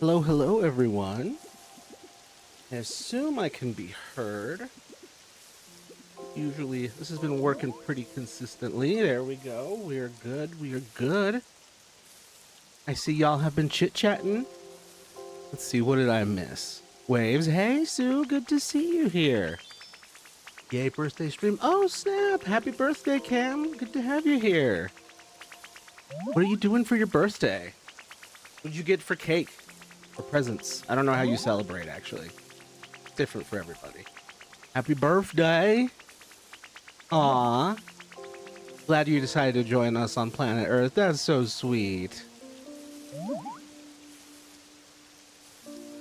Hello, hello, everyone. I assume I can be heard. Usually, this has been working pretty consistently. There we go. We are good. We are good. I see y'all have been chit-chatting. Let's see, what did I miss? Waves. Hey, Sue. Good to see you here. Yay, birthday stream. Oh, snap. Happy birthday, Cam. Good to have you here. What are you doing for your birthday? What'd you get for cake? Or presents? I don't know how you celebrate, actually. Different for everybody. Happy birthday. Aw. Glad you decided to join us on planet Earth. That's so sweet.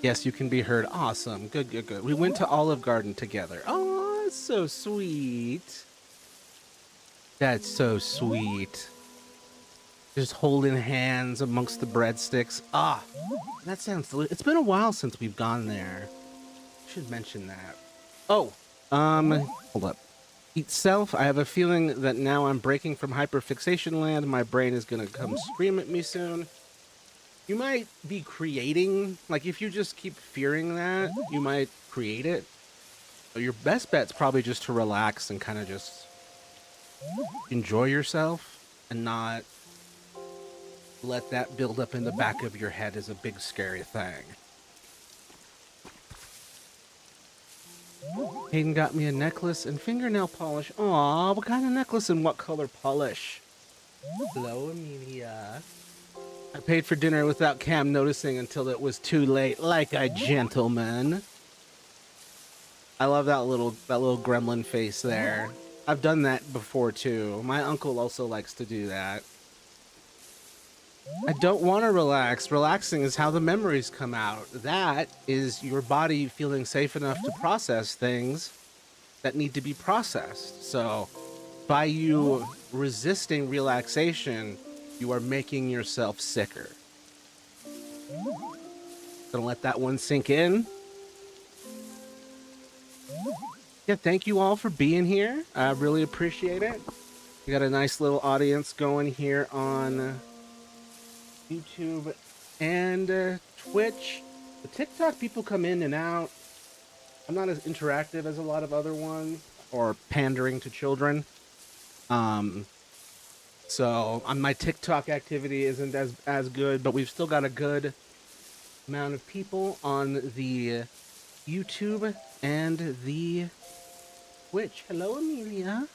Yes, you can be heard. Awesome. Good, good, good. We went to Olive Garden together. Oh, that's so sweet. That's so sweet. Just holding hands amongst the breadsticks. Ah, that sounds delicious. It's been a while since we've gone there. Should mention that. Oh, hold up. Eat self. I have a feeling that now I'm breaking from hyperfixation land. My brain is gonna come scream at me soon. You might be creating, like if you just keep fearing that, you might create it. But your best bet's probably just to relax and kind of just enjoy yourself and not let that build up in the back of your head as a big scary thing. Hayden got me a necklace and fingernail polish. Aw, what kind of necklace and what color polish? Hello, Amelia. I paid for dinner without Cam noticing until it was too late, like a gentleman. I love that little gremlin face there. I've done that before too. My uncle also likes to do that. I don't want to relax. Relaxing is how the memories come out. That is your body feeling safe enough to process things that need to be processed. So by you resisting relaxation, you are making yourself sicker. Gonna let that one sink in. Yeah, thank you all for being here. I really appreciate it. We got a nice little audience going here on YouTube and Twitch. The TikTok people come in and out. I'm not as interactive as a lot of other ones, or pandering to children. Um, so my TikTok activity isn't as good, but we've still got a good amount of people on the YouTube and the Twitch. Hello, Amelia.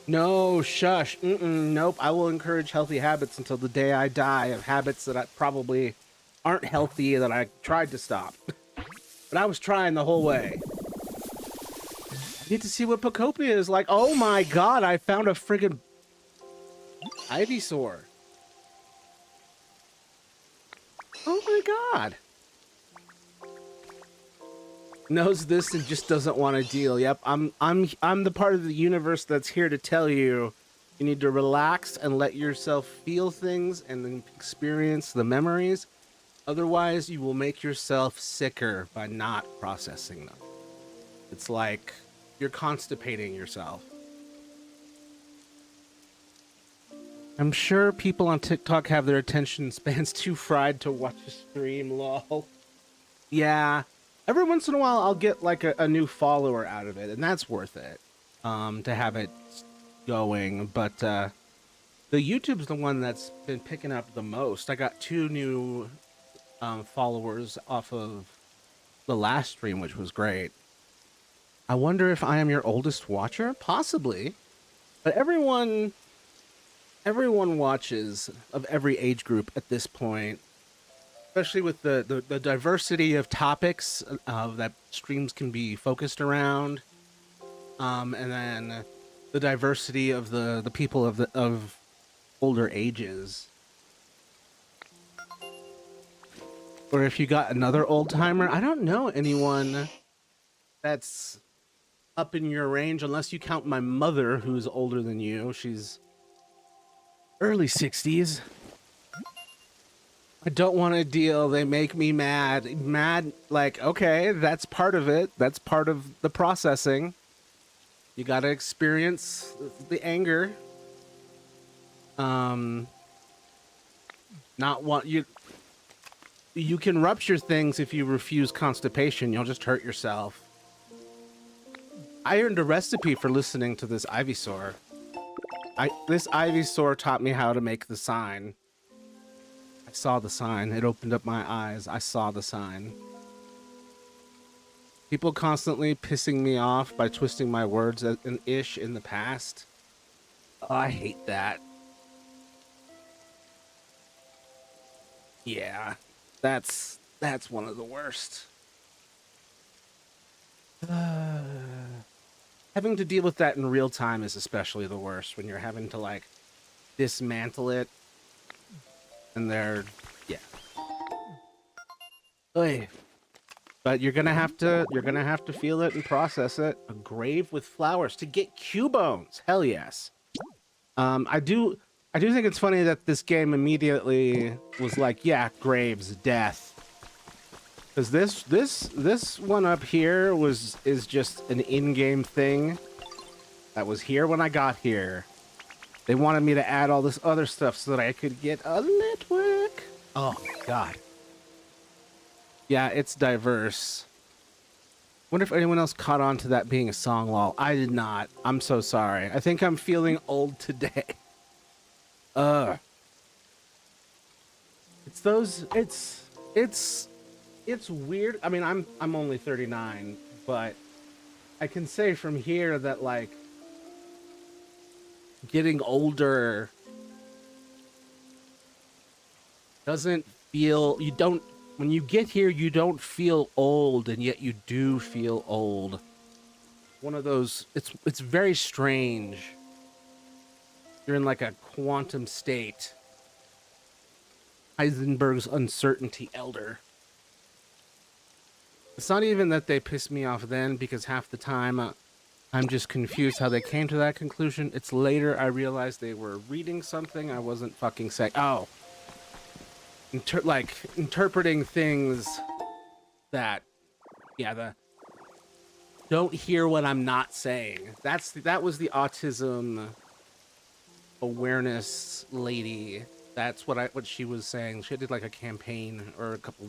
No, shush. Nope. I will encourage healthy habits until the day I die of habits that I probably aren't healthy that I tried to stop. But I was trying the whole way. I get to see what Pokopia is like. Oh my god, I found a friggin' Ivysaur. Oh my god. Knows this and just doesn't want to deal. Yep, I'm the part of the universe that's here to tell you you need to relax and let yourself feel things and then experience the memories. Otherwise, you will make yourself sicker by not processing them. It's like you're constipating yourself. I'm sure people on TikTok have their attention spans too fried to watch a stream, lol. Yeah. Every once in a while, I'll get like a new follower out of it, and that's worth it, to have it going. But the YouTube's the one that's been picking up the most. I got 2 new followers off of the last stream, which was great. I wonder if I am your oldest watcher? Possibly. But everyone watches of every age group at this point. Especially with the diversity of topics that streams can be focused around, and then the diversity of the people of older ages. Or if you got another old timer, I don't know anyone that's up in your range unless you count my mother, who's older than you. She's early 60s. I don't want to deal. They make me mad. Mad, like, okay, that's part of it. That's part of the processing. You gotta experience the anger. Not want you. You can rupture things if you refuse constipation. You'll just hurt yourself. I earned a recipe for listening to this Ivysaur. This Ivysaur taught me how to make the sign. I saw the sign. It opened up my eyes. I saw the sign. People constantly pissing me off by twisting my words an ish in the past. Oh, I hate that. Yeah, that's one of the worst. Having to deal with that in real time is especially the worst when you're having to like dismantle it. And they're, yeah. Oy. But you're gonna have to feel it and process it. A grave with flowers to get Cubones. Hell yes. I do think it's funny that this game immediately was like, yeah, graves, death. Because this one up here is just an in-game thing that was here when I got here. They wanted me to add all this other stuff so that I could get a network. Oh my god. Yeah, it's diverse. Wonder if anyone else caught on to that being a song, lol. I did not. I'm so sorry. I think I'm feeling old today. It's those. It's weird. I mean, I'm only 39, but I can say from here that like getting older doesn't feel, when you get here, you don't feel old, and yet you do feel old. One of those, it's very strange. You're in like a quantum state. Heisenberg's uncertainty elder. It's not even that they piss me off then, because half the time I'm just confused how they came to that conclusion. It's later I realized they were reading something I wasn't fucking saying. Oh. Interpreting things that, yeah, don't hear what I'm not saying. That was the autism awareness lady That's what she was saying. She did like a campaign or a couple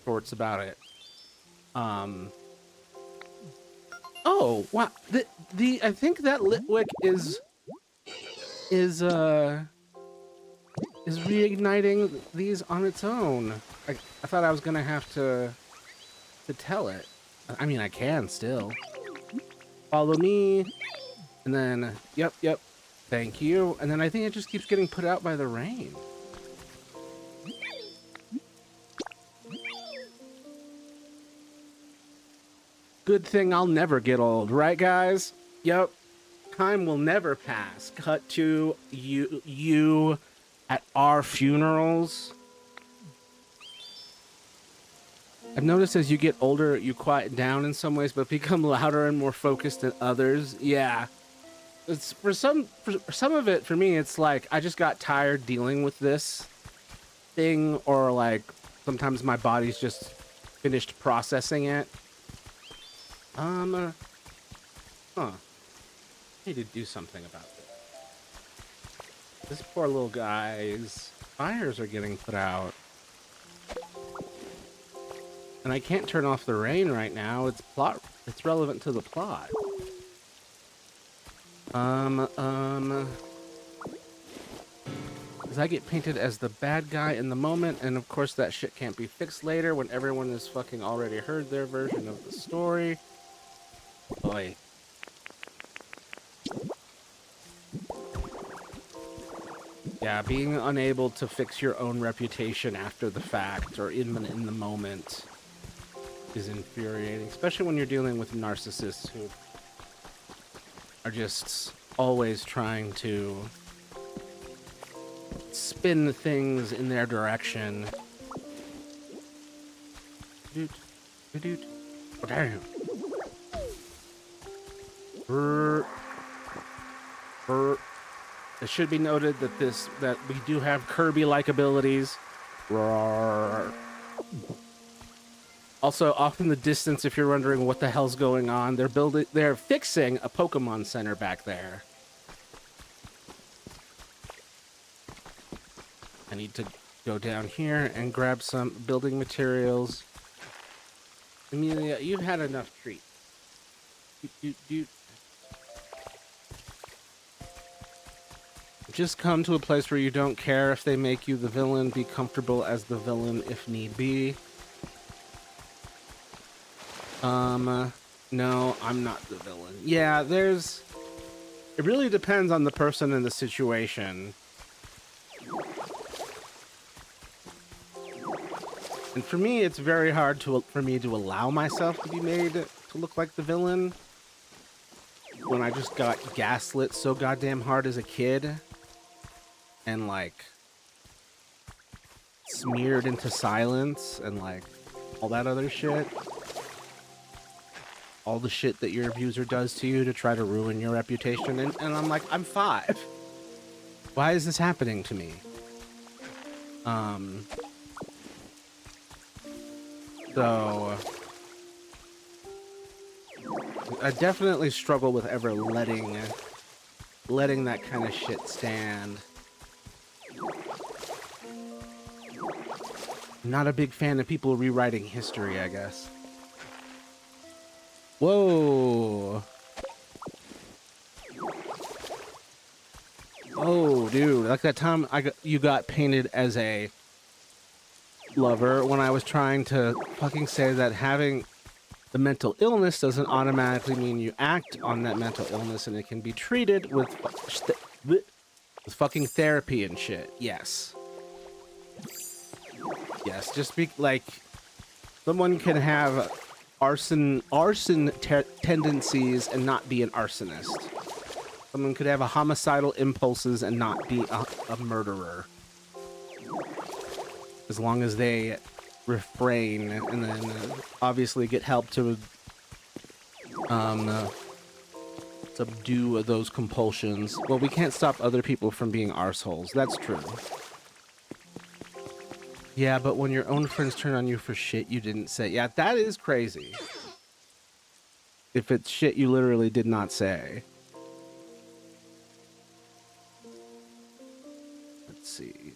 shorts about it. Um. Oh wow. The I think that Litwick is uh is reigniting these on its own. I thought I was gonna have to tell it. I mean, I can still. Follow me, and then yep. Thank you. And then I think it just keeps getting put out by the rain. Good thing I'll never get old, right, guys? Yep. Time will never pass. Cut to you at our funerals. I've noticed as you get older, you quiet down in some ways, but become louder and more focused in others. Yeah. It's for some of it, for me, it's like I just got tired dealing with this thing, or like sometimes my body's just finished processing it. Huh. I need to do something about this. This poor little guy's fires are getting put out. And I can't turn off the rain right now. It's relevant to the plot. Because I get painted as the bad guy in the moment, and of course that shit can't be fixed later when everyone has fucking already heard their version of the story. Boy. Yeah, being unable to fix your own reputation after the fact or in the moment is infuriating, especially when you're dealing with narcissists who are just always trying to spin things in their direction. Oh, damn. It should be noted that we do have Kirby-like abilities. Roar. Also, off in the distance, if you're wondering what the hell's going on, they're fixing a Pokemon Center back there. I need to go down here and grab some building materials. Amelia, you've had enough treats. Just come to a place where you don't care if they make you the villain. Be comfortable as the villain if need be. No, I'm not the villain. Yeah, it really depends on the person and the situation. And for me, it's very hard for me to allow myself to be made to look like the villain when I just got gaslit so goddamn hard as a kid and like smeared into silence and like all that other shit. All the shit that your abuser does to you to try to ruin your reputation. And I'm like, I'm 5. Why is this happening to me? So I definitely struggle with ever letting that kind of shit stand. I'm not a big fan of people rewriting history, I guess. Whoa. Oh, dude, like that time you got painted as a lover when I was trying to fucking say that having the mental illness doesn't automatically mean you act on that mental illness, and it can be treated with fucking therapy and shit. Yes. Yes, just be like, someone can have arson tendencies and not be an arsonist. Someone could have a homicidal impulses and not be a murderer. As long as they refrain and then obviously get help to subdue those compulsions. Well, we can't stop other people from being arseholes. That's true. Yeah, but when your own friends turn on you for shit you didn't say. Yeah, that is crazy. If it's shit you literally did not say. Let's see.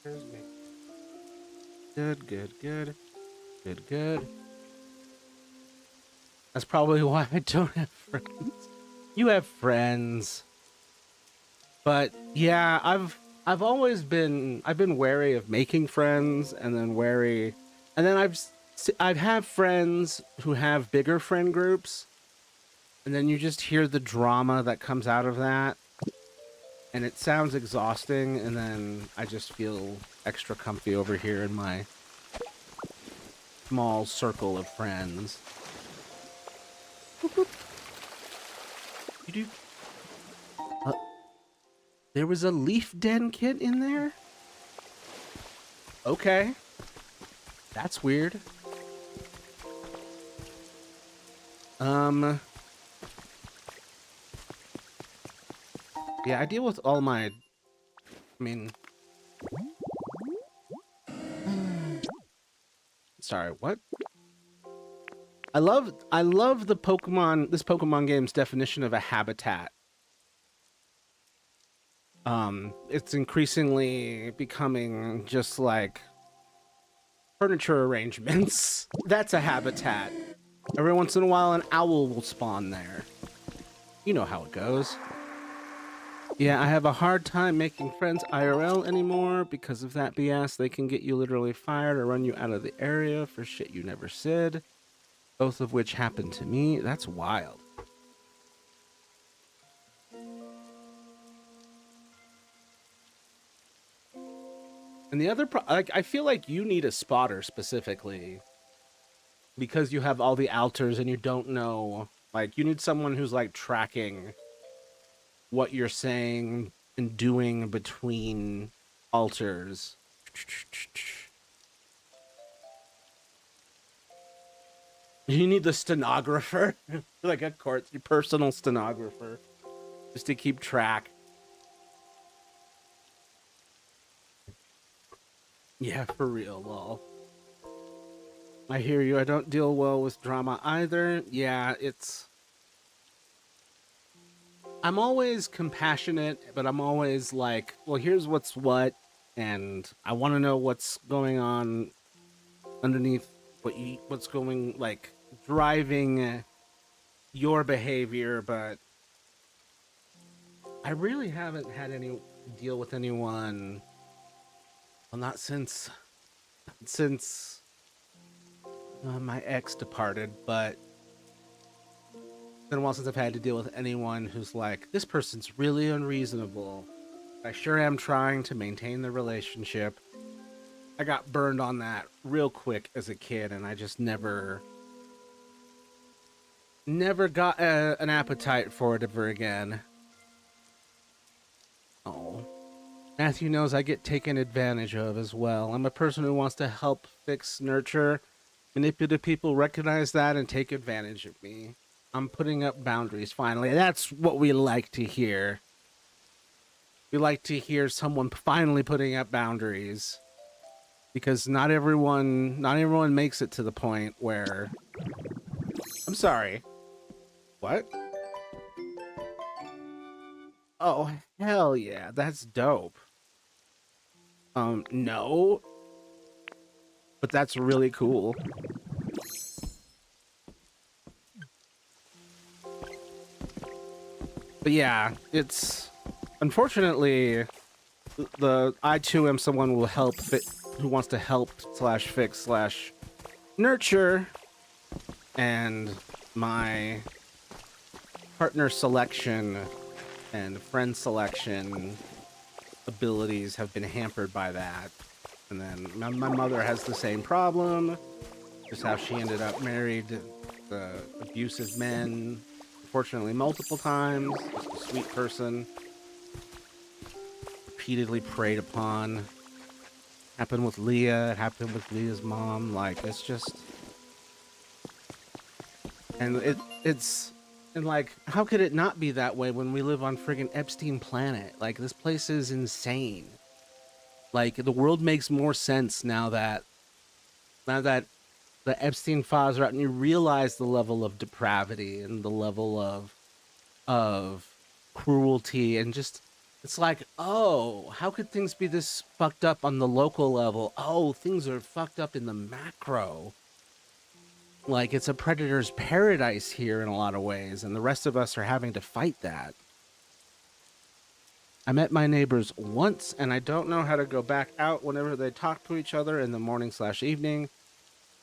There's me. Good, good, good. Good, good. That's probably why I don't have friends. You have friends. But yeah, I've been wary of making friends and then wary and then I've had friends who have bigger friend groups and then you just hear the drama that comes out of that and it sounds exhausting and then I just feel extra comfy over here in my small circle of friends. You do. There was a leaf den kit in there? Okay. That's weird. Yeah, I deal with all my... I mean... Sorry, what? I love the this Pokemon game's definition of a habitat. It's increasingly becoming just like furniture arrangements. That's a habitat. Every once in a while, an owl will spawn there. You know how it goes. Yeah, I have a hard time making friends IRL anymore because of that BS. They can get you literally fired or run you out of the area for shit you never said. Both of which happened to me. That's wild. And the other, like, I feel like you need a spotter specifically because you have all the alters and you don't know. Like, you need someone who's like tracking what you're saying and doing between alters. You need the stenographer, like a your personal stenographer, just to keep track. Yeah, for real, lol. I hear you. I don't deal well with drama either. Yeah, I'm always compassionate, but I'm always like, well, here's what's what, and I want to know what's going on underneath what's going, like, driving your behavior, but I really haven't had any deal with anyone. Well, not since my ex departed, but it's been a while since I've had to deal with anyone who's like, this person's really unreasonable. I sure am trying to maintain the relationship. I got burned on that real quick as a kid, and I just never got an appetite for it ever again. Oh. Matthew knows I get taken advantage of as well. I'm a person who wants to help, fix, nurture. Manipulative people recognize that and take advantage of me. I'm putting up boundaries, finally. That's what we like to hear. We like to hear someone finally putting up boundaries. Because not everyone makes it to the point where... I'm sorry. What? Oh, hell yeah. That's dope. No. But that's really cool. But yeah, it's... Unfortunately, I too am someone who wants to help slash fix slash nurture, and my partner selection and friend selection abilities have been hampered by that. And then my mother has the same problem, just how she ended up married abusive men, unfortunately multiple times, just a sweet person, repeatedly preyed upon. Happened with Leah, it happened with Leah's mom. Like, it's just... And it's... And, like, how could it not be that way when we live on friggin' Epstein Planet? Like, this place is insane. Like, the world makes more sense now that the Epstein files are out and you realize the level of depravity and the level of cruelty and just It's like, oh, how could things be this fucked up on the local level? Oh, things are fucked up in the macro. Like, it's a predator's paradise here in a lot of ways, and the rest of us are having to fight that. I met my neighbors once, and I don't know how to go back out whenever they talk to each other in the morning/evening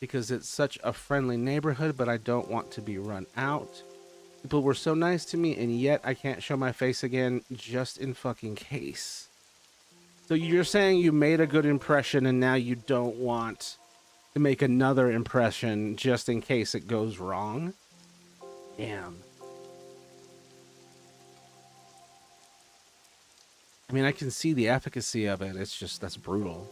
because it's such a friendly neighborhood, but I don't want to be run out. People were so nice to me, and yet I can't show my face again just in fucking case. So you're saying you made a good impression, and now you don't want to make another impression just in case it goes wrong? Damn. I mean, I can see the efficacy of it. It's just, that's brutal.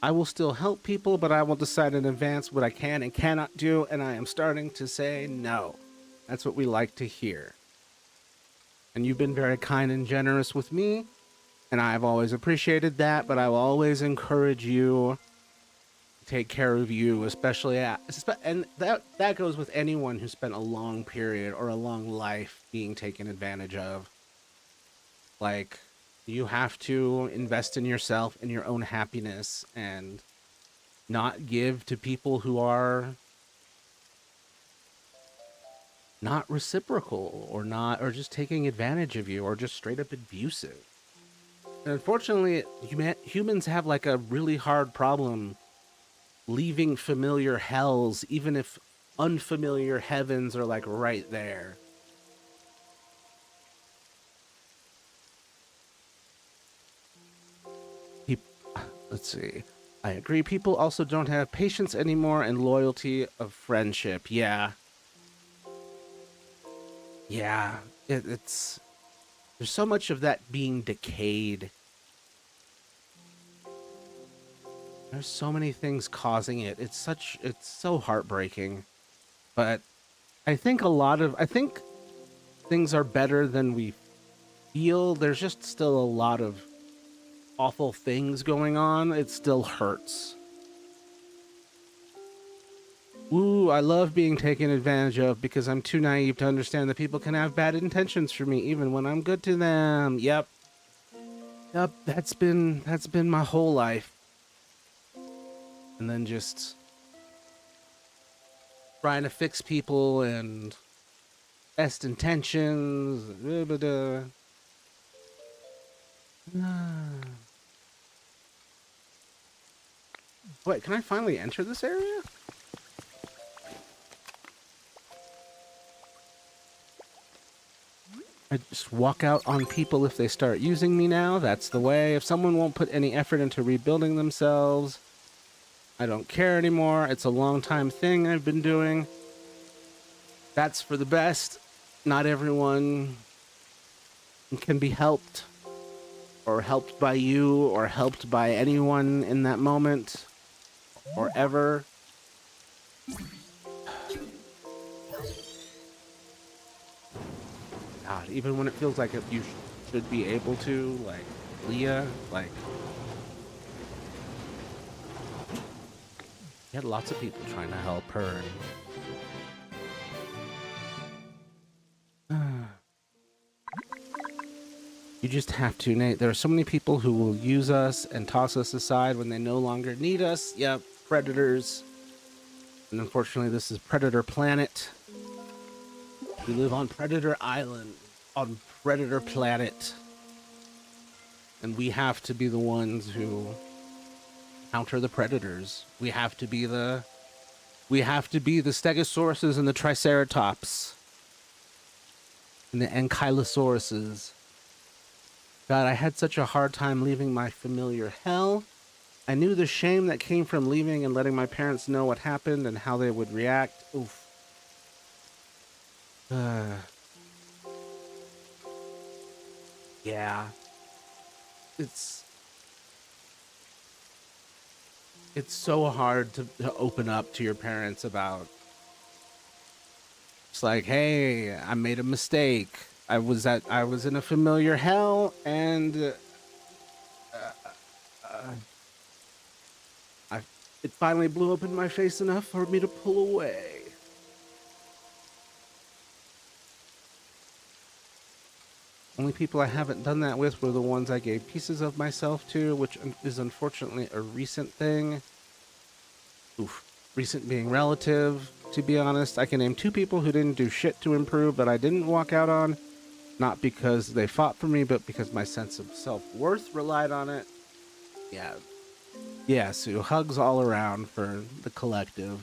I will still help people, but I will decide in advance what I can and cannot do, and I am starting to say no. That's what we like to hear. And you've been very kind and generous with me, and I've always appreciated that, but I will always encourage you to take care of you, especially and that goes with anyone who spent a long period or a long life being taken advantage of. Like, you have to invest in yourself and your own happiness and not give to people who are not reciprocal or just taking advantage of you or just straight up abusive. And unfortunately, humans have like a really hard problem leaving familiar hells, even if unfamiliar heavens are like right there. Let's see. I agree. People also don't have patience anymore and loyalty of friendship. Yeah. Yeah. It's there's so much of that being decayed. There's so many things causing it. It's so heartbreaking. But I think I think things are better than we feel. There's just still a lot of awful things going on. It still hurts. Ooh, I love being taken advantage of because I'm too naive to understand that people can have bad intentions for me even when I'm good to them. Yep. Yep, that's been my whole life. And then just trying to fix people and best intentions. Wait, can I finally enter this area? I just walk out on people if they start using me now. That's the way. If someone won't put any effort into rebuilding themselves, I don't care anymore. It's a long time thing I've been doing. That's for the best. Not everyone can be helped, or helped by you, or helped by anyone in that moment, or ever. God, even when it feels like you should be able to, like Leah, like you had lots of people trying to help her. You just have to, Nate. There are so many people who will use us and toss us aside when they no longer need us. Yep, predators. And unfortunately, this is Predator Planet. We live on Predator Island, on Predator Planet. And we have to be the ones who counter the predators. We have to be the Stegosauruses and the Triceratops. And the Ankylosauruses. God, I had such a hard time leaving my familiar hell. I knew the shame that came from leaving and letting my parents know what happened and how they would react. Oof. Yeah. It's so hard to open up to your parents about. It's like, hey, I made a mistake. I was in a familiar hell, and it finally blew up in my face enough for me to pull away. Only people I haven't done that with were the ones I gave pieces of myself to, which is unfortunately a recent thing. Oof. Recent being relative, to be honest. I can name 2 people who didn't do shit to improve that I didn't walk out on. Not because they fought for me, but because my sense of self-worth relied on it. Yeah. Yeah, Sue. Hugs all around for the collective.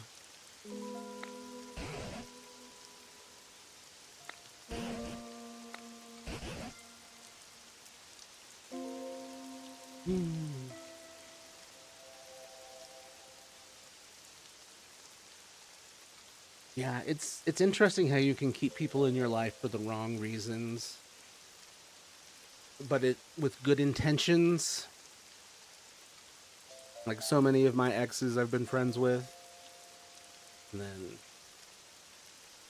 Yeah, it's interesting how you can keep people in your life for the wrong reasons, but it with good intentions. Like so many of my exes I've been friends with, and then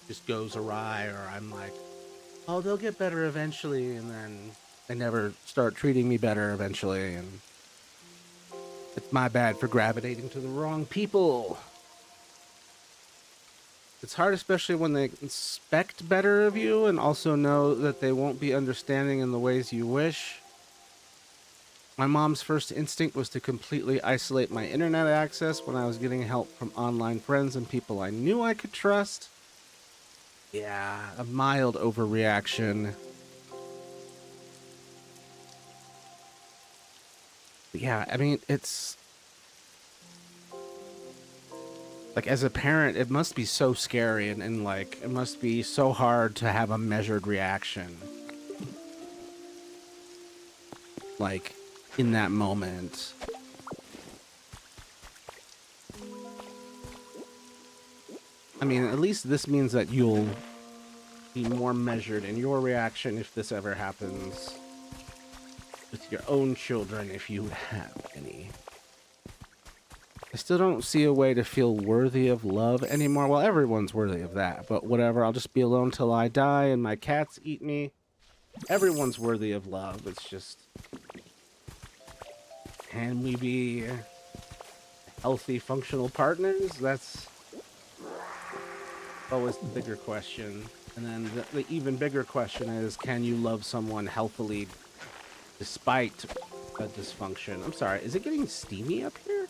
just goes awry, or I'm like, oh, they'll get better eventually, and then they never start treating me better eventually, and it's my bad for gravitating to the wrong people. It's hard, especially when they expect better of you and also know that they won't be understanding in the ways you wish. My mom's first instinct was to completely isolate my internet access when I was getting help from online friends and people I knew I could trust. Yeah, a mild overreaction. But yeah, I mean, it's like, as a parent, it must be so scary and like, it must be so hard to have a measured reaction. Like, in that moment. I mean, at least this means that you'll be more measured in your reaction if this ever happens with your own children, if you have any. I still don't see a way to feel worthy of love anymore. Well, everyone's worthy of that, but whatever. I'll just be alone till I die and my cats eat me. Everyone's worthy of love. It's just, can we be healthy, functional partners? That's always the bigger question. And then the even bigger question is, can you love someone healthily despite a dysfunction? I'm sorry, is it getting steamy up here?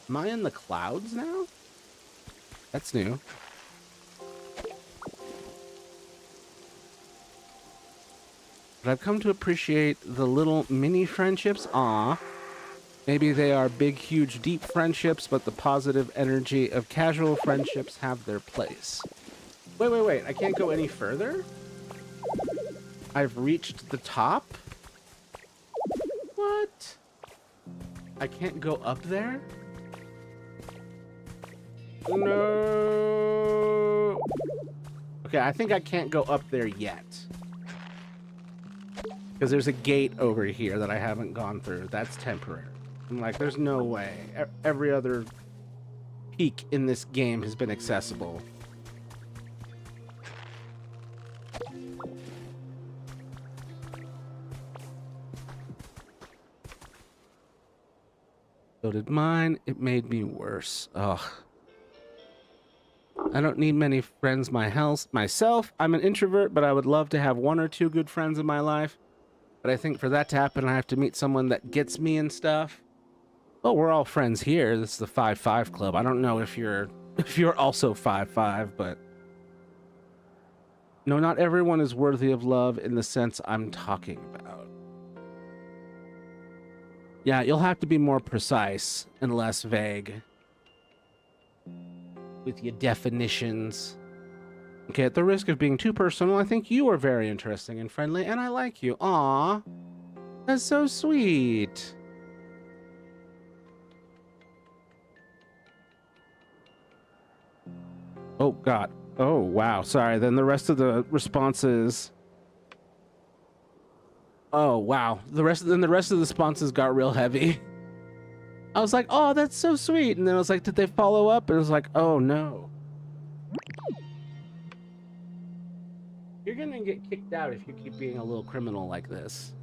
Am I in the clouds now? That's new. But I've come to appreciate the little mini friendships. Aw. Maybe they are big, huge, deep friendships, but the positive energy of casual friendships have their place. Wait. I can't go any further? I've reached the top? What? I can't go up there? No. Okay, I think I can't go up there yet. Because there's a gate over here that I haven't gone through. That's temporary. I'm like, there's no way. Every other peak in this game has been accessible. So did mine. It made me worse. Ugh. I don't need many friends myself. I'm an introvert, but I would love to have 1 or 2 good friends in my life. But I think for that to happen, I have to meet someone that gets me and stuff. Well, we're all friends here. This is the 5-5 club. I don't know if you're also 5-5, but no, not everyone is worthy of love in the sense I'm talking about. Yeah, you'll have to be more precise and less vague with your definitions. Okay, at the risk of being too personal, I think you are very interesting and friendly, and I like you. Aw, that's so sweet. Oh, God. Oh, wow. Sorry. Then the rest of the responses... Oh, wow. The rest of the responses got real heavy. I was like, oh, that's so sweet. And then I was like, did they follow up? And it was like, oh, no. You're gonna get kicked out if you keep being a little criminal like this.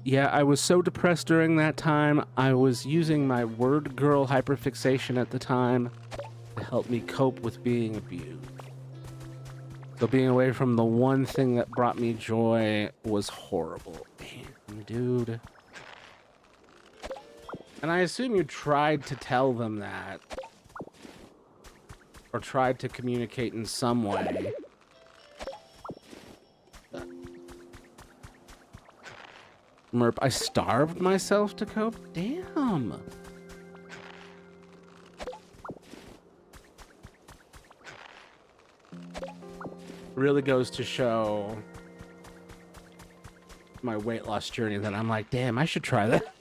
Yeah, I was so depressed during that time. I was using my word girl hyperfixation at the time to help me cope with being abused. So being away from the one thing that brought me joy was horrible. Damn, dude. And I assume you tried to tell them that. Or tried to communicate in some way. Merp, I starved myself to cope? Damn. Really goes to show my weight loss journey that I'm like, damn, I should try that.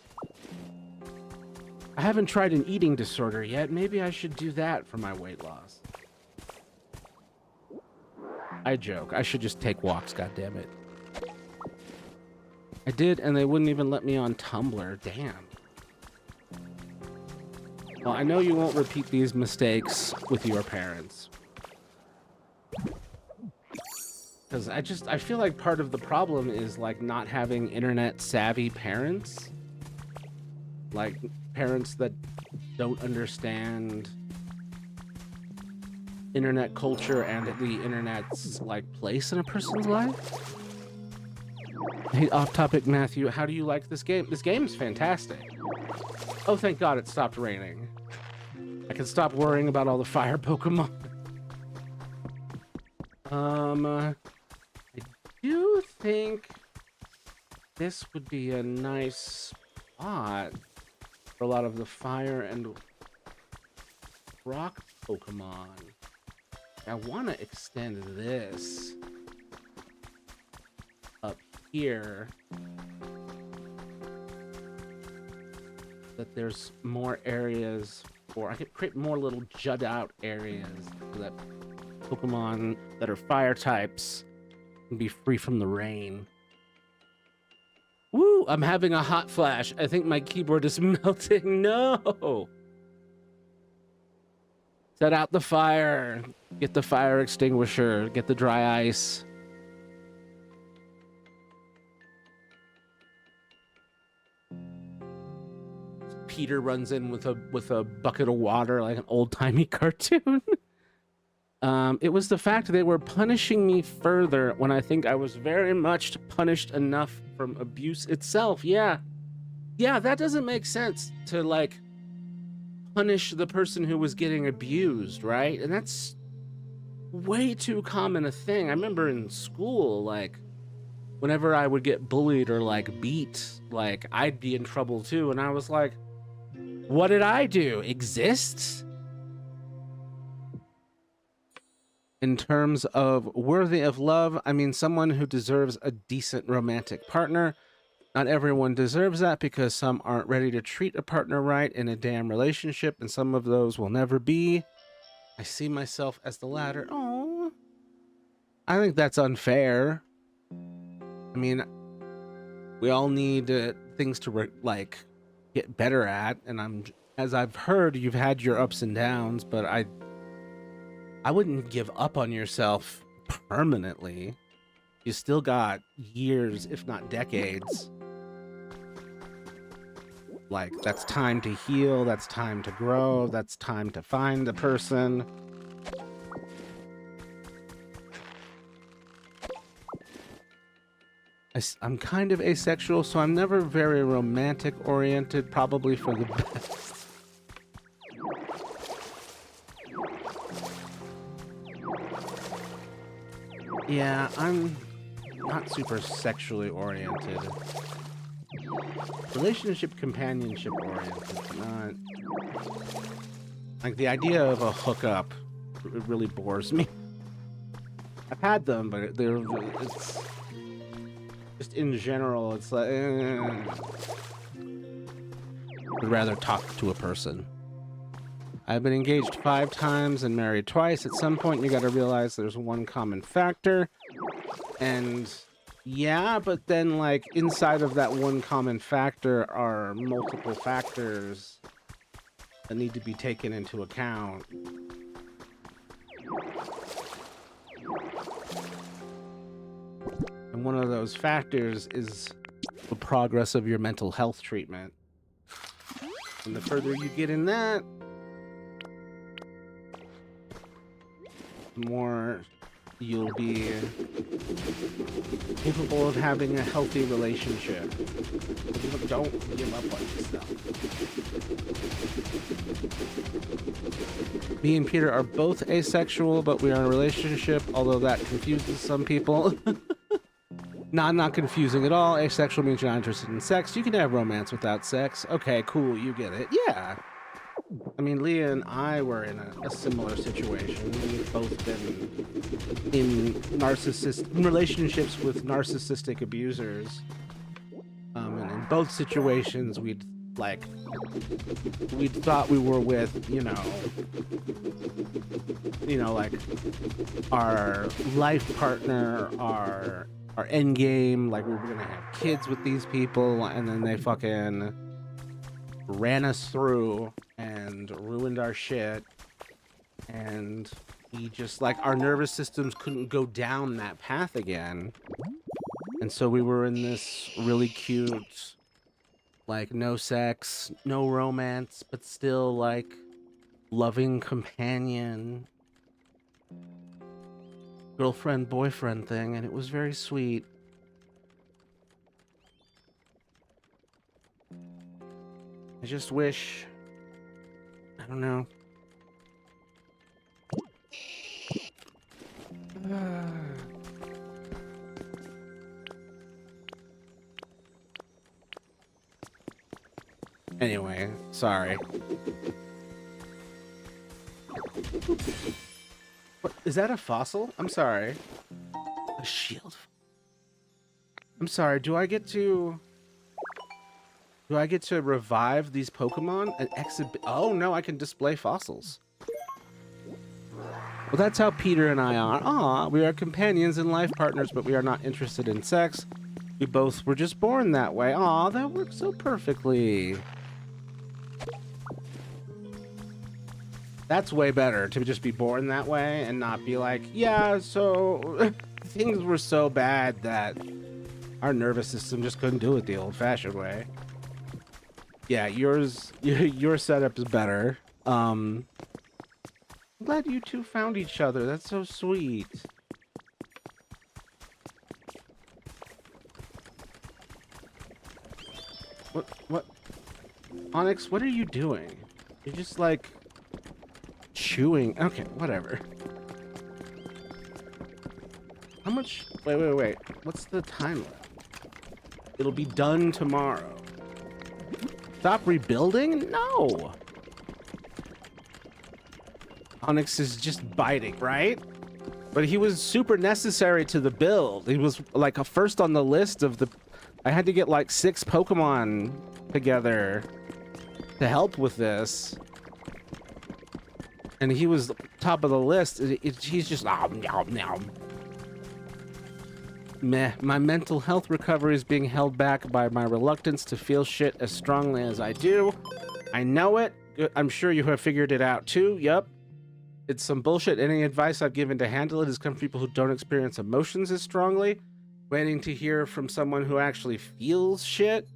I haven't tried an eating disorder yet. Maybe I should do that for my weight loss. I joke. I should just take walks, goddammit. I did, and they wouldn't even let me on Tumblr. Damn. Well, I know you won't repeat these mistakes with your parents. Because I feel like part of the problem is, like, not having internet-savvy parents. Like, parents that don't understand internet culture and the internet's, like, place in a person's life. Hey, off-topic, Matthew, how do you like this game? This game's fantastic. Oh, thank God it stopped raining. I can stop worrying about all the fire Pokemon. I do think this would be a nice spot for a lot of the fire and rock Pokemon. I want to extend this up here, that there's more areas for, I could create more little jut out areas so that Pokemon that are fire types can be free from the rain. Woo, I'm having a hot flash. I think my keyboard is melting. No! Set out the fire. Get the fire extinguisher. Get the dry ice. Peter runs in with a bucket of water like an old-timey cartoon. It was the fact they were punishing me further when I think I was very much punished enough from abuse itself. Yeah, that doesn't make sense to, like, punish the person who was getting abused, right? And that's way too common a thing. I remember in school, like, whenever I would get bullied or, like, beat, like, I'd be in trouble too. And I was like, what did I do? Exist? In terms of worthy of love, I mean, someone who deserves a decent romantic partner. Not everyone deserves that because some aren't ready to treat a partner right in a damn relationship, and some of those will never be. I see myself as the latter. Oh, I think that's unfair. I mean, we all need things to like get better at, and as I've heard, you've had your ups and downs, but I wouldn't give up on yourself permanently. You still got years, if not decades. Like, that's time to heal, that's time to grow, that's time to find the person. I'm kind of asexual, so I'm never very romantic oriented, probably for the best. Yeah, I'm not super sexually oriented. Relationship companionship oriented, not... Like, the idea of a hookup, it really bores me. I've had them, but it's... Just in general, it's like... I'd rather talk to a person. I've been engaged 5 times and married twice. At some point, you gotta realize there's one common factor. And yeah, but then, like, inside of that one common factor are multiple factors that need to be taken into account. And one of those factors is the progress of your mental health treatment. And the further you get in that, the more you'll be capable of having a healthy relationship. Don't give up on yourself. Me and Peter are both asexual, but we are in a relationship, although that confuses some people. No, not confusing at all. Asexual means you're not interested in sex. You can have romance without sex. Okay, cool, you get it. Yeah. I mean, Leah and I were in a similar situation. We've both been in relationships with narcissistic abusers. And in both situations, we'd thought we were with, you know, like our life partner, our end game, like we were gonna have kids with these people, and then they fucking ran us through and ruined our shit, and we just, like, our nervous systems couldn't go down that path again. And so we were in this really cute, like, no sex, no romance, but still, like, loving companion, girlfriend, boyfriend thing, and it was very sweet. I just wish, I don't know. Anyway, sorry. What, is that a fossil? I'm sorry. A shield? I'm sorry, do I get to revive these Pokemon and exhibit? Oh no, I can display fossils. Well, that's how Peter and I are. Aw, we are companions and life partners, but we are not interested in sex. We both were just born that way. Aw, that works so perfectly. That's way better, to just be born that way and not be like, yeah, so things were so bad that our nervous system just couldn't do it the old-fashioned way. Yeah, your setup is better. I'm glad you two found each other. That's so sweet. What? Onyx, what are you doing? You're just like chewing. Okay, whatever. How much? Wait. What's the time left? It'll be done tomorrow. Stop rebuilding? No. Onyx is just biting, right? But he was super necessary to the build. He was like a first on the list of the... I had to get like 6 Pokemon together to help with this. And he was top of the list. He's just... Meh. My mental health recovery is being held back by my reluctance to feel shit as strongly as I do. I know it. I'm sure you have figured it out too. Yup. It's some bullshit. Any advice I've given to handle it has come from people who don't experience emotions as strongly. Waiting to hear from someone who actually feels shit.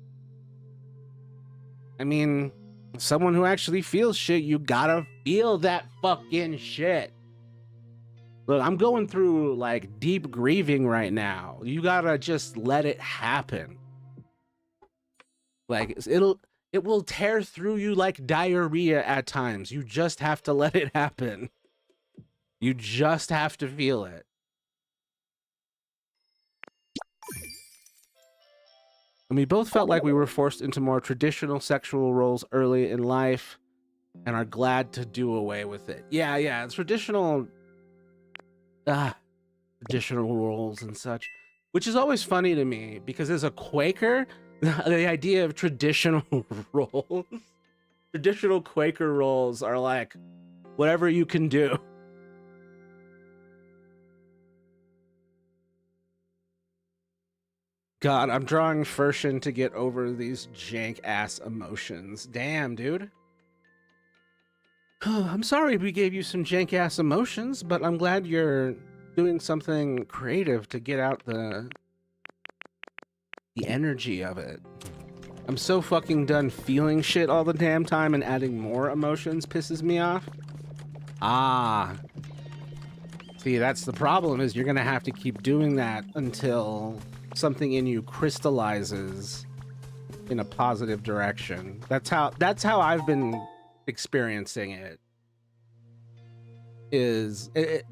I mean, someone who actually feels shit, you gotta feel that fucking shit. Look, I'm going through like deep grieving right now. You gotta just let it happen. Like it will tear through you like diarrhea at times. You just have to let it happen. You just have to feel it. And we both felt like we were forced into more traditional sexual roles early in life and are glad to do away with it. Yeah, traditional roles and such, which is always funny to me because as a Quaker, the idea of traditional roles, traditional Quaker roles are like whatever you can do. God, I'm drawing Furshin to get over these jank-ass emotions. Damn, dude. I'm sorry we gave you some jank-ass emotions, but I'm glad you're doing something creative to get out the energy of it. I'm so fucking done feeling shit all the damn time, and adding more emotions pisses me off. Ah. See, that's the problem, is you're gonna have to keep doing that until something in you crystallizes in a positive direction. That's how I've been experiencing it.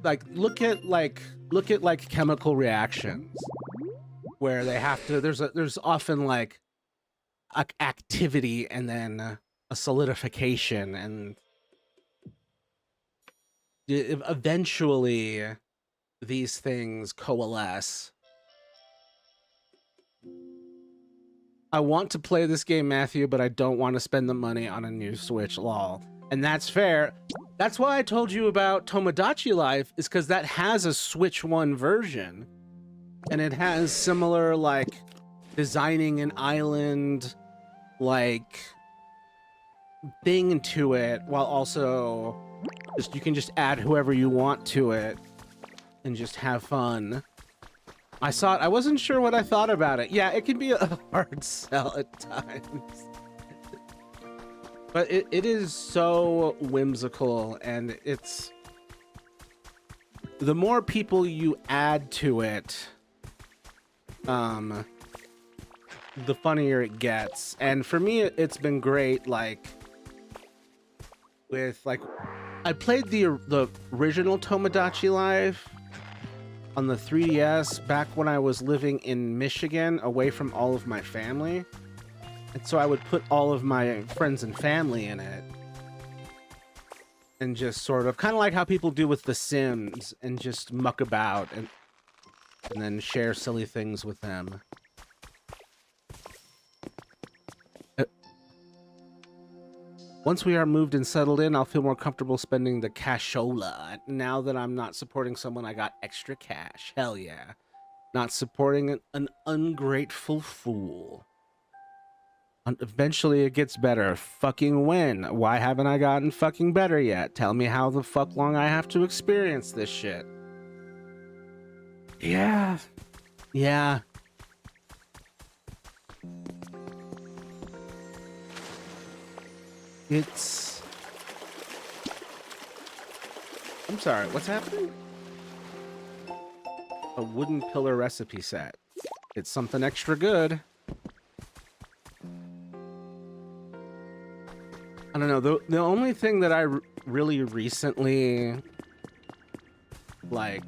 Like look at chemical reactions where they have to there's often like activity and then a solidification, and eventually these things coalesce. I want to play this game, Matthew, but I don't want to spend the money on a new Switch, lol. And that's fair. That's why I told you about Tomodachi Life, is because that has a Switch 1 version. And it has similar, like, designing an island, like, thing to it, while also you can just add whoever you want to it and just have fun. I saw it. I wasn't sure what I thought about it. Yeah, it can be a hard sell at times. But it is so whimsical, and it's... the more people you add to it, the funnier it gets. And for me, it's been great, like... with, like... I played the original Tomodachi Life on the 3DS back when I was living in Michigan, away from all of my family. And so I would put all of my friends and family in it. And just sort of, kind of like how people do with The Sims, and just muck about and then share silly things with them. Once we are moved and settled in, I'll feel more comfortable spending the cashola. Now that I'm not supporting someone, I got extra cash. Hell yeah. Not supporting an ungrateful fool. Eventually it gets better. Fucking when? Why haven't I gotten fucking better yet? Tell me how the fuck long I have to experience this shit. Yeah. Yeah. It's... I'm sorry, what's happening? A wooden pillar recipe set. It's something extra good. I don't know, the only thing that I really recently... like...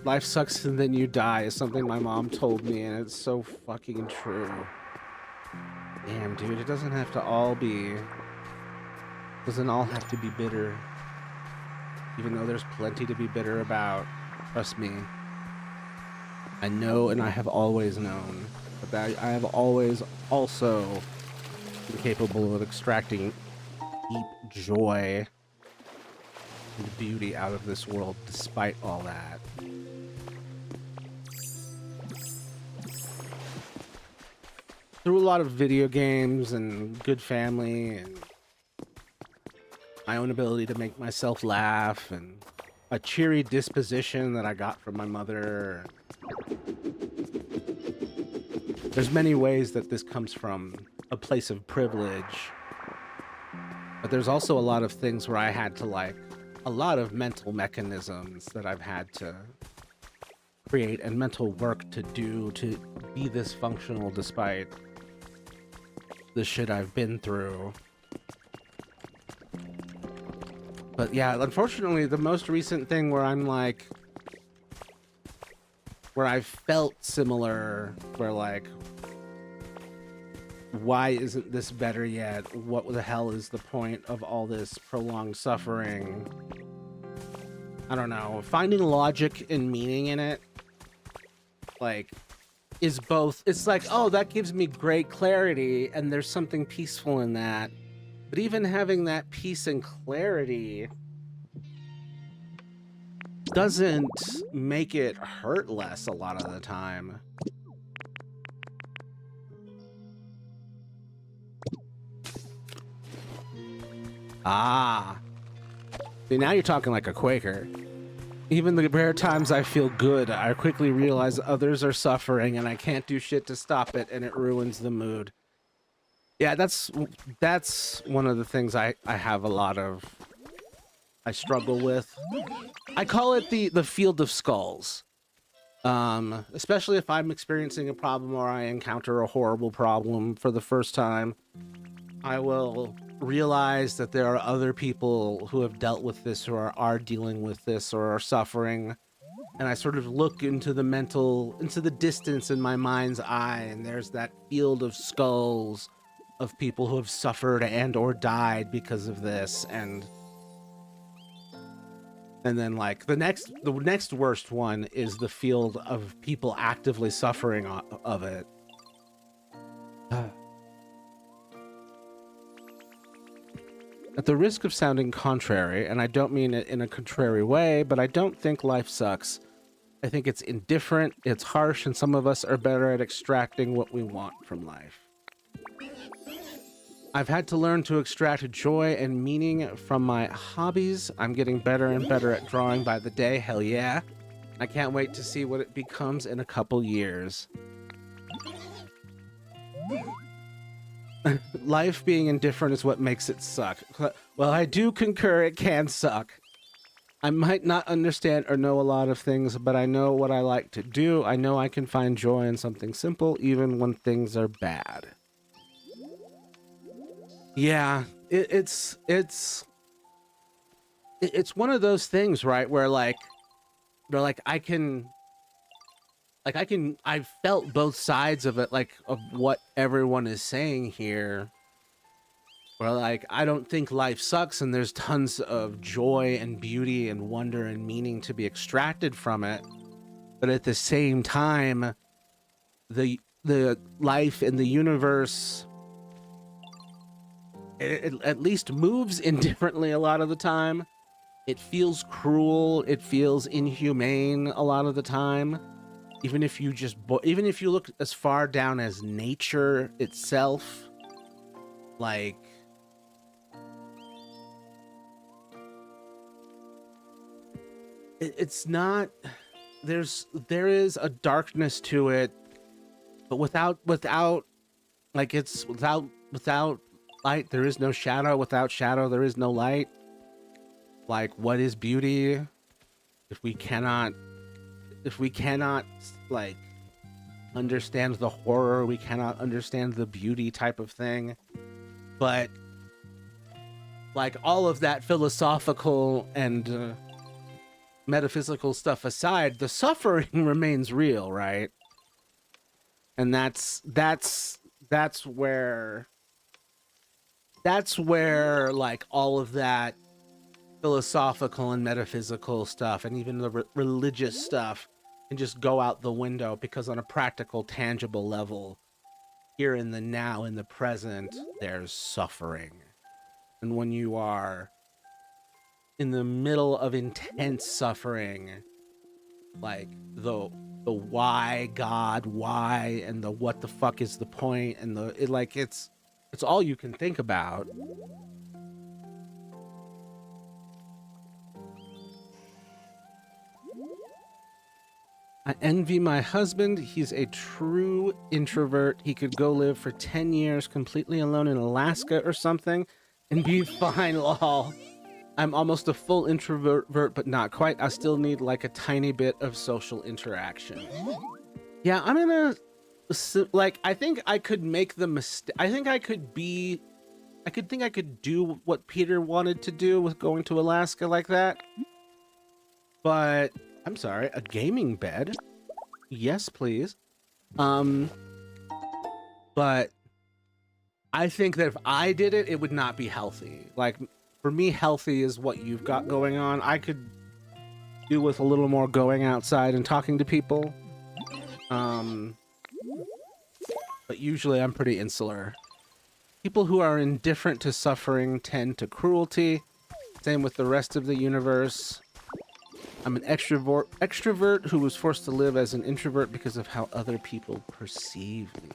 life sucks and then you die is something my mom told me, and it's so fucking true. Damn, dude, it doesn't have to all be... doesn't all have to be bitter. Even though there's plenty to be bitter about. Trust me. I know, and I have always known. But I have always also been capable of extracting deep joy and beauty out of this world, despite all that. Through a lot of video games and good family and my own ability to make myself laugh and a cheery disposition that I got from my mother. There's many ways that this comes from a place of privilege, but there's also a lot of things where I had to, like, a lot of mental mechanisms that I've had to create and mental work to do to be this functional despite the shit I've been through. But yeah, unfortunately, the most recent thing where I'm like, where I've felt similar, where like, why isn't this better yet? What the hell is the point of all this prolonged suffering? I don't know. Finding logic and meaning in it, like, is both. It's like, oh, that gives me great clarity, and there's something peaceful in that. But even having that peace and clarity doesn't make it hurt less a lot of the time. Ah. See, now you're talking like a Quaker. Even the rare times I feel good, I quickly realize others are suffering and I can't do shit to stop it, and it ruins the mood. Yeah, that's one of the things I have a lot of I struggle with. I call it the field of skulls. Especially if I'm experiencing a problem or I encounter a horrible problem for the first time, I will realize that there are other people who have dealt with this or are dealing with this or are suffering. And I sort of look into the distance in my mind's eye, and there's that field of skulls of people who have suffered and or died because of this. And then like the next worst one is the field of people actively suffering of it. At the risk of sounding contrary, and I don't mean it in a contrary way, but I don't think life sucks. I think it's indifferent, it's harsh, and some of us are better at extracting what we want from life. I've had to learn to extract joy and meaning from my hobbies. I'm getting better and better at drawing by the day, hell yeah. I can't wait to see what it becomes in a couple years. Life being indifferent is what makes it suck. Well, I do concur it can suck. I might not understand or know a lot of things, but I know what I like to do. I know I can find joy in something simple, even when things are bad. Yeah, it's one of those things, right? Where I've felt both sides of it, like of what everyone is saying here. Where like, I don't think life sucks and there's tons of joy and beauty and wonder and meaning to be extracted from it. But at the same time, the life in the universe, it at least moves indifferently a lot of the time. It feels cruel. It feels inhumane a lot of the time. Even if you look as far down as nature itself, like it's not, there is a darkness to it, but without light, there is no shadow. Without shadow, there is no light. Like, what is beauty if we cannot like understand the horror, we cannot understand the beauty type of thing. But like, all of that philosophical and metaphysical stuff aside, the suffering remains real, right? And that's where like all of that philosophical and metaphysical stuff and even the religious stuff can just go out the window, because on a practical, tangible level, here in the now, in the present, there's suffering. And when you are in the middle of intense suffering, like the why God, why, and the what the fuck is the point, and it's all you can think about. I envy my husband. He's a true introvert. He could go live for 10 years completely alone in Alaska or something and be fine, lol. I'm almost a full introvert, but not quite. I still need like a tiny bit of social interaction. Yeah, I'm gonna, like, I think I could make the mistake. I think I could do what Peter wanted to do with going to Alaska like that. But I'm sorry, a gaming bed? Yes, please. But I think that if I did it, it would not be healthy. Like, for me, healthy is what you've got going on. I could do with a little more going outside and talking to people. But usually I'm pretty insular. People who are indifferent to suffering tend to cruelty. Same with the rest of the universe. I'm an extrovert who was forced to live as an introvert because of how other people perceive me.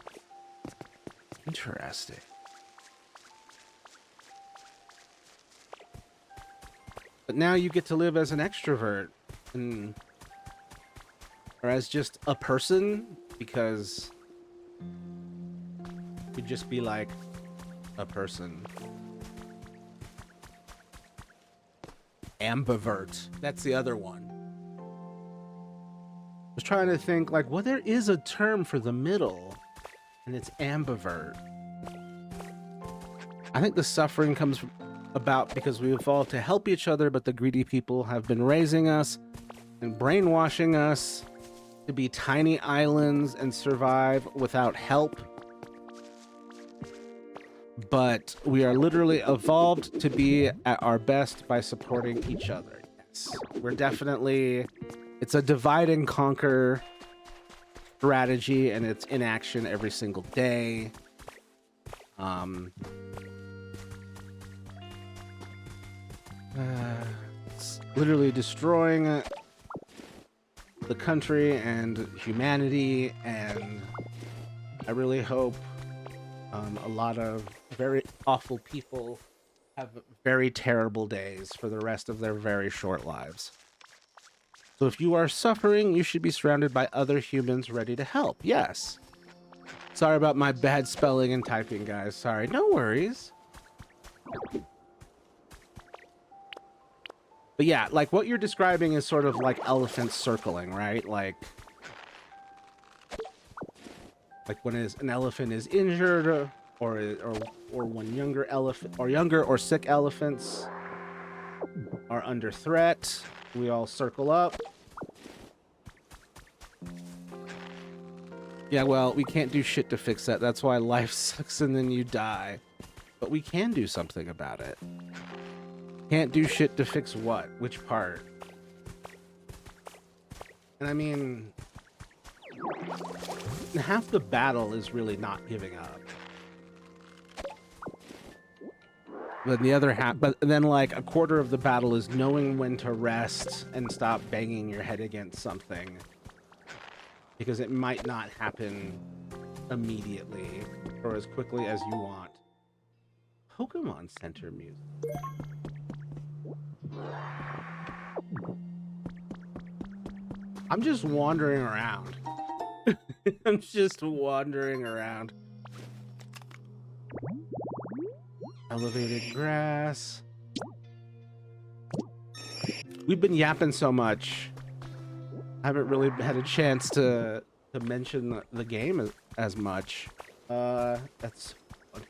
Interesting. But now you get to live as an extrovert, or as just a person, because you'd just be like a person. ambivert. That's the other one. I was trying to think, like, well, there is a term for the middle, and it's ambivert. I think the suffering comes about because we evolved to help each other, but the greedy people have been raising us and brainwashing us to be tiny islands and survive without help. But we are literally evolved to be at our best by supporting each other. Yes, we're definitely, it's a divide and conquer strategy, and it's in action every single day. It's literally destroying the country and humanity, and I really hope a lot of very awful people have very terrible days for the rest of their very short lives. So if you are suffering, you should be surrounded by other humans ready to help. Yes. Sorry about my bad spelling and typing, guys. Sorry. No worries. But yeah, like what you're describing is sort of like elephants circling, right? Like when an elephant is injured, or when younger or sick elephants are under threat, we all circle up. Yeah, well, we can't do shit to fix that. That's why life sucks and then you die. But we can do something about it. Can't do shit to fix what? Which part? And I mean, half the battle is really not giving up. But the other half, but then like a quarter of the battle is knowing when to rest and stop banging your head against something. Because it might not happen immediately or as quickly as you want. Pokemon Center music. I'm just wandering around. I'm just wandering around. Elevated grass. We've been yapping so much. I haven't really had a chance to mention the game as much. That's funny.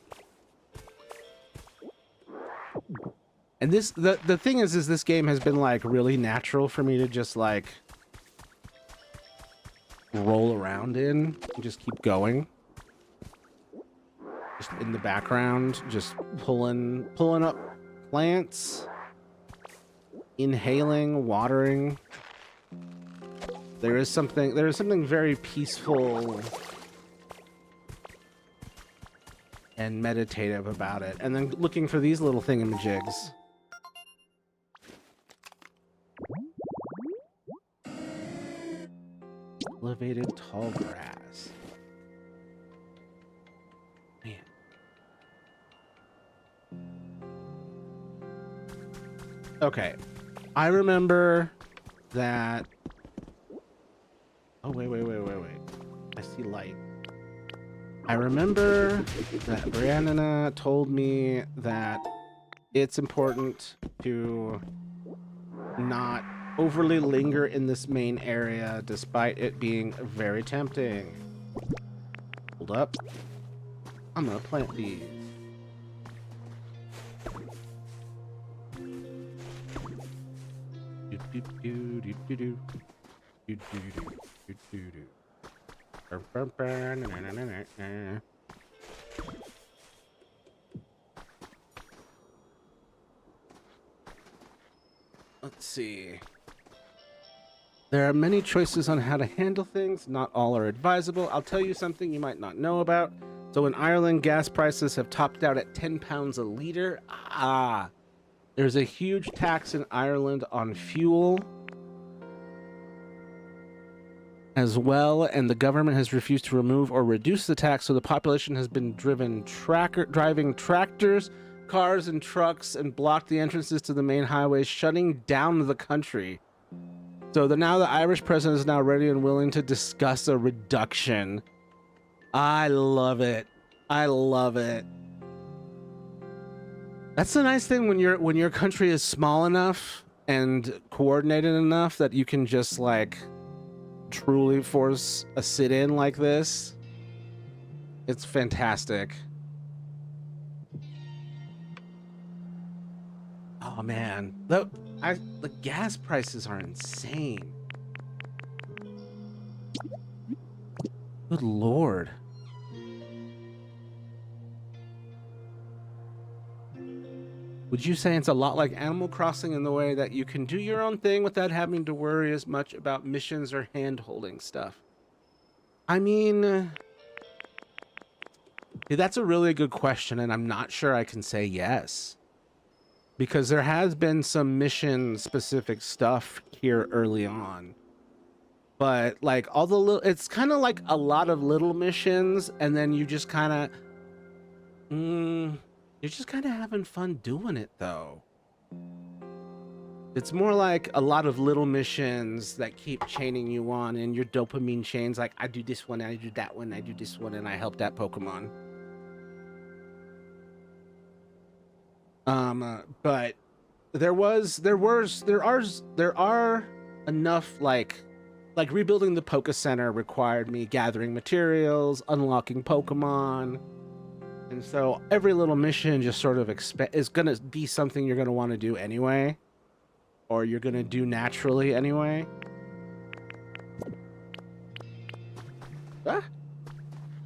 And the thing is this game has been like really natural for me to just like roll around in and just keep going. Just in the background, just pulling up plants, inhaling, watering. There is something very peaceful and meditative about it. And then looking for these little thingamajigs. Elevated tall grass. Man. Okay. I remember that. Oh, wait. I see light. I remember that Brianna told me that it's important to not overly linger in this main area despite it being very tempting. Hold up. I'm gonna plant these. Let's see. There are many choices on how to handle things. Not all are advisable. I'll tell you something you might not know about. So in Ireland, gas prices have topped out at £10 a liter. There's a huge tax in Ireland on fuel as well, and the government has refused to remove or reduce the tax, so the population has been driving tractors, cars, and trucks and blocked the entrances to the main highways, shutting down the country. So now the Irish president is now ready and willing to discuss a reduction. I love it. I love it. That's the nice thing when your country is small enough and coordinated enough that you can just like truly force a sit-in like this. It's fantastic. Oh man, the gas prices are insane. Good lord. Would you say it's a lot like Animal Crossing in the way that you can do your own thing without having to worry as much about missions or hand-holding stuff? I mean, that's a really good question, and I'm not sure I can say yes. Because there has been some mission-specific stuff here early on. But, like, all the little... It's kind of like a lot of little missions, and then you just kind of... you're just kind of having fun doing it, though. It's more like a lot of little missions that keep chaining you on, and your dopamine chains, like, I do this one, I do that one, I do this one, and I help that Pokemon. But there are enough, like rebuilding the Poke Center required me gathering materials, unlocking Pokemon. And so every little mission just sort of is going to be something you're going to want to do anyway, or you're going to do naturally anyway. Ah.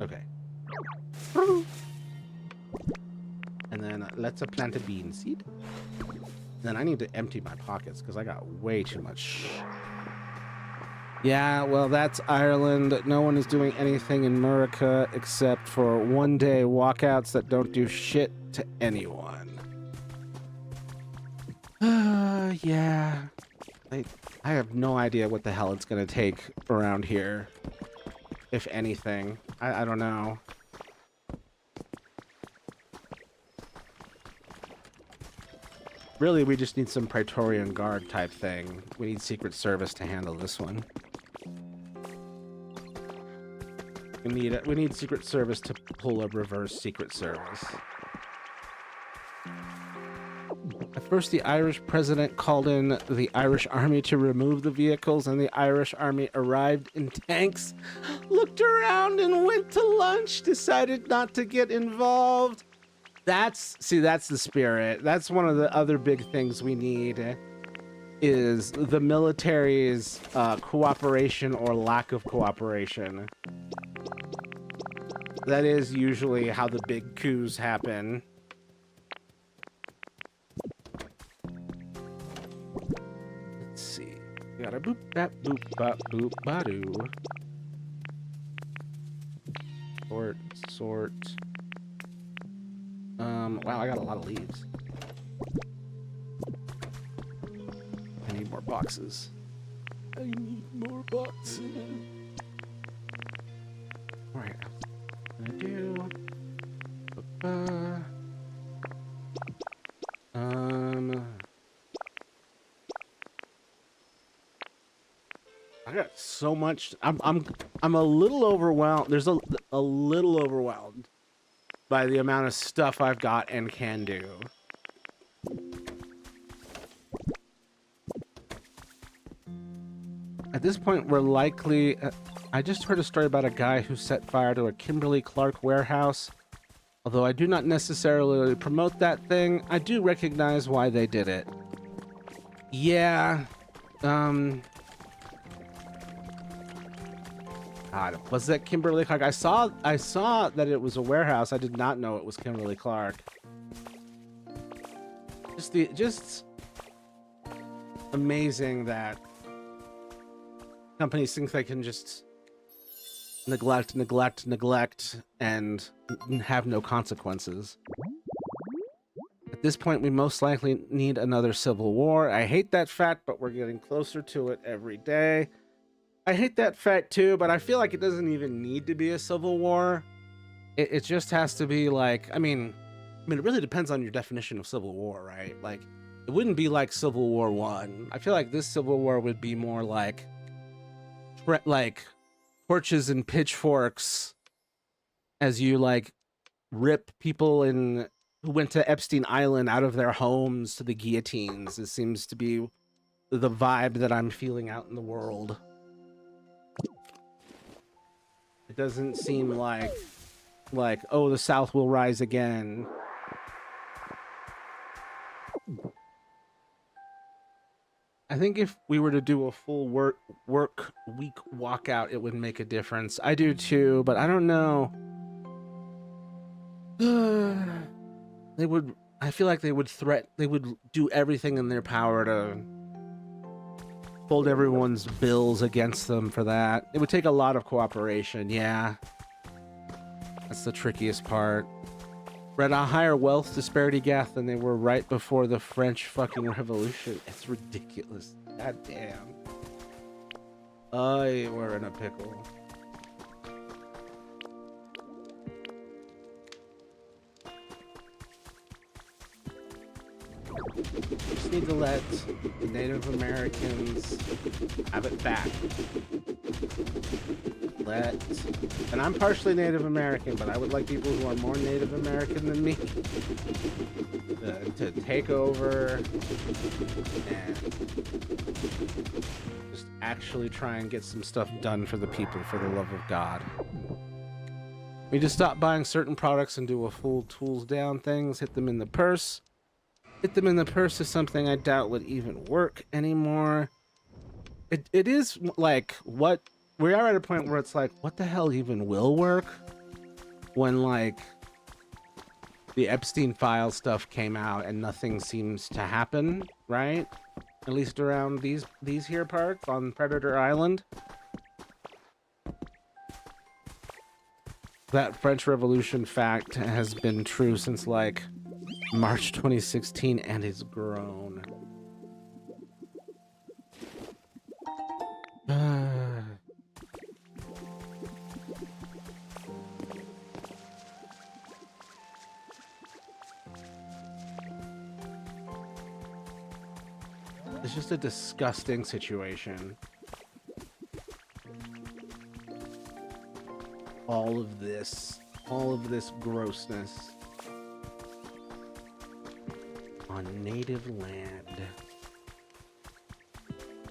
Okay. And then let's plant a bean seed. Then I need to empty my pockets because I got way too much. Yeah, well, that's Ireland. No one is doing anything in America except for one-day walkouts that don't do shit to anyone. Yeah. I have no idea what the hell it's going to take around here, if anything. I don't know. Really, we just need some Praetorian Guard type thing. We need Secret Service to handle this one. We need Secret Service to pull a reverse Secret Service. At first, the Irish president called in the Irish army to remove the vehicles, and the Irish army arrived in tanks, looked around and went to lunch, decided not to get involved. That's the spirit. That's one of the other big things we need is the military's cooperation or lack of cooperation. That is usually how the big coups happen. Let's see. We got a boop bap boop bop boop ba-doo. Sort. Wow, I got a lot of leaves. I need more boxes. I need more boxes. Alright, I'm gonna do... I got so much... I'm a little overwhelmed. There's a little overwhelmed by the amount of stuff I've got and can do. At this point, we're likely... I just heard a story about a guy who set fire to a Kimberly-Clark warehouse. Although I do not necessarily promote that thing, I do recognize why they did it. Yeah, God, was that Kimberly-Clark? I saw that it was a warehouse. I did not know it was Kimberly-Clark. Just amazing that companies think they can just neglect, and have no consequences. At this point, we most likely need another civil war. I hate that fact, but we're getting closer to it every day. I hate that fact too, but I feel like it doesn't even need to be a civil war. It just has to be like, I mean, it really depends on your definition of civil war, right? Like, it wouldn't be like Civil War I. I feel like this civil war would be more like torches and pitchforks as you like rip people who went to Epstein Island out of their homes to the guillotines. It seems to be the vibe that I'm feeling out in the world. It doesn't seem like oh, the South will rise again. I think if we were to do a full work week walkout, it would make a difference. I do too, but I don't know. They would. I feel like they would They would do everything in their power to hold everyone's bills against them for that. It would take a lot of cooperation. Yeah, that's the trickiest part. We're at a higher wealth disparity gap than they were right before the French fucking Revolution. It's ridiculous. God damn. We're in a pickle. Just need to let the Native Americans have it back. And I'm partially Native American, but I would like people who are more Native American than me to take over and just actually try and get some stuff done for the people, for the love of God. We just stop buying certain products and do a full tools down things, hit them in the purse. Hit them in the purse is something I doubt would even work anymore. It is like, what we are at a point where it's like, what the hell even will work? When like the Epstein file stuff came out and nothing seems to happen, right? At least around these here parts on Predator Island. That French Revolution fact has been true since like March 2016 and it's grown. It's just a disgusting situation. All of this grossness on native land.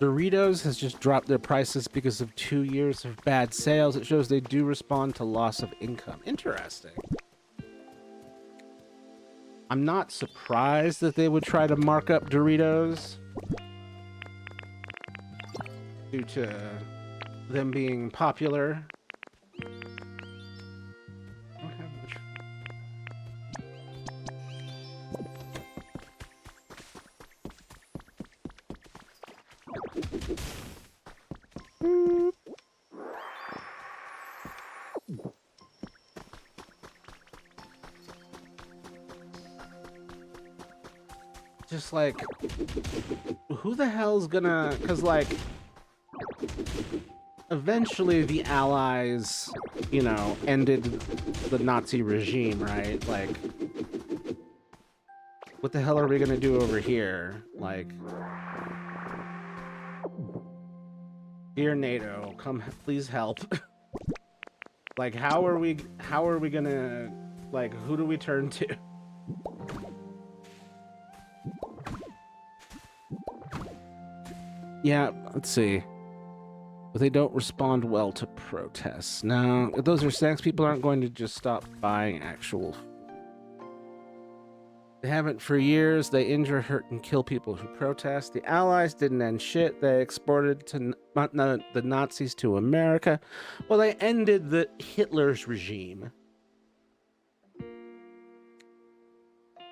Doritos has just dropped their prices because of 2 years of bad sales. It shows they do respond to loss of income. Interesting. I'm not surprised that they would try to mark up Doritos due to them being popular. I don't have much. Just like, who the hell's gonna, cause like eventually the Allies, you know, ended the Nazi regime, right? Like, what the hell are we gonna do over here? Like, dear NATO, come please help. Like, how are we gonna, like, who do we turn to? Yeah, let's see. But they don't respond well to protests. No, if those are snacks, people aren't going to just stop buying actual food. They haven't for years. They injure, hurt, and kill people who protest. The Allies didn't end shit. They exported to the Nazis to America. Well, they ended the Hitler's regime.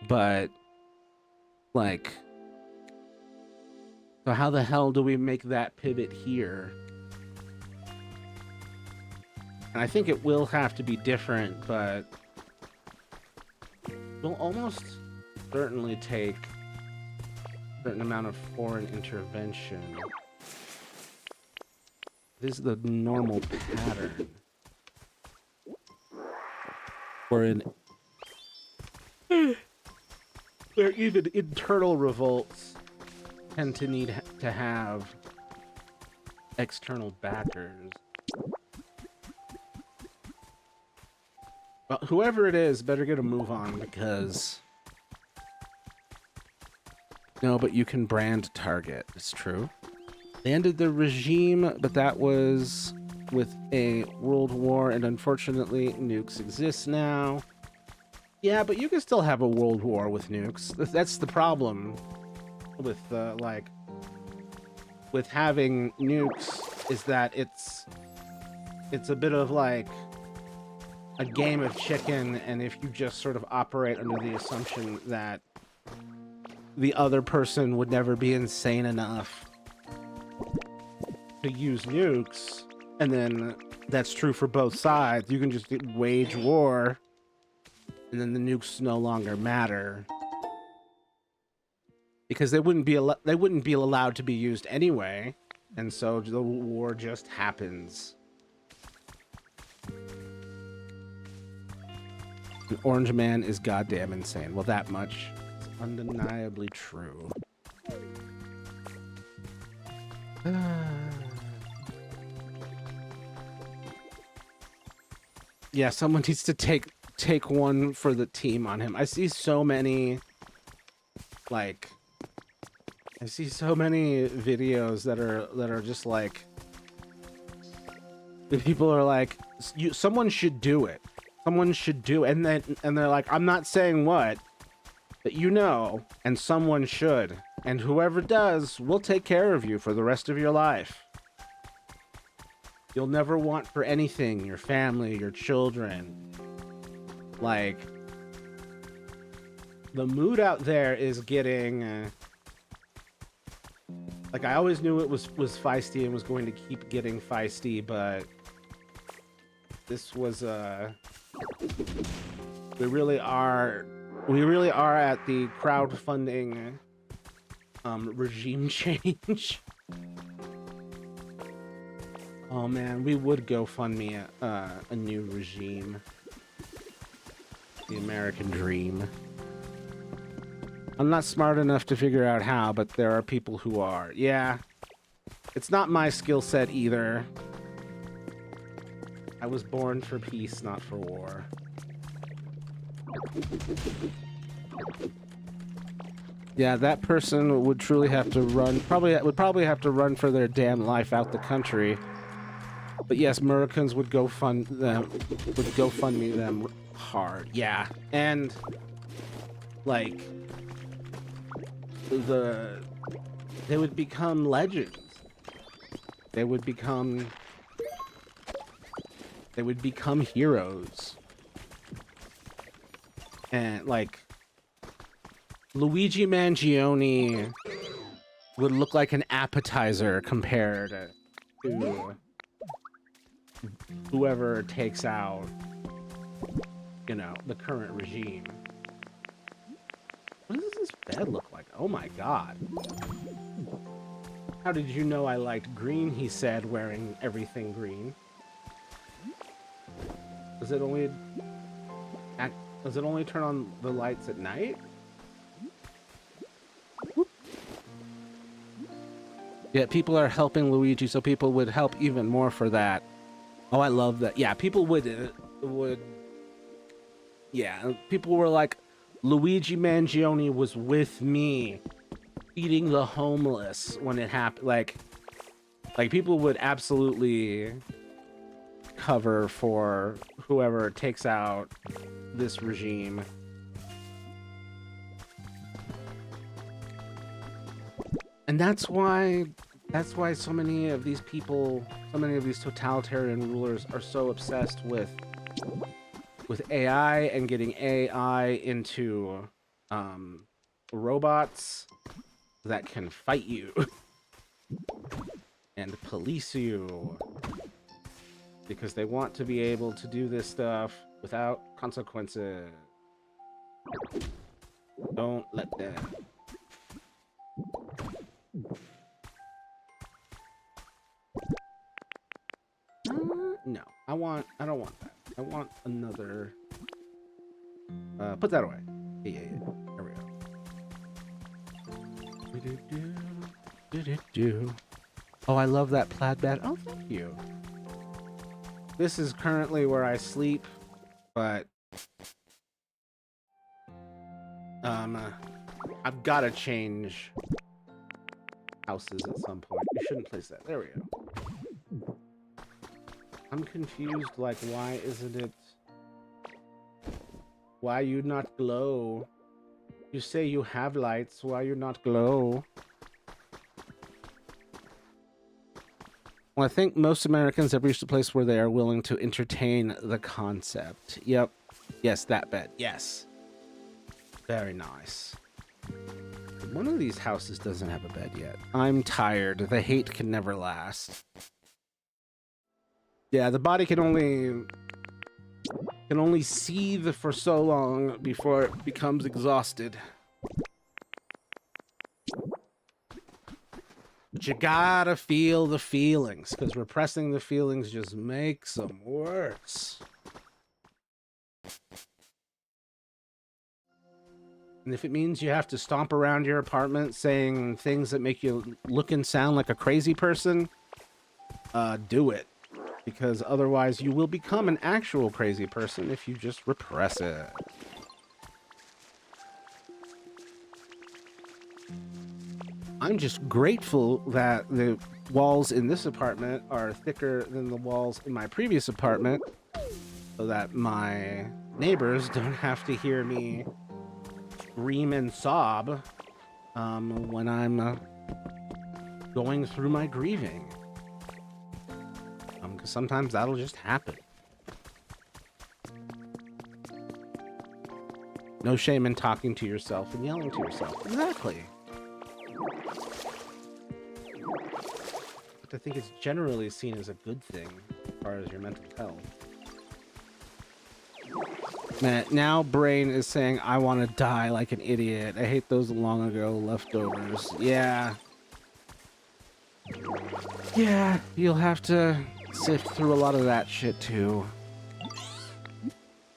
But, like, so how the hell do we make that pivot here? And I think it will have to be different, but we'll almost certainly take a certain amount of foreign intervention. This is the normal pattern. Where even internal revolts tend to need to have external backers. Well, whoever it is better get a move on, because No, but you can brand target. It's true. They ended the regime, but that was with a world war, and unfortunately, nukes exist now. Yeah, but you can still have a world war with nukes. That's the problem with, like, with having nukes, is that it's a bit of, like, a game of chicken, and if you just sort of operate under the assumption that the other person would never be insane enough to use nukes, and then that's true for both sides, you can just wage war, and then the nukes no longer matter. Because they wouldn't be allowed to be used anyway, and so the war just happens. An orange man is goddamn insane. Well, that much is undeniably true. Yeah, someone needs to take one for the team on him. I see so many, like, I see so many videos that are just like, the people are like, someone should do it. Someone should do it. And they're like, I'm not saying what, but you know, and someone should. And whoever does will take care of you for the rest of your life. You'll never want for anything, your family, your children. Like, the mood out there is getting... like, I always knew it was feisty and was going to keep getting feisty, but this was we really are at the crowdfunding regime change. Oh man, we would GoFundMe a new regime. The American dream. I'm not smart enough to figure out how, but there are people who are. Yeah. It's not my skill set either. I was born for peace, not for war. Yeah, that person would truly have to run, would probably have to run for their damn life out the country. But yes, Americans would GoFundMe them hard. Yeah. And like they would become legends. They would become heroes. And like Luigi Mangione would look like an appetizer compared to whoever takes out, you know, the current regime. What does this bed look like? Oh my god. How did you know I liked green? He said, wearing everything green. Does it only turn on the lights at night? Whoop. Yeah, people are helping Luigi, so people would help even more for that. Oh, I love that. Yeah, people would yeah, people were like, Luigi Mangione was with me feeding the homeless when it happened. Like people would absolutely cover for whoever takes out this regime. And that's why so many of these people, so many of these totalitarian rulers are so obsessed with AI and getting AI into robots that can fight you and police you, because they want to be able to do this stuff without consequences. Don't let them. No, I don't want that. I want another. Put that away. Yeah. There we go. Oh, I love that plaid bed. Oh, thank you. This is currently where I sleep, but I've got to change houses at some point. You shouldn't place that. There we go. I'm confused, like, why isn't it... Why you not glow? You say you have lights, why you not glow? Well, I think most Americans have reached a place where they are willing to entertain the concept. Yep. Yes, that bed. Yes. Very nice. One of these houses doesn't have a bed yet. I'm tired. The hate can never last. Yeah, the body can only seethe for so long before it becomes exhausted. But you gotta feel the feelings, because repressing the feelings just makes them worse. And if it means you have to stomp around your apartment saying things that make you look and sound like a crazy person, do it. Because otherwise you will become an actual crazy person if you just repress it. I'm just grateful that the walls in this apartment are thicker than the walls in my previous apartment, so that my neighbors don't have to hear me scream and sob when I'm going through my grieving. Because sometimes that'll just happen. No shame in talking to yourself and yelling to yourself. Exactly. But I think it's generally seen as a good thing as far as your mental health. Man, now brain is saying, I want to die like an idiot. I hate those long ago leftovers. Yeah. Yeah, you'll have to sift through a lot of that shit too.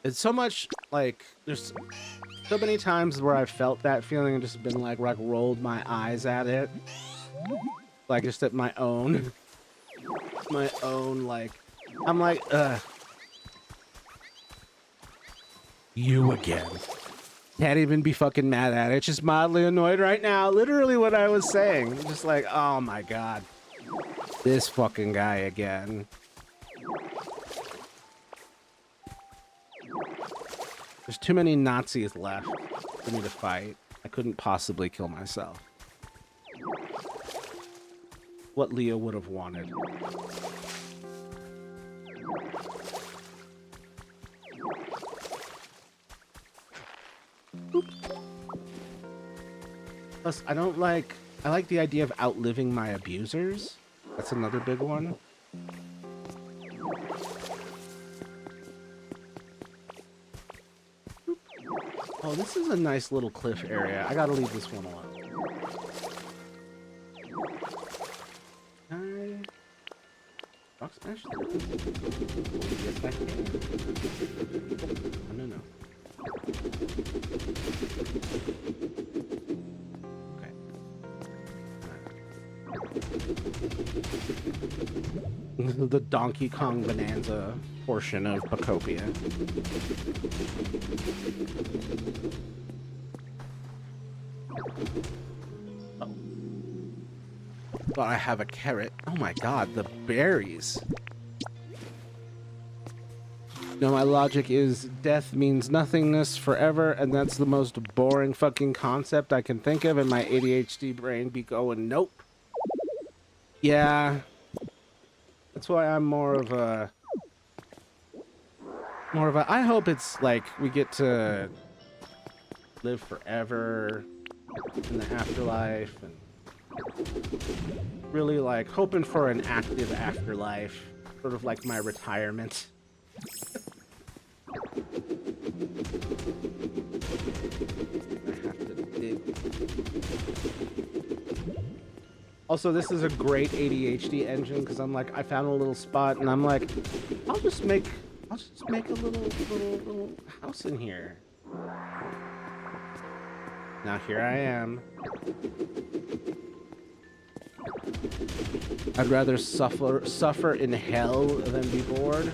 It's so much like, there's so many times where I've felt that feeling and just been like rolled my eyes at it. Like just at my own like, I'm like, you again. Can't even be fucking mad at it. Just mildly annoyed right now. Literally what I was saying. Just like, oh my god. This fucking guy again. There's too many Nazis left for me to fight. I couldn't possibly kill myself. What Leo would have wanted. Oops. Plus, I like the idea of outliving my abusers. That's another big one. Oh, this is a nice little cliff area. I gotta leave this one alone. Rock smash? Yes, I can. Oh, no. Okay. The Donkey Kong Bonanza portion of Pokopia. Oh. But I have a carrot. Oh my god, the berries. No, my logic is death means nothingness forever, and that's the most boring fucking concept I can think of, and my ADHD brain be going, nope. Yeah. That's why I'm more of a, I hope it's like we get to live forever in the afterlife, and really like hoping for an active afterlife, sort of like my retirement. I have to dig. Also, this is a great ADHD engine because I'm like, I found a little spot and I'm like, I'll just make a little house in here. Now here I am. I'd rather suffer in hell than be bored.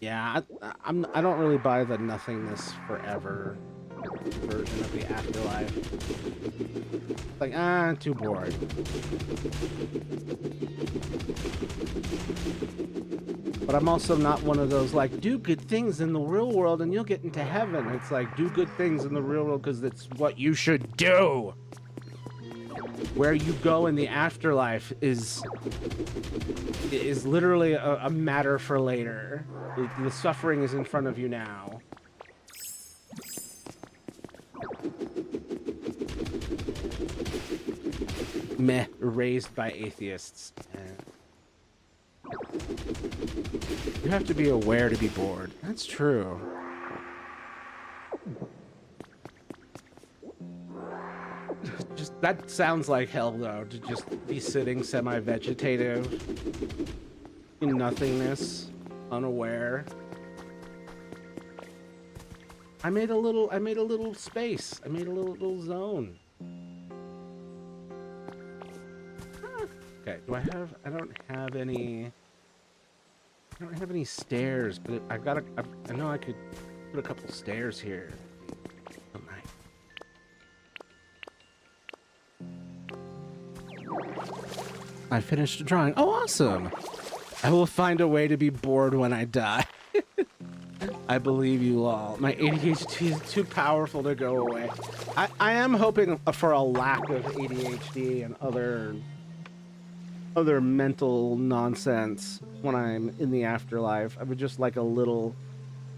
Yeah, I don't really buy the nothingness forever version of the afterlife. Like, I'm too bored. But I'm also not one of those, like, do good things in the real world and you'll get into heaven. It's like, do good things in the real world because it's what you should do. Where you go in the afterlife is literally a matter for later. The suffering is in front of you now. Meh, raised by atheists. You have to be aware to be bored. That's true. Just that sounds like hell, though, to just be sitting semi-vegetative in nothingness, unaware. I made a little space. I made a little zone. Okay, I don't have any stairs, but I know I could put a couple stairs here. Oh my. I finished drawing. Oh, awesome. I will find a way to be bored when I die. I believe you all. My ADHD is too powerful to go away. I am hoping for a lack of ADHD and other mental nonsense when I'm in the afterlife. I would just like a little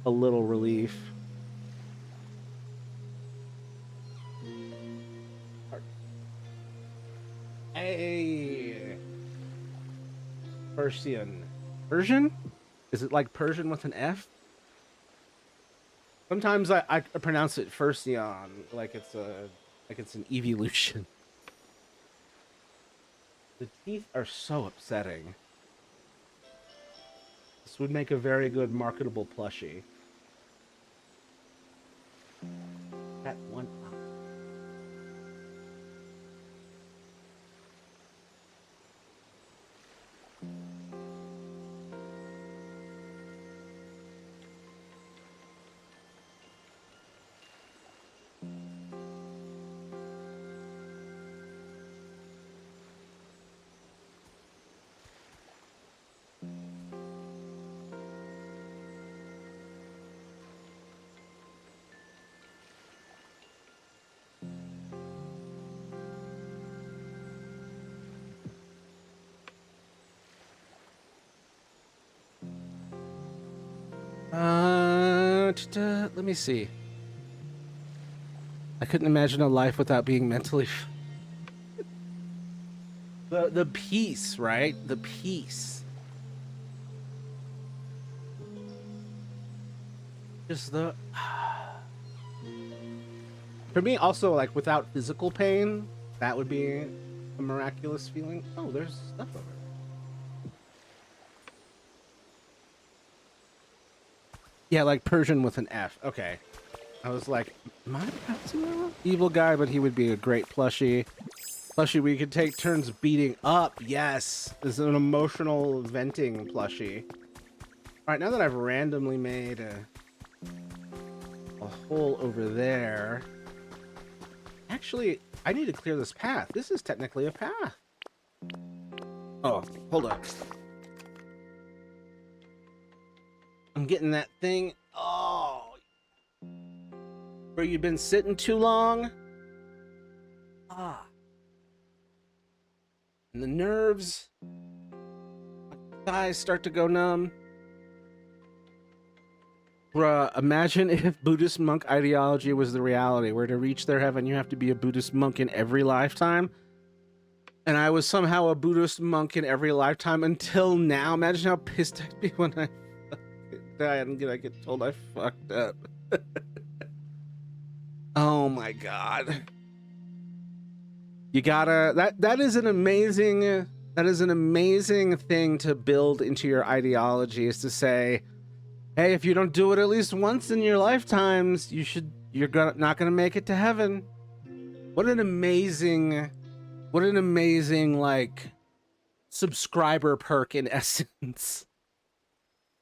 relief. Hey, Persian. Persian? Is it like Persian with an F? Sometimes I pronounce it Fursion, like it's an evolution. The teeth are so upsetting. This would make a very good marketable plushie. That one up. Let me see. I couldn't imagine a life without being mentally. The peace, right? The peace. Just the. For me, also, like without physical pain, that would be a miraculous feeling. Oh, there's stuff over there. Yeah, like Persian with an F. Okay. I was like, am I pronouncing that wrong? Evil guy, but he would be a great plushie. Plushie we could take turns beating up. Yes. This is an emotional venting plushie. Alright, now that I've randomly made a hole over there. Actually, I need to clear this path. This is technically a path. Oh, hold up. I'm getting that thing. Oh. Where you've been sitting too long. Ah. And the nerves. Thighs start to go numb. Bruh, imagine if Buddhist monk ideology was the reality, where to reach their heaven you have to be a Buddhist monk in every lifetime. And I was somehow a Buddhist monk in every lifetime until now. Imagine how pissed I'd be when I die and I get told I fucked up. Oh my god. You gotta that is an amazing thing to build into your ideology, is to say, hey, if you don't do it at least once in your lifetimes, you're not gonna make it to heaven. What an amazing like subscriber perk in essence.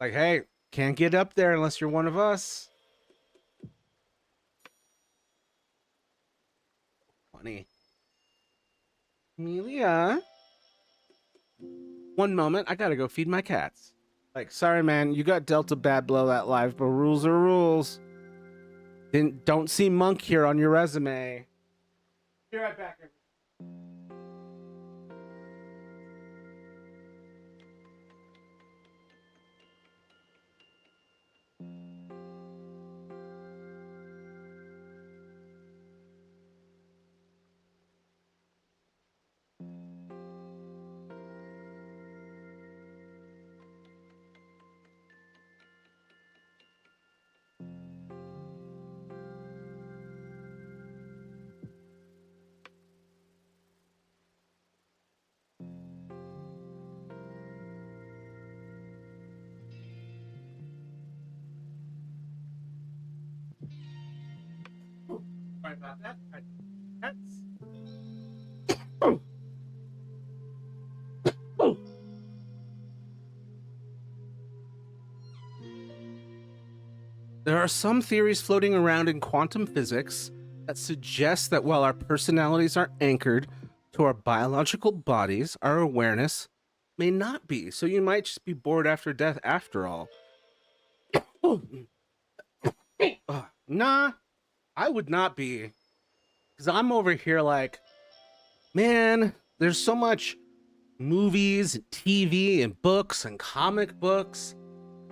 Like, hey, can't get up there unless you're one of us. honey. Amelia? One moment, I gotta go feed my cats. Like, sorry, man, you got dealt a bad blow that life, but rules are rules. Don't see monk here on your resume. Be right back, everybody. Sorry about that. Cats. There are some theories floating around in quantum physics that suggest that while our personalities are anchored to our biological bodies, our awareness may not be. So you might just be bored after death after all. Nah, I would not be. Because I'm over here like, man, there's so much movies, and TV, and books, and comic books,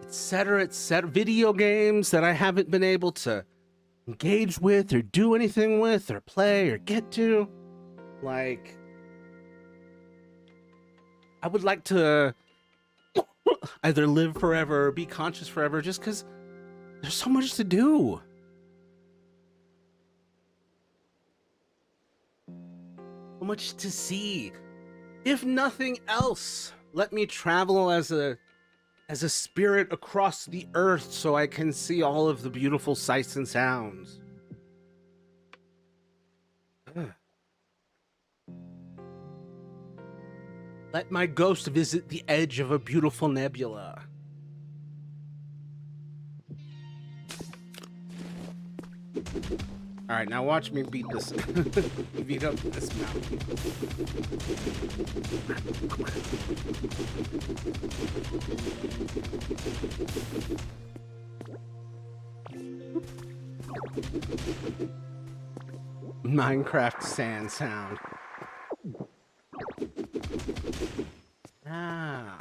etc., video games that I haven't been able to engage with or do anything with or play or get to. Like, I would like to either live forever or be conscious forever just because there's so much to do. So much to see. If nothing else, let me travel as a spirit across the earth so I can see all of the beautiful sights and sounds. Let my ghost visit the edge of a beautiful nebula. All right, now watch me beat this, beat up this mountain. Minecraft sand sound. Ah.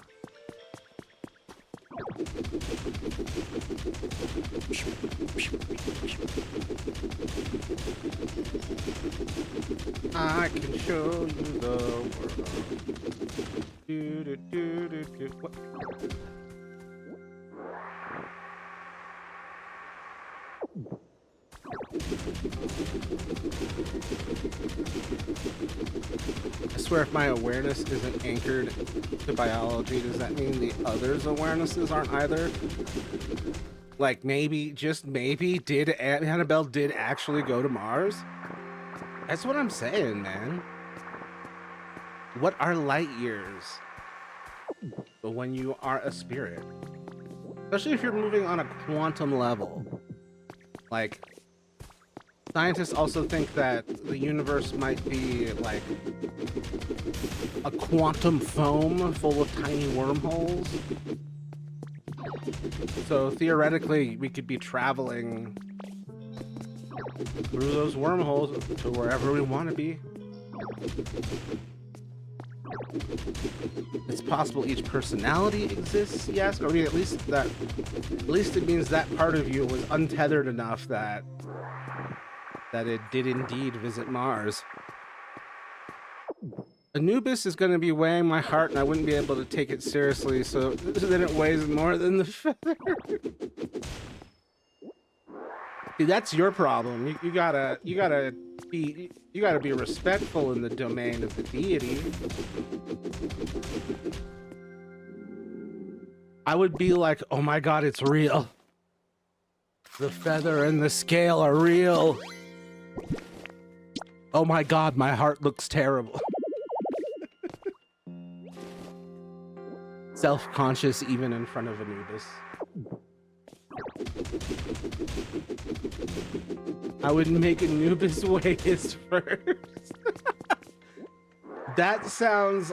I can show you the world. Do, do, do, do, do. What? I swear if my awareness isn't anchored to biology, does that mean the others' awarenesses aren't either? Like maybe, just maybe, Annabelle did actually go to Mars? That's what I'm saying, man. What are light years? But when you are a spirit, especially if you're moving on a quantum level, like, scientists also think that the universe might be like a quantum foam full of tiny wormholes. So theoretically, we could be traveling through those wormholes to wherever we want to be. It's possible each personality exists, yes, or at least it means that part of you was untethered enough that it did indeed visit Mars. Anubis is going to be weighing my heart and I wouldn't be able to take it seriously, so then it weighs more than the feather. See, that's your problem. You gotta be respectful in the domain of the deity. I would be like, oh my god, it's real. The feather and the scale are real. Oh my god, my heart looks terrible. Self-conscious even in front of Anubis. I would make Anubis weigh his first. That sounds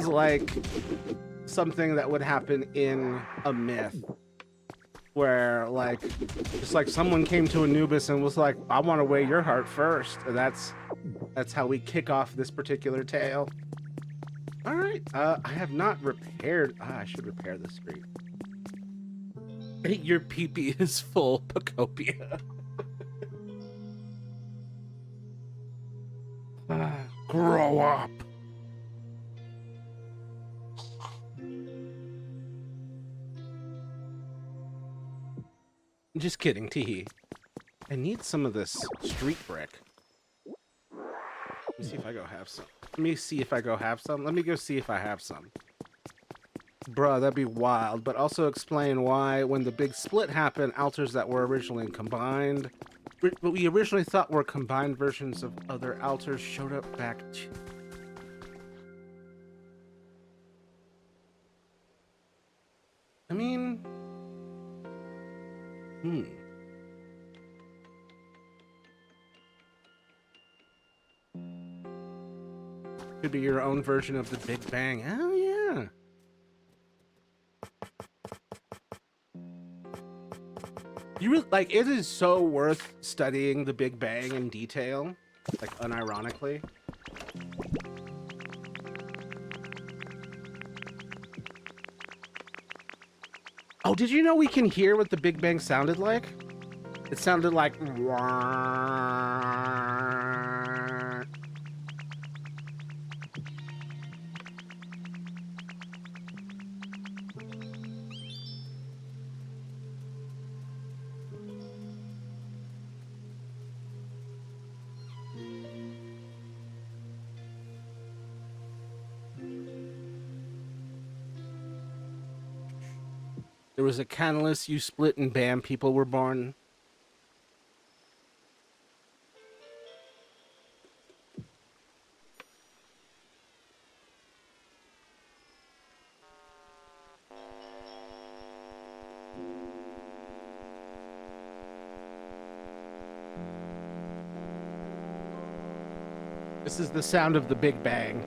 like something that would happen in a myth, where like just like someone came to Anubis and was like, I want to weigh your heart first, and that's how we kick off this particular tale. All right, I have not repaired. I should repair the street. Your pee-pee is full, Pokopia. Grow up. Just kidding, teehee. I need some of this street brick. Let me see if I go have some. Let me go see if I have some. Bruh, that'd be wild. But also explain why, when the big split happened, altars that were originally combined, what we originally thought were combined versions of other altars, showed up back to... I mean... Could be your own version of the Big Bang. Oh, yeah. You really, like, it is so worth studying the Big Bang in detail, like, unironically. Oh, did you know we can hear what the Big Bang sounded like? It sounded like... There was a catalyst, you split, and bam, people were born. This is the sound of the Big Bang.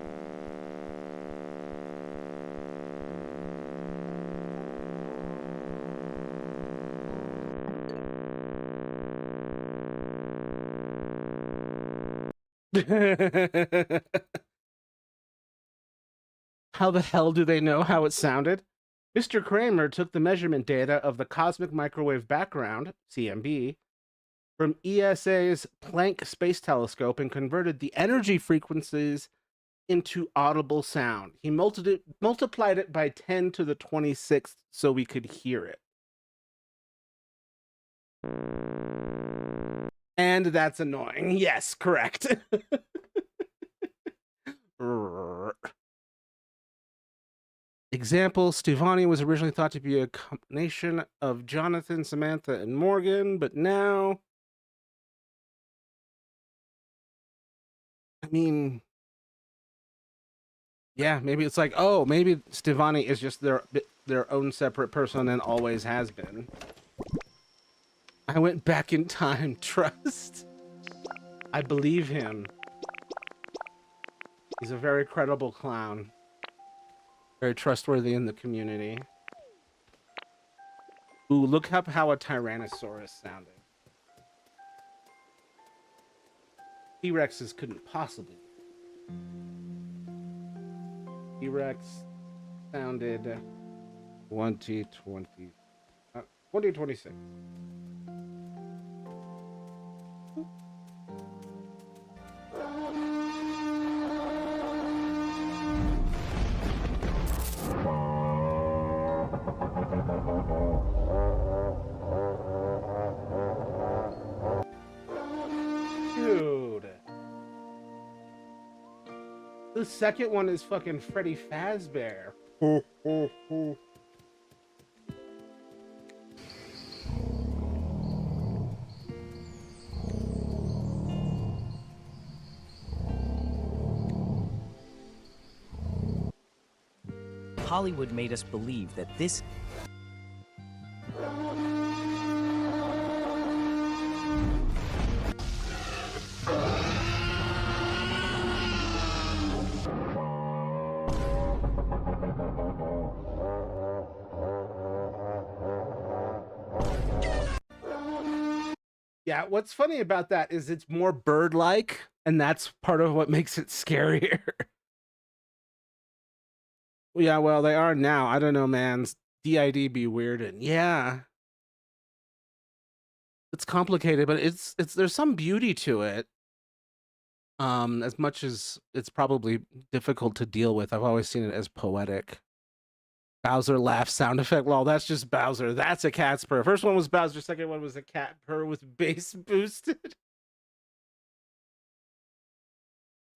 How the hell do they know how it sounded? Mr. Kramer took the measurement data of the cosmic microwave background, CMB, from ESA's Planck Space Telescope and converted the energy frequencies into audible sound. He multiplied it by 10 to the 26th so we could hear it. And that's annoying. Yes, correct. Example, Stevani was originally thought to be a combination of Jonathan, Samantha, and Morgan, but now... I mean... Yeah, maybe it's like, oh, maybe Stevani is just their own separate person and always has been. I went back in time, trust. I believe him. He's a very credible clown. Very trustworthy in the community. Ooh, look up how a Tyrannosaurus sounded. T-Rexes couldn't possibly. T-Rex sounded 2026. Dude. The second one is fucking Freddy Fazbear. Hollywood made us believe that this... Yeah, what's funny about that is it's more bird-like, and that's part of what makes it scarier. Yeah, well, they are now. I don't know, man. DID be weird, and yeah, it's complicated, but it's there's some beauty to it. As much as it's probably difficult to deal with, I've always seen it as poetic. Bowser laugh sound effect. Well, that's just Bowser. That's a cat's purr. First one was Bowser. Second one was a cat purr with bass boosted.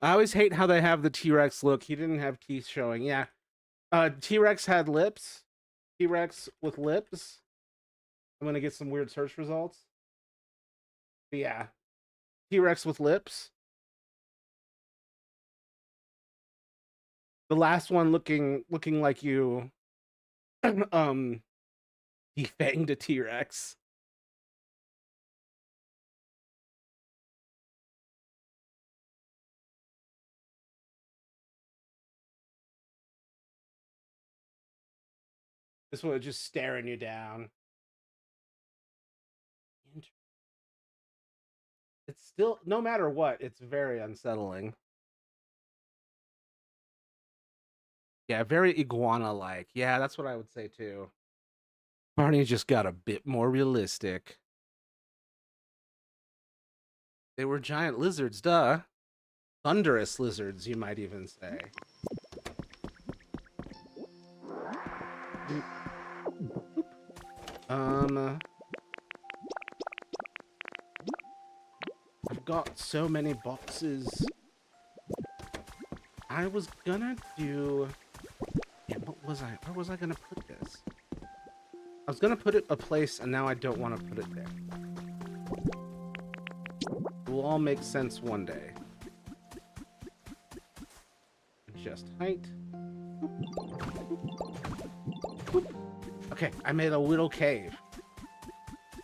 I always hate how they have the T-Rex look. He didn't have teeth showing. Yeah. T-Rex had lips. T-Rex with lips. I'm gonna get some weird search results. But yeah. T-Rex with lips. The last one looking like you um defanged a T-Rex. This one is just staring you down. It's still, no matter what, it's very unsettling. Yeah, very iguana-like. Yeah, that's what I would say too. Barney just got a bit more realistic. They were giant lizards, duh. Thunderous lizards, you might even say. Um, I've got so many boxes. I was gonna do... Yeah, what was I? Where was I gonna put this? I was gonna put it a place, and now I don't want to put it there. It will all make sense one day. Adjust height. Okay, I made a little cave.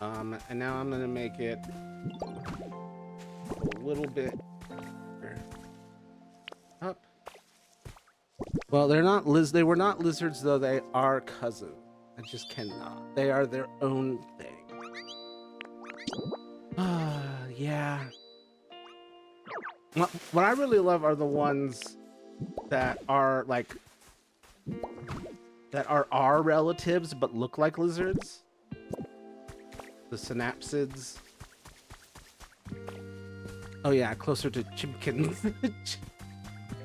And now I'm gonna make it a little bit up. Well, they're not they were not lizards, though. They are cousins. I just cannot. They are their own thing. Yeah. What I really love are the ones that are like our relatives but look like lizards. The synapsids. Oh yeah, closer to chimkins.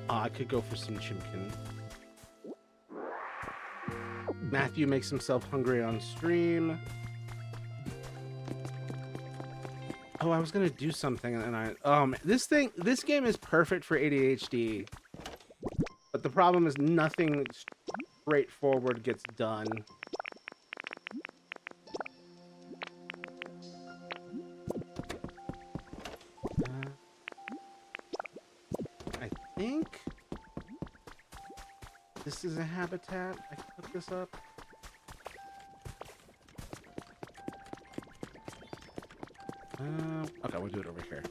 Oh, I could go for some chimkin. Matthew makes himself hungry on stream. Oh, I was gonna do something and this game is perfect for ADHD. But the problem is nothing straightforward gets done. I think this is a habitat. I can hook this up. Okay, we'll do it over here.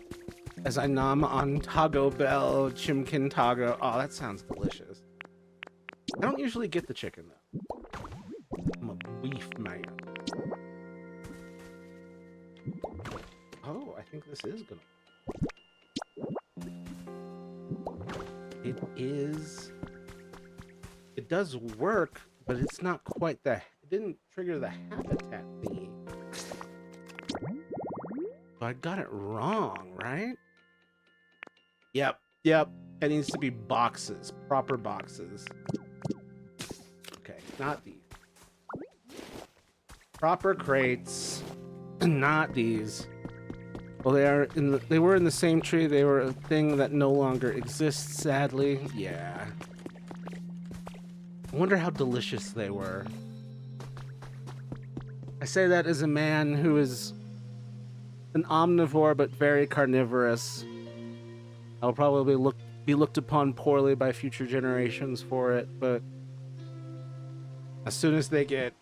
As I nom on Taco Bell, Chimkin Taco. Oh, that sounds delicious. I don't usually get the chicken, though. I'm a beef man. Oh, I think this is gonna... It is... It does work, but it's not quite the... It didn't trigger the habitat thingy. But I got it wrong, right? Yep. It needs to be boxes. Proper boxes. Okay, not these. Proper crates. Not these. Well, they were in the same tree. They were a thing that no longer exists, sadly. Yeah. I wonder how delicious they were. I say that as a man who is an omnivore but very carnivorous. I'll probably be looked upon poorly by future generations for it, but as soon as they get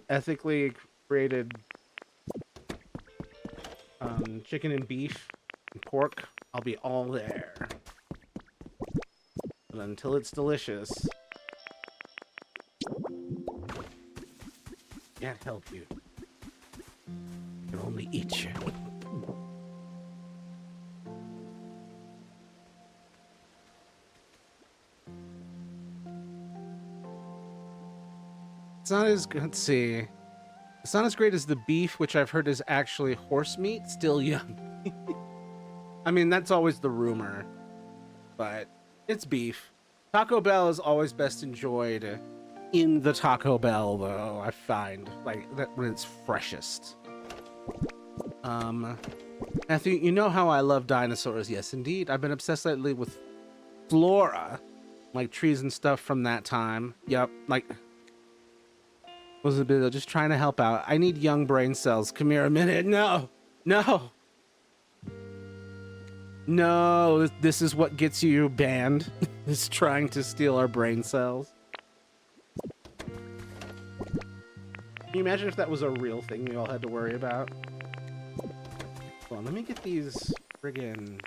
ethically created chicken and beef and pork, I'll be all there. But until it's delicious, can't help you. I can only eat you. It's not as good. Let's see. It's not as great as the beef, which I've heard is actually horse meat. Still young. I mean, that's always the rumor, but it's beef. Taco Bell is always best enjoyed in the Taco Bell, though. I find like that when it's freshest. Matthew, you know how I love dinosaurs. Yes, indeed. I've been obsessed lately with flora, like trees and stuff from that time. Yep, like. Was a bit of just trying to help out. I need young brain cells. Come here a minute. No, no, no. This is what gets you banned. Is trying to steal our brain cells. Can you imagine if that was a real thing we all had to worry about? Hold on, let me get these friggin'.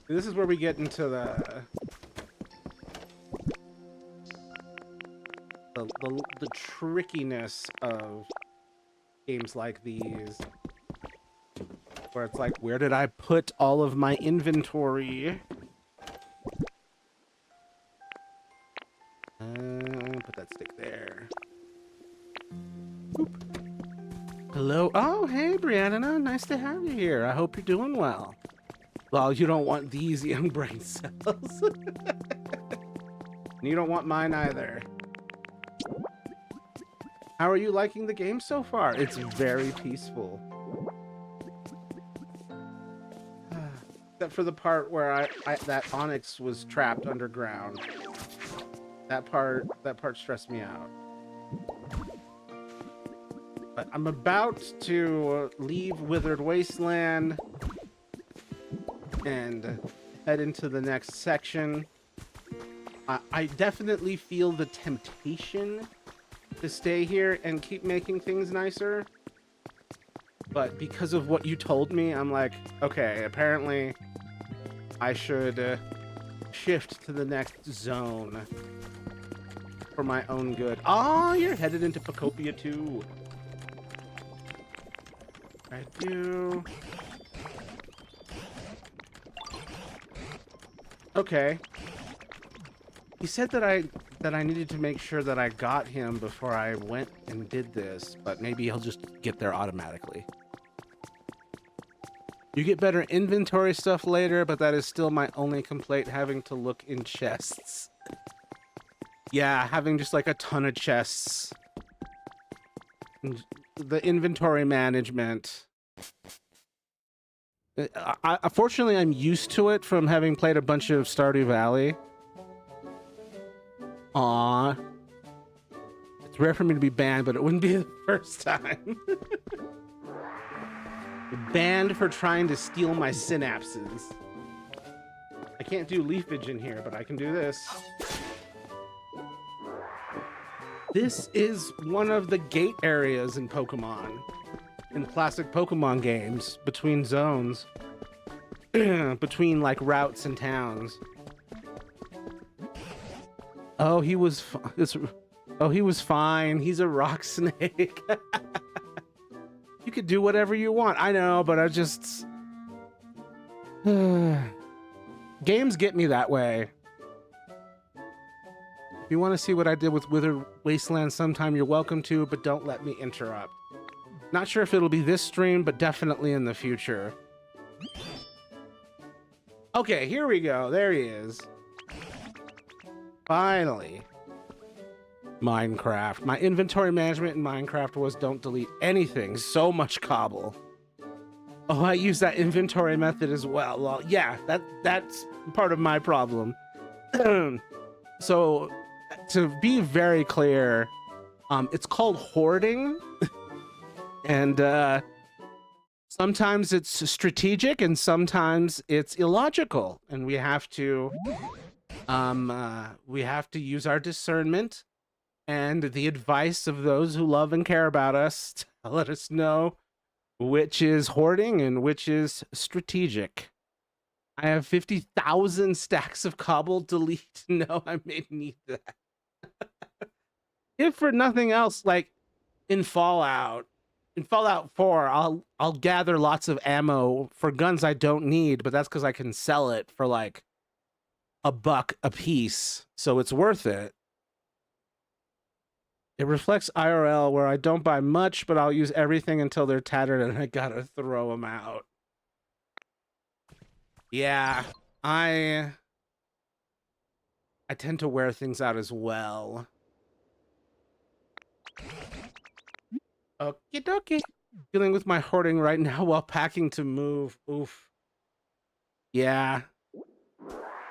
This is where we get into the trickiness of games like these, where it's like, where did I put all of my inventory? Put that stick there. Boop. Hello. Oh, hey, Brianna. Nice to have you here. I hope you're doing well. Well, you don't want these young brain cells. You don't want mine either. How are you liking the game so far? It's very peaceful. Except for the part where that onyx was trapped underground. That part stressed me out. But I'm about to leave Withered Wasteland and head into the next section. I definitely feel the temptation to stay here and keep making things nicer. But because of what you told me, I'm like, okay, apparently I should shift to the next zone for my own good. Oh, you're headed into Pokopia too. I do. Okay. He said that I needed to make sure that I got him before I went and did this, but maybe he'll just get there automatically. You get better inventory stuff later, but that is still my only complaint, having to look in chests. Yeah, having just like a ton of chests. The inventory management. Fortunately, I'm used to it from having played a bunch of Stardew Valley. Aww. It's rare for me to be banned, but it wouldn't be the first time. Banned for trying to steal my synapses. I can't do leafage in here, but I can do this. This is one of the gate areas in Pokemon. In classic Pokemon games, between zones. Between, like, routes and towns. Oh, he was fine. He's a rock snake. You could do whatever you want. I know, but I just... Games get me that way. If you want to see what I did with Withered Wasteland sometime, you're welcome to, but don't let me interrupt. Not sure if it'll be this stream, but definitely in the future. Okay, here we go. There he is. Finally. Minecraft. My inventory management in Minecraft was don't delete anything. So much cobble. Oh, I use that inventory method as well. Well, yeah, that's part of my problem. So, to be very clear, it's called hoarding. And sometimes it's strategic and sometimes it's illogical. And we have to use our discernment and the advice of those who love and care about us to let us know which is hoarding and which is strategic. I have 50,000 stacks of cobble. Delete. No, I may need that. If for nothing else, like in Fallout 4, I'll gather lots of ammo for guns I don't need, but that's because I can sell it for like $1 a piece, so it's worth it. It reflects IRL where I don't buy much, but I'll use everything until they're tattered and I gotta throw them out. Yeah, I tend to wear things out as well. Okie dokie. Dealing with my hoarding right now while packing to move. Oof. Yeah.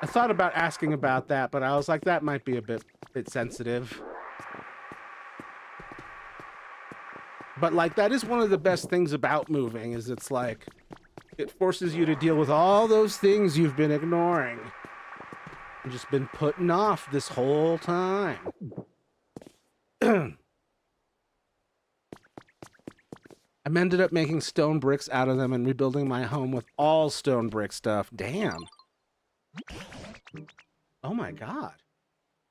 I thought about asking about that, but I was like, that might be a bit sensitive. But like, that is one of the best things about moving, is it's like, it forces you to deal with all those things you've been ignoring. And just been putting off this whole time. I ended up making stone bricks out of them and rebuilding my home with all stone brick stuff. Damn. Oh my god.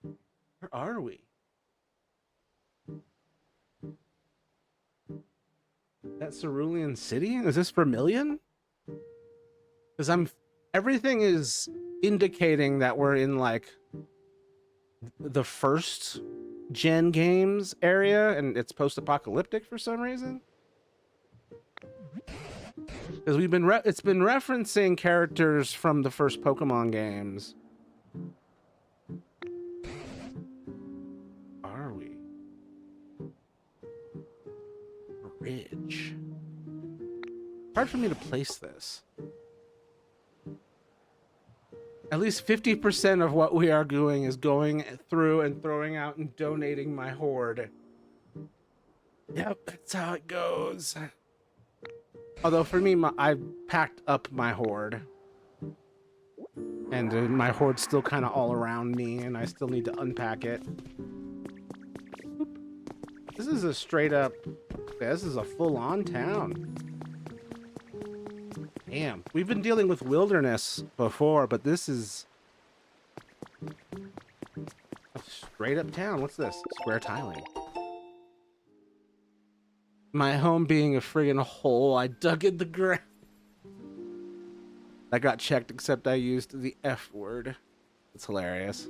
Where are we? That Cerulean City? Is this Vermilion? Because everything is indicating that we're in like the first gen games area and it's post-apocalyptic for some reason. Because it's been referencing characters from the first Pokemon games. Are we? Bridge. Hard for me to place this. At least 50% of what we are doing is going through and throwing out and donating my hoard. Yep, that's how it goes. Although for me, I packed up my hoard. And my hoard's still kind of all around me, and I still need to unpack it. Oop. This is a straight up... This is a full-on town. Damn. We've been dealing with wilderness before, but this is... a straight up town. What's this? Square tiling. My home being a friggin' hole I dug in the ground. That got checked, except I used the F word. It's hilarious.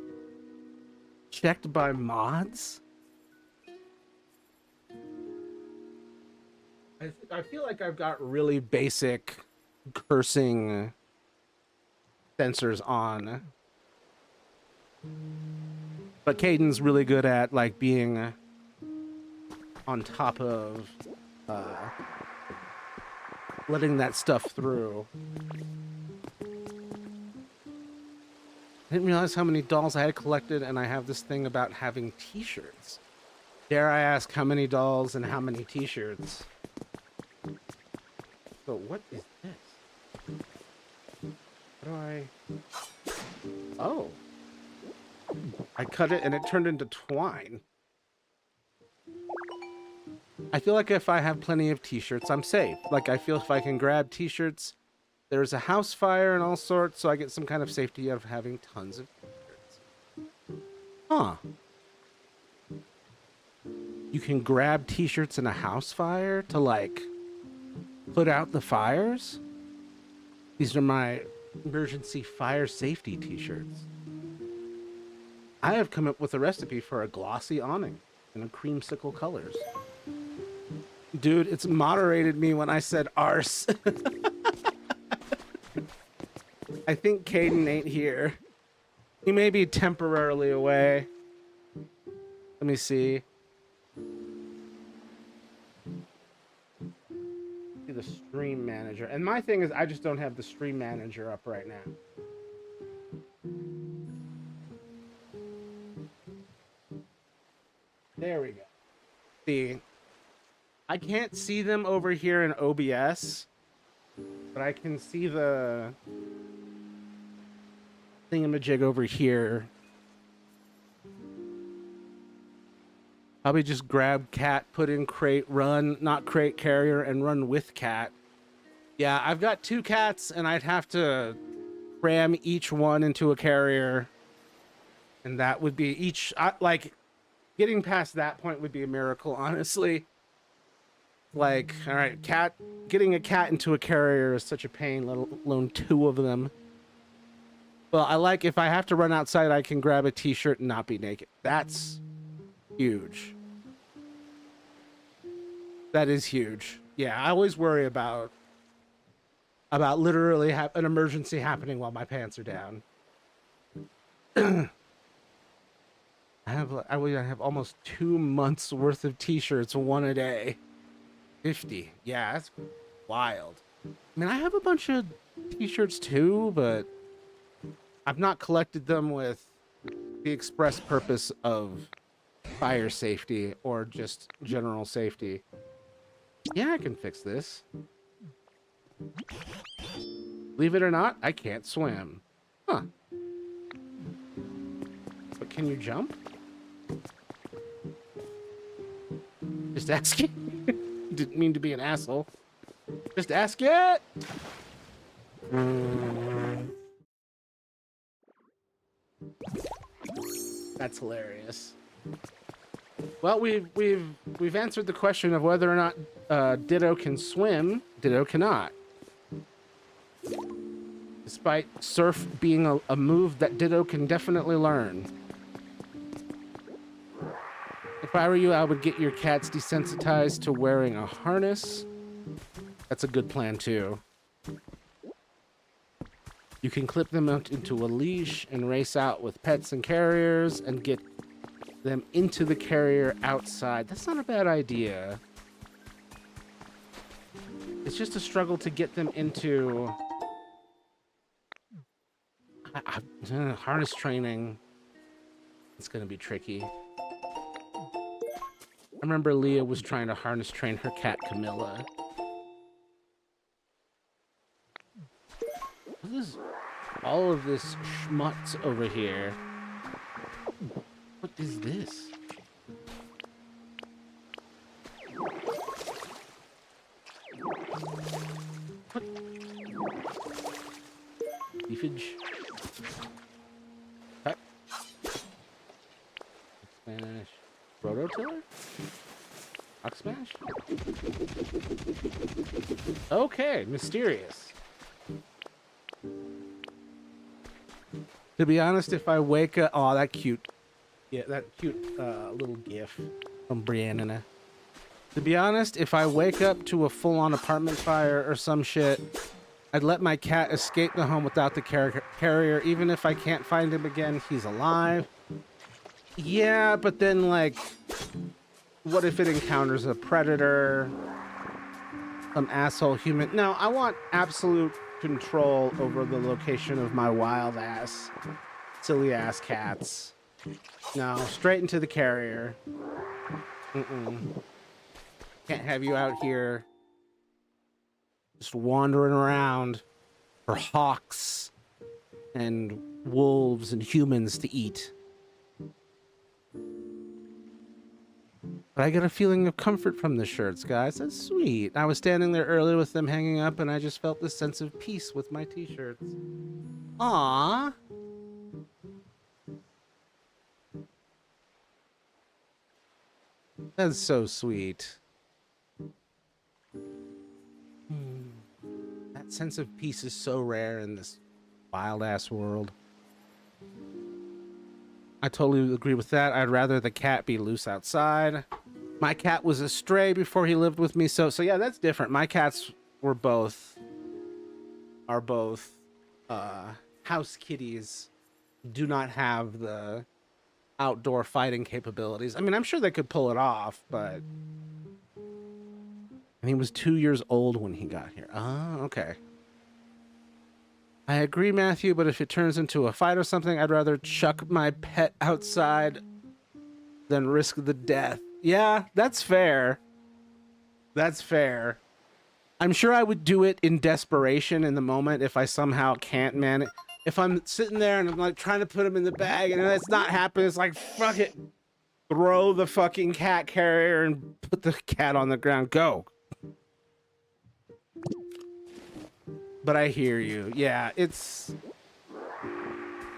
Checked by mods? I feel like I've got really basic cursing sensors on. But Caden's really good at like being on top of letting that stuff through. I didn't realize how many dolls I had collected, and I have this thing about having t-shirts. Dare I ask how many dolls and how many t-shirts? So what is this? How do I... Oh. I cut it and it turned into twine. I feel like if I have plenty of t-shirts, I'm safe. Like, I feel if I can grab t-shirts, there's a house fire and all sorts, so I get some kind of safety out of having tons of t-shirts. Huh. You can grab t-shirts in a house fire to, like, put out the fires? These are my emergency fire safety t-shirts. I have come up with a recipe for a glossy awning in a creamsicle colors. Dude, it's moderated me when I said arse. I think Caden ain't here. He may be temporarily away. Let me see. See the stream manager. And my thing is, I just don't have the stream manager up right now. There we go. See, I can't see them over here in OBS, but I can see the thingamajig over here. Probably just grab cat, put in crate, run, not crate carrier, and run with cat. Yeah, I've got 2 cats, and I'd have to cram each one into a carrier, and that would be like getting past that point would be a miracle, honestly. Like, all right, getting a cat into a carrier is such a pain, let alone two of them. Well, I like if I have to run outside, I can grab a t-shirt and not be naked. That's huge. That is huge. Yeah, I always worry about literally an emergency happening while my pants are down. I have almost 2 months worth of t-shirts, one a day. 50. Yeah, that's wild. I mean, I have a bunch of t-shirts too, but I've not collected them with the express purpose of fire safety or just general safety. Yeah, I can fix this. Believe it or not, I can't swim. Huh. But can you jump? Just asking. Didn't mean to be an asshole. Just ask it. That's hilarious. Well, we've answered the question of whether or not Ditto can swim. Ditto cannot. Despite surf being a move that Ditto can definitely learn. If I were you, I would get your cats desensitized to wearing a harness. That's a good plan too. You can clip them out into a leash and race out with pets and carriers and get them into the carrier outside. That's not a bad idea. It's just a struggle to get them into harness training. It's gonna be tricky. I remember Leah was trying to harness train her cat Camilla. What is all of this schmutz over here? What is this? What? Leafage. Cut. Smash. Rototiller? Rock smash? Okay, mysterious. To be honest, if I wake up... Oh, that cute... Yeah, that cute little gif from Brianna. To be honest, if I wake up to a full-on apartment fire or some shit, I'd let my cat escape the home without the carrier. Even if I can't find him again, he's alive. Yeah, but then, like, what if it encounters a predator? Some asshole human? No, I want absolute control over the location of my wild-ass, silly-ass cats. No, straight into the carrier. Can't have you out here just wandering around for hawks and wolves and humans to eat. But I get a feeling of comfort from the shirts, guys. That's sweet. I was standing there earlier with them hanging up, and I just felt this sense of peace with my t-shirts. Aww. That's so sweet. That sense of peace is so rare in this wild-ass world. I totally agree with that. I'd rather the cat be loose outside. My cat was a stray before he lived with me, so yeah, that's different. My cats are both house kitties. Do not have the outdoor fighting capabilities. I mean, I'm sure they could pull it off, but... And he was 2 years old when he got here. Oh, okay. I agree, Matthew, but if it turns into a fight or something, I'd rather chuck my pet outside than risk the death. Yeah, that's fair. That's fair. I'm sure I would do it in desperation in the moment if I somehow can't manage. If I'm sitting there and I'm like trying to put him in the bag and it's not happening, it's like, fuck it. Throw the fucking cat carrier and put the cat on the ground. Go. But I hear you. Yeah, it's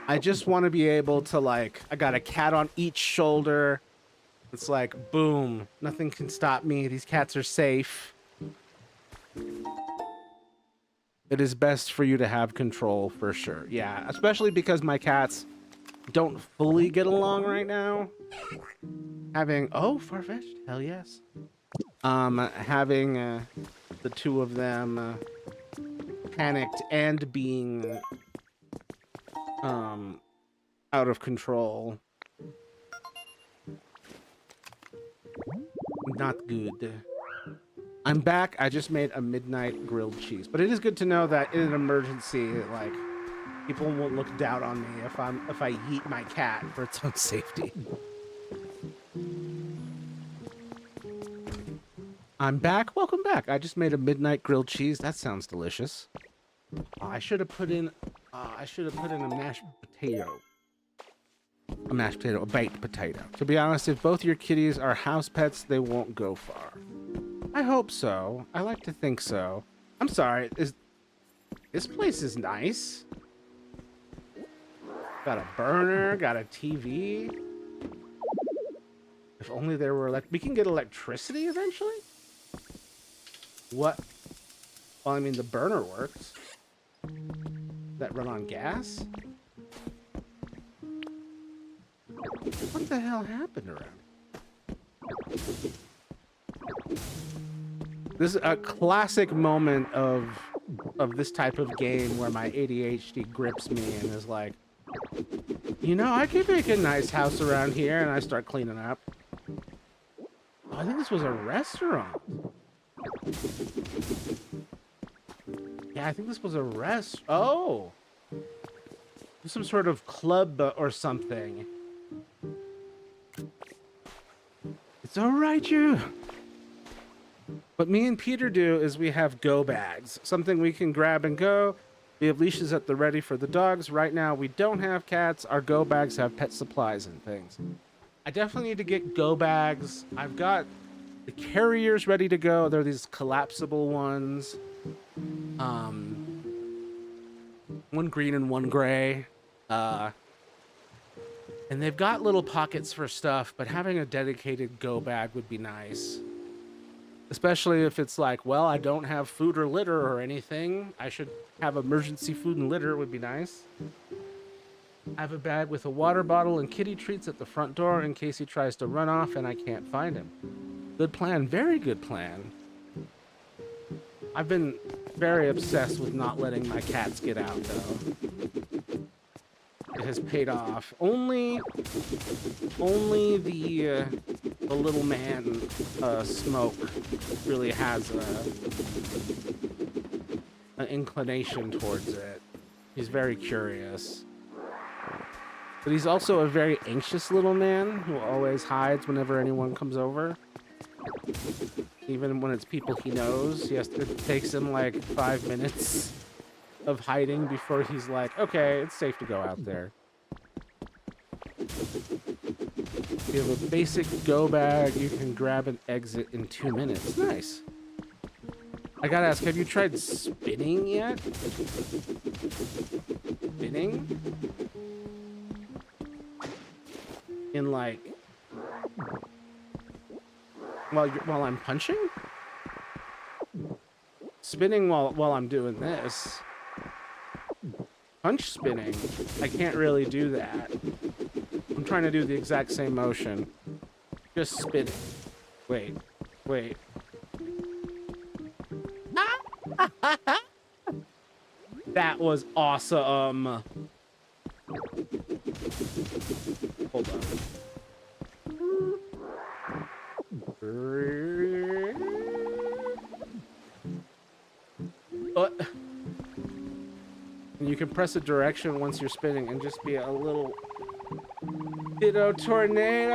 I just want to be able to, like, I got a cat on each shoulder. It's like, boom, nothing can stop me. These cats are safe. It is best for you to have control for sure. Yeah, especially because my cats don't fully get along right now. Having, oh, far-fetched, hell yes. Having the two of them panicked and being out of control. Not good. I'm back. I just made a midnight grilled cheese, but it is good to know that in an emergency, like, people won't look down on me if I yeet my cat for its own safety. I'm back. Welcome back. I just made a midnight grilled cheese. That sounds delicious. Oh, I should have put in a mashed potato. A mashed potato, a baked potato. To be honest, if both your kitties are house pets, they won't go far. I hope so. I like to think so. I'm sorry. This place is nice. Got a burner, got a TV. If only there were we can get electricity eventually? What? Well, I mean, the burner works. That run on gas? What the hell happened around? This is a classic moment of this type of game where my ADHD grips me and is like, you know, I could make a nice house around here, and I start cleaning up. Oh, I think this was a restaurant. Yeah, I think this was a oh! Some sort of club or something. It's alright, you. What me and Peter do is we have go bags. Something we can grab and go. We have leashes at the ready for the dogs. Right now, we don't have cats. Our go bags have pet supplies and things. I definitely need to get go bags. I've got the carriers ready to go. They're these collapsible ones. One green and one gray. And they've got little pockets for stuff, but having a dedicated go bag would be nice. Especially if it's like, well, I don't have food or litter or anything. I should have emergency food and litter would be nice. I have a bag with a water bottle and kitty treats at the front door in case he tries to run off and I can't find him. Good plan. Very good plan. I've been very obsessed with not letting my cats get out, though. It has paid off. Only the little man, Smoke, really has an inclination towards it. He's very curious. But he's also a very anxious little man who always hides whenever anyone comes over. Even when it's people he knows, it takes him like 5 minutes of hiding before he's like, okay, it's safe to go out there. You have a basic go bag. You can grab and exit in 2 minutes. Nice. I gotta ask, have you tried spinning yet? Spinning? In like... While I'm punching? Spinning while I'm doing this. Punch spinning. I can't really do that. I'm trying to do the exact same motion. Just spinning. Wait. That was awesome. Hold on. And you can press a direction once you're spinning and just be a little ditto tornado.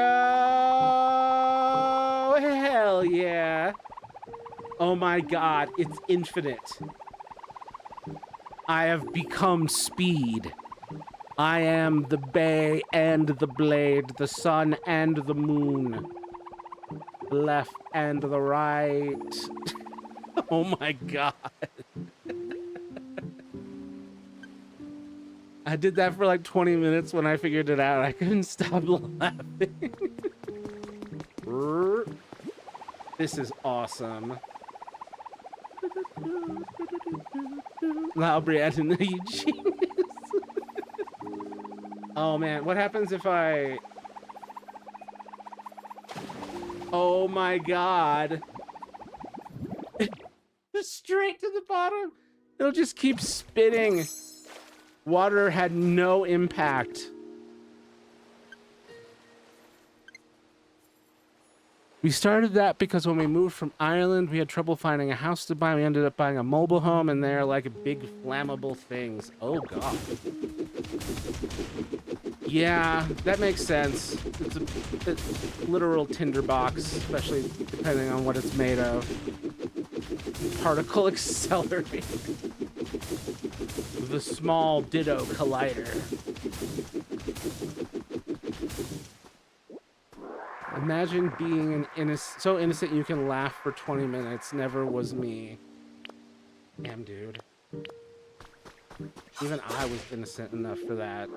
Hell yeah. Oh my god, it's infinite. I have become speed. I am the bay and the blade, the sun and the moon. The left and the right. Oh my god. I did that for like 20 minutes when I figured it out. I couldn't stop laughing. This is awesome. Wow, Brandon, you genius. Oh man, what happens if I... Oh my god. Just straight to the bottom. It'll just keep spitting. Water had no impact. We started that because when we moved from Ireland, we had trouble finding a house to buy. We ended up buying a mobile home, and they're like big flammable things. Oh god. Yeah, that makes sense. It's literal tinderbox, especially depending on what it's made of. Particle accelerator. The small ditto collider. Imagine being so innocent you can laugh for 20 minutes. Never was me. Damn, dude. Even I was innocent enough for that.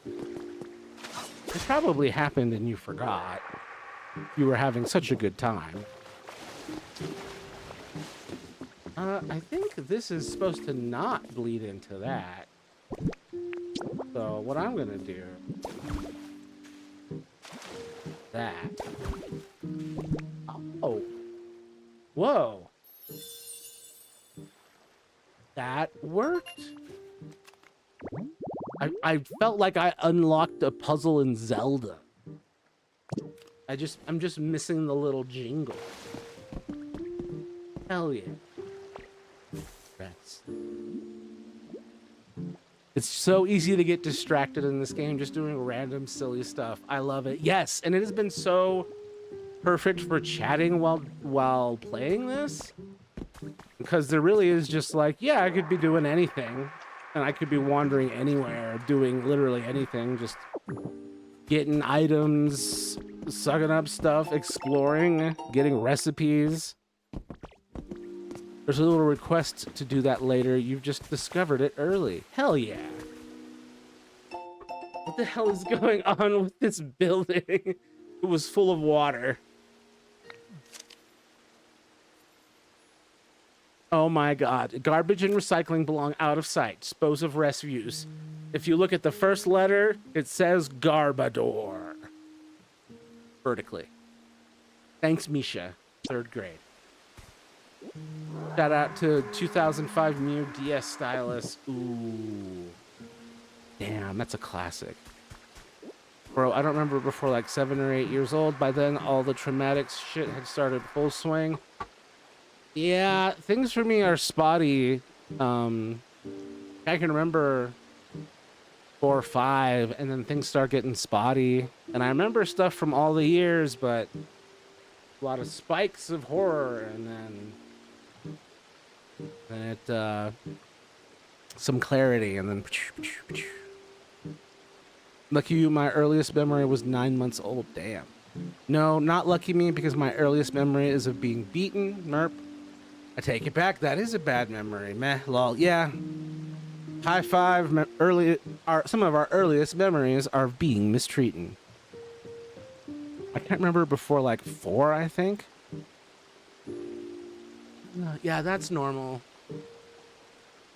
It probably happened and you forgot. You were having such a good time. I think this is supposed to not bleed into that. So what I'm gonna do... That. Oh. Whoa. That worked? I felt like I unlocked a puzzle in Zelda. I'm just missing the little jingle. Hell yeah. Rats. It's so easy to get distracted in this game just doing random silly stuff. I love it. Yes, and it has been so perfect for chatting while playing this. Because there really is just like, yeah, I could be doing anything. And I could be wandering anywhere, doing literally anything. Just getting items, sucking up stuff, exploring, getting recipes. There's a little request to do that later. You've just discovered it early. Hell yeah. What the hell is going on with this building? It was full of water. Oh my god. Garbage and recycling belong out of sight. Dispose of refuse. If you look at the first letter, it says Garbador. Vertically. Thanks, Misha. 3rd grade. Shout out to 2005 Mew DS Stylus. Ooh. Damn, that's a classic. Bro, I don't remember before like 7 or 8 years old. By then, all the traumatic shit had started full swing. Yeah, things for me are spotty. I can remember 4 or 5, and then things start getting spotty. And I remember stuff from all the years, but a lot of spikes of horror, and then it, some clarity, and then... Lucky you, my earliest memory was 9 months old. Damn. No, not lucky me, because my earliest memory is of being beaten. Merp. I take it back. That is a bad memory. Meh, lol. Yeah. High five. Some of our earliest memories are of being mistreated. I can't remember before like 4, I think. Yeah, that's normal.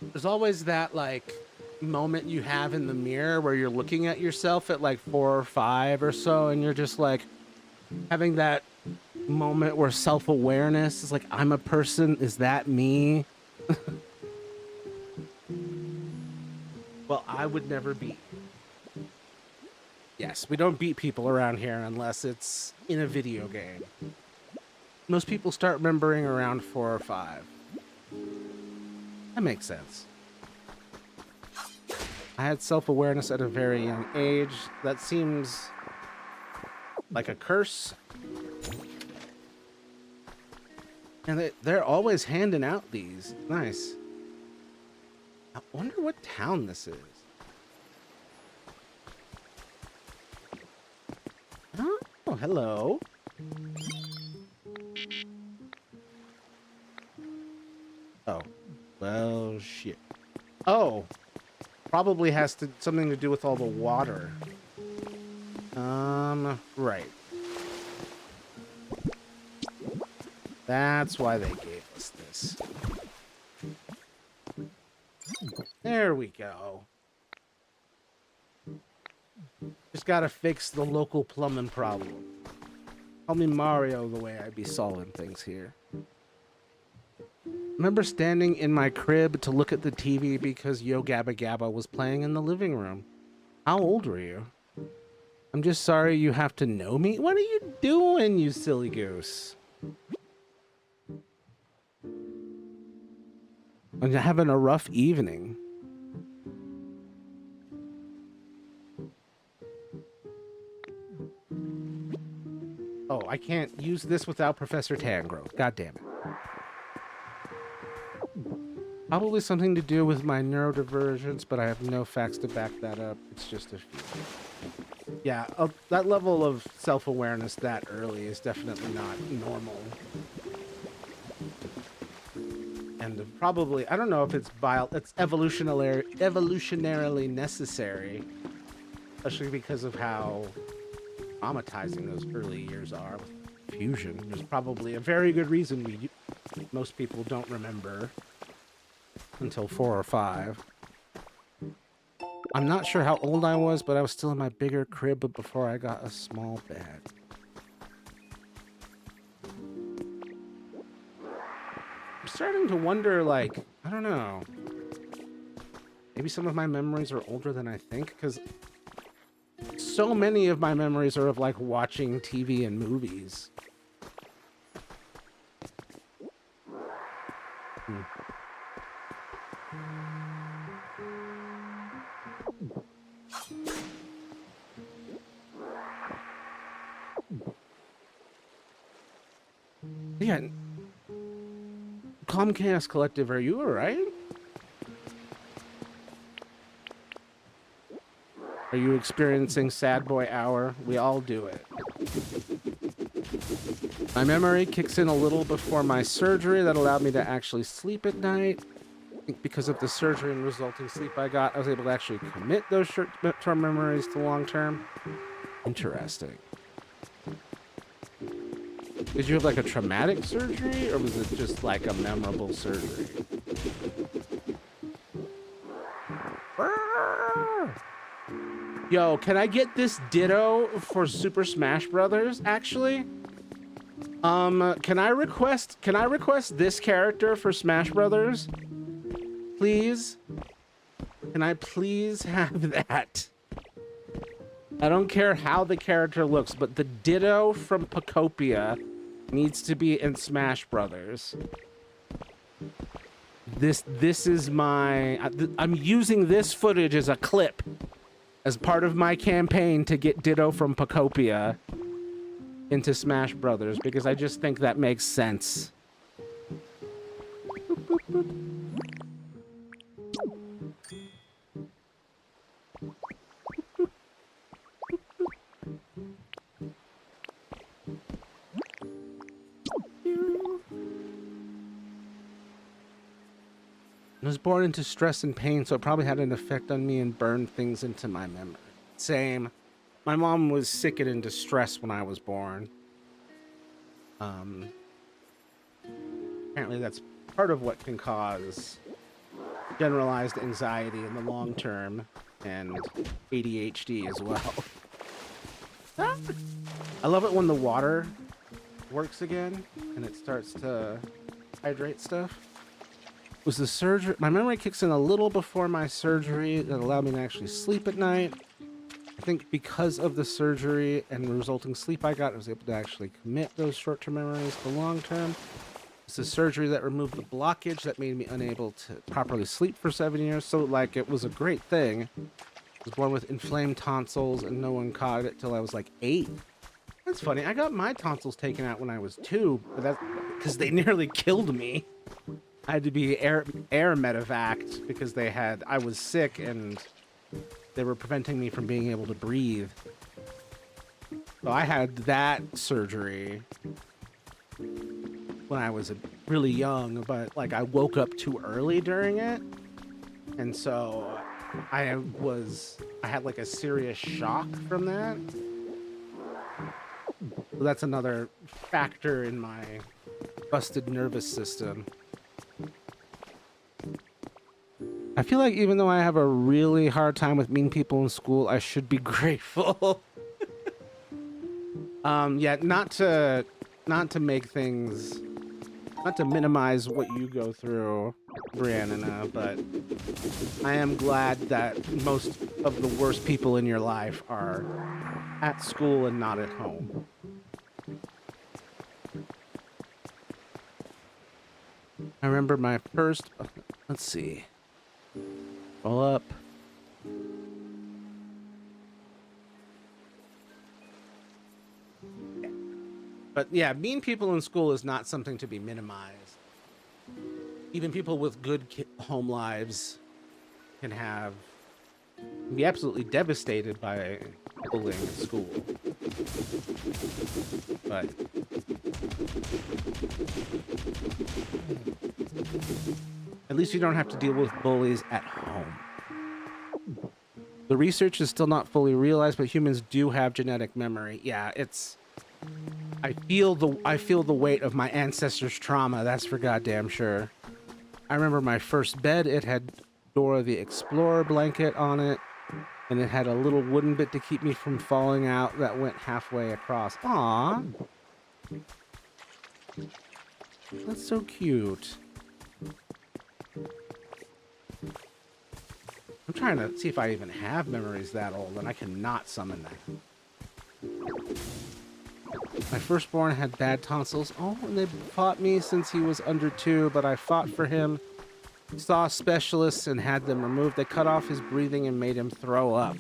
There's always that like moment you have in the mirror where you're looking at yourself at like 4 or 5 or so, and you're just like having that moment where self-awareness is like, I'm a person. Is that me? Well, I would never beat. Yes, we don't beat people around here unless it's in a video game. Most people start remembering around 4 or 5. That makes sense. I had self-awareness at a very young age. That seems like a curse. And they're always handing out these. Nice. I wonder what town this is. Oh, hello. Oh. Well, shit. Oh, probably has something to do with all the water. Right. That's why they gave us this. There we go. Just gotta fix the local plumbing problem. Call me Mario the way I be solving things here. Remember standing in my crib to look at the TV because Yo Gabba Gabba was playing in the living room. How old were you? I'm just sorry you have to know me. What are you doing, you silly goose? I'm having a rough evening. Oh, I can't use this without Professor Tangrove. God damn it. Probably something to do with my neurodivergence, but I have no facts to back that up. It's just a feeling. Yeah, that level of self-awareness that early is definitely not normal. And probably, I don't know if it's evolutionarily necessary, especially because of how traumatizing those early years are with fusion. There's probably a very good reason most people don't remember until 4 or 5. I'm not sure how old I was, but I was still in my bigger crib before I got a small bed. I'm starting to wonder, like, I don't know. Maybe some of my memories are older than I think, because so many of my memories are of, like, watching TV and movies. Yeah. Calm Chaos Collective, are you alright? Are you experiencing sad boy hour? We all do it. My memory kicks in a little before my surgery that allowed me to actually sleep at night. I think because of the surgery and resulting sleep I got, I was able to actually commit those short-term memories to long-term. Interesting. Did you have like a traumatic surgery, or was it just like a memorable surgery? Yo, can I get this Ditto for Super Smash Brothers, actually? Can I request this character for Smash Brothers? Please? Can I please have that? I don't care how the character looks, but the Ditto from Pokopia needs to be in Smash Brothers. This is my... I'm using this footage as a clip as part of my campaign to get Ditto from Pokopia into Smash Brothers, because I just think that makes sense. I was born into stress and pain, so it probably had an effect on me and burned things into my memory. Same. My mom was sick and in distress when I was born. Apparently that's part of what can cause generalized anxiety in the long term, and ADHD as well. I love it when the water works again and it starts to hydrate stuff. Was the surgery... My memory kicks in a little before my surgery that allowed me to actually sleep at night. I think because of the surgery and the resulting sleep I got, I was able to actually commit those short-term memories to long-term. It's the surgery that removed the blockage that made me unable to properly sleep for 7 years. So, like, it was a great thing. I was born with inflamed tonsils and no one caught it till I was like 8. That's funny. I got my tonsils taken out when I was 2, but that's because they nearly killed me. I had to be air medevaced because I was sick and they were preventing me from being able to breathe. So I had that surgery when I was really young, but like I woke up too early during it. And so I had like a serious shock from that. So that's another factor in my busted nervous system. I feel like even though I have a really hard time with mean people in school, I should be grateful. Yeah, not to make things, not to minimize what you go through, Brianna, but I am glad that most of the worst people in your life are at school and not at home. I remember my first, let's see, pull up. But yeah, mean people in school is not something to be minimized. Even people with good home lives can be absolutely devastated by bullying at school. But at least you don't have to deal with bullies at home. The research is still not fully realized, but humans do have genetic memory. Yeah, I feel the weight of my ancestors' trauma, that's for goddamn sure. I remember my first bed, it had Dora the Explorer blanket on it, and it had a little wooden bit to keep me from falling out that went halfway across. Aww. That's so cute. I'm trying to see if I even have memories that old, and I cannot summon that. My firstborn had bad tonsils. Oh, and they fought me since he was under 2, but I fought for him, saw specialists, and had them removed. They cut off his breathing and made him throw up.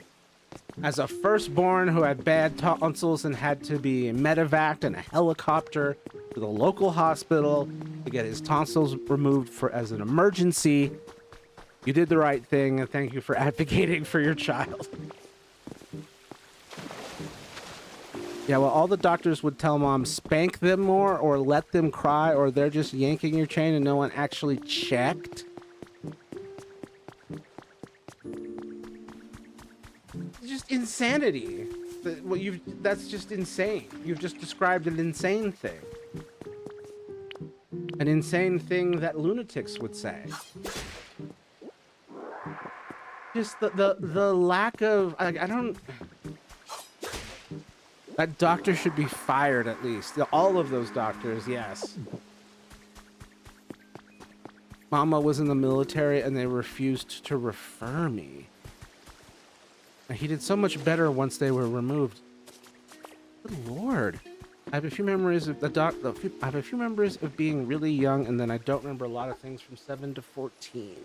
As a firstborn who had bad tonsils and had to be medevaced in a helicopter to the local hospital to get his tonsils removed as an emergency, you did the right thing, and thank you for advocating for your child. Yeah, well, all the doctors would tell Mom, spank them more or let them cry, or they're just yanking your chain and no one actually checked. It's just insanity. That's just insane. You've just described an insane thing. An insane thing that lunatics would say. Just the lack of, I don't... That doctor should be fired, at least. All of those doctors, yes. Mama was in the military and they refused to refer me. He did so much better once they were removed. Good Lord. I have a few memories of I have a few memories of being really young, and then I don't remember a lot of things from 7 to 14.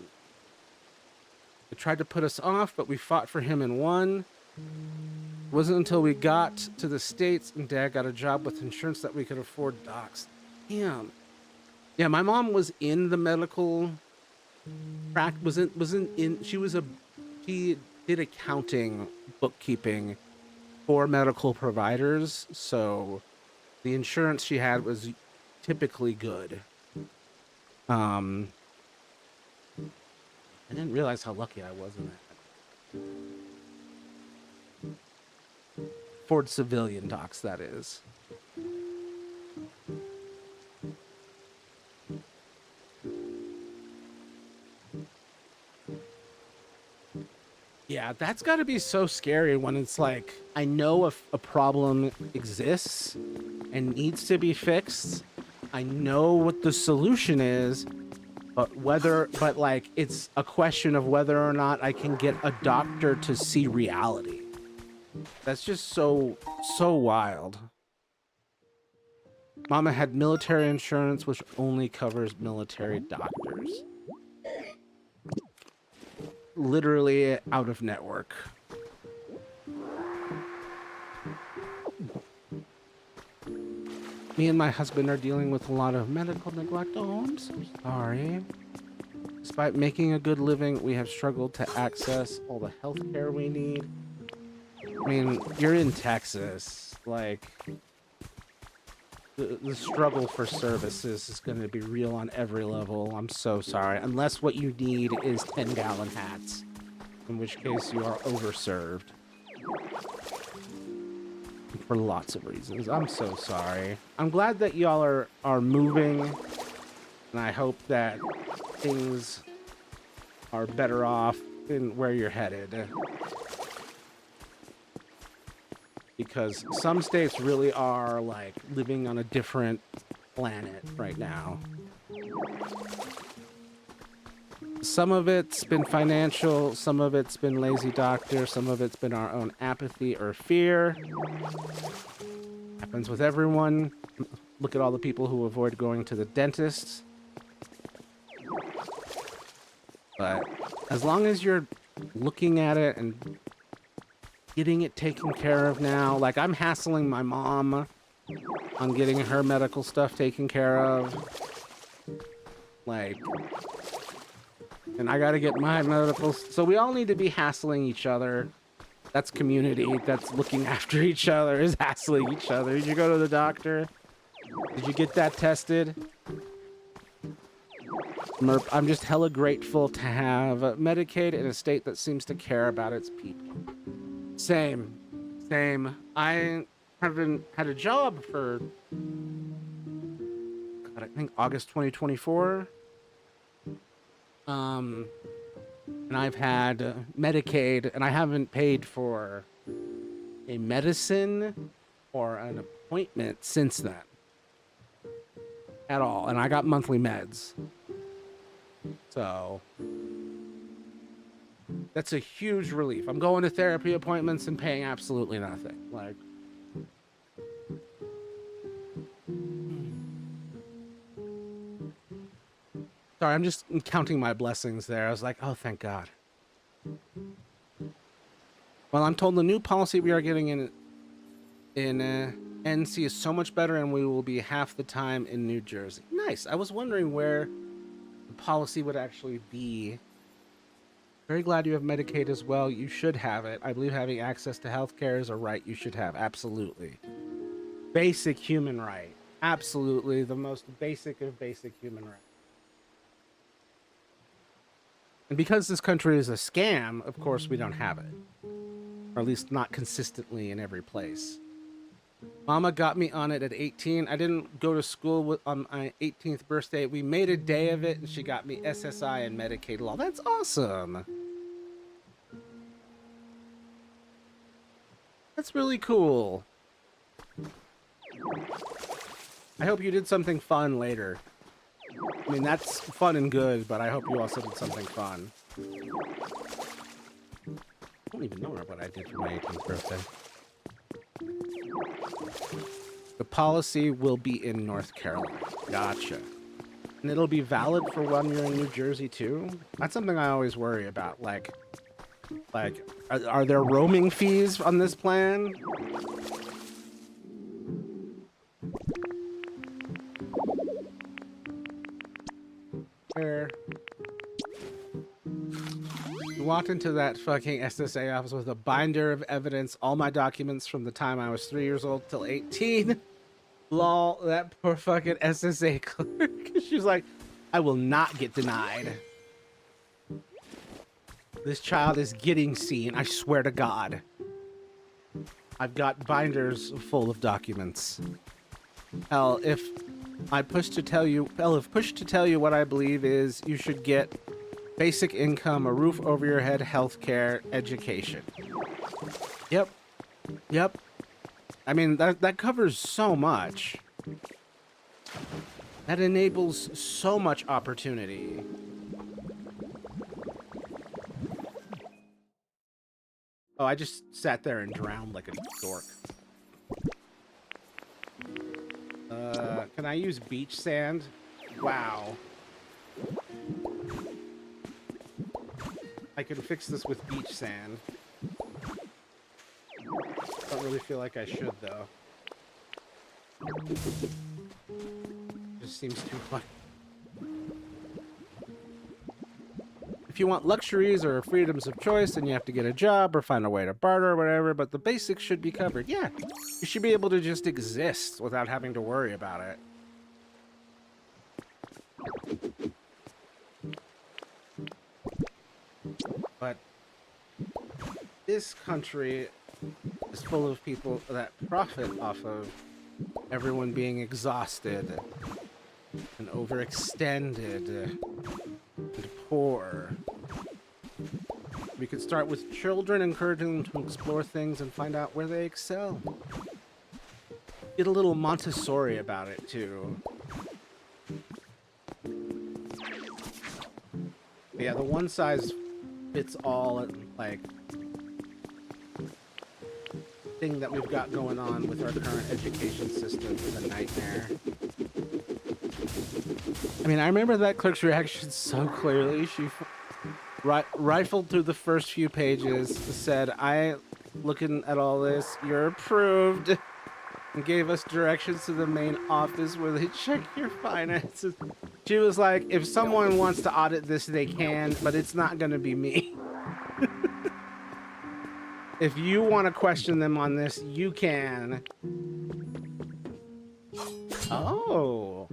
They tried to put us off, but we fought for him and won. It wasn't until we got to the States and Dad got a job with insurance that we could afford docs. Damn. Yeah, my mom was in the medical she did accounting, bookkeeping for medical providers, so the insurance she had was typically good. I didn't realize how lucky I was in that. Ford civilian docs, that is. Yeah, that's got to be so scary when it's like, I know if a problem exists and needs to be fixed. I know what the solution is, but like, it's a question of whether or not I can get a doctor to see reality. That's just so wild. Mama had military insurance, which only covers military doctors. Literally out of network. Me and my husband are dealing with a lot of medical neglect. Oh, I'm so sorry. Despite making a good living, we have struggled to access all the health care we need. I mean, you're in Texas. Like, the struggle for services is going to be real on every level. I'm so sorry. Unless what you need is 10-gallon hats, in which case you are overserved. For lots of reasons. I'm so sorry. I'm glad that y'all are moving, and I hope that things are better off in where you're headed. Because some states really are, like, living on a different planet right now. Some of it's been financial, some of it's been lazy doctor, some of it's been our own apathy or fear. Happens with everyone. Look at all the people who avoid going to the dentist. But as long as you're looking at it and getting it taken care of now, like I'm hassling my mom on getting her medical stuff taken care of. Like, and I gotta get my medical. So we all need to be hassling each other. That's community. That's looking after each other, is hassling each other. Did you go to the doctor? Did you get that tested? Merp, I'm just hella grateful to have Medicaid in a state that seems to care about its people. Same. I haven't had a job for, God, I think August 2024. And I've had Medicaid, and I haven't paid for a medicine or an appointment since then. At all. And I got monthly meds. So that's a huge relief. I'm going to therapy appointments and paying absolutely nothing. Like, sorry, I'm just counting my blessings there. I was like, oh, thank God. Well, I'm told the new policy we are getting in NC is so much better, and we will be half the time in New Jersey. Nice. I was wondering where the policy would actually be. Very glad you have Medicaid as well. You should have it. I believe having access to healthcare is a right you should have. Absolutely. Basic human right. Absolutely. The most basic of basic human rights. And because this country is a scam, of course, we don't have it. Or at least not consistently in every place. Mama got me on it at 18. I didn't go to school on my 18th birthday. We made a day of it, and she got me SSI and Medicaid law. That's awesome. That's really cool. I hope you did something fun later. I mean, that's fun and good, but I hope you also did something fun. I don't even know what I did for my 18th birthday. The policy will be in North Carolina. Gotcha. And it'll be valid for when you're in New Jersey, too? That's something I always worry about. Like, are there roaming fees on this plan? Where? Walked into that fucking SSA office with a binder of evidence, all my documents from the time I was 3 years old till 18. Lol, that poor fucking SSA clerk. She's like, I will not get denied. This child is getting seen, I swear to God. I've got binders full of documents. Hell, if pushed to tell you what I believe is you should get basic income, a roof over your head, healthcare, education. Yep. I mean, that covers so much. That enables so much opportunity. Oh, I just sat there and drowned like a dork. Can I use beach sand? Wow. I could fix this with beach sand. Don't really feel like I should, though. Just seems too much. If you want luxuries or freedoms of choice, then you have to get a job or find a way to barter or whatever, but the basics should be covered. Yeah, you should be able to just exist without having to worry about it. But this country is full of people that profit off of everyone being exhausted and overextended and poor. We could start with children, encouraging them to explore things and find out where they excel. Get a little Montessori about it, too. Yeah, the one size fits all, like, thing that we've got going on with our current education system is a nightmare. I mean, I remember that clerk's reaction so clearly. She rifled through the first few pages, said, looking at all this, you're approved, and gave us directions to the main office where they check your finances. She was like, if someone wants to audit this, they can, but it's not going to be me. If you want to question them on this, you can. Oh.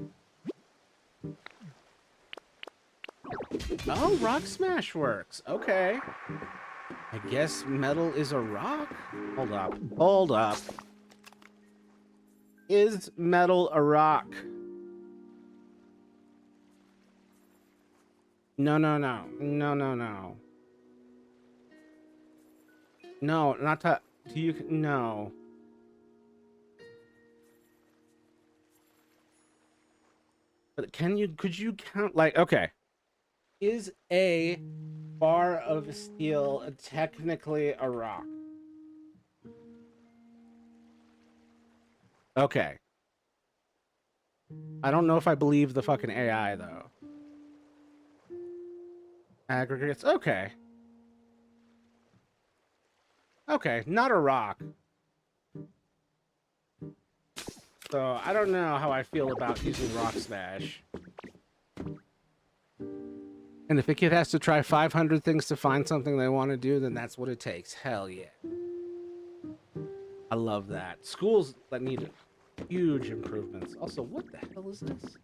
Oh, rock smash works. Okay. I guess metal is a rock? Hold up. Hold up. Is metal a rock? No, no, no. No, no, no. No, not that. Do you? No. But could you count, like, okay. Is a bar of steel technically a rock? Okay. I don't know if I believe the fucking AI, though. Aggregates, okay. Okay, not a rock. So, I don't know how I feel about using Rock Smash. And if a kid has to try 500 things to find something they want to do, then that's what it takes. Hell yeah. I love that. Schools that need huge improvements. Also, what the hell is this?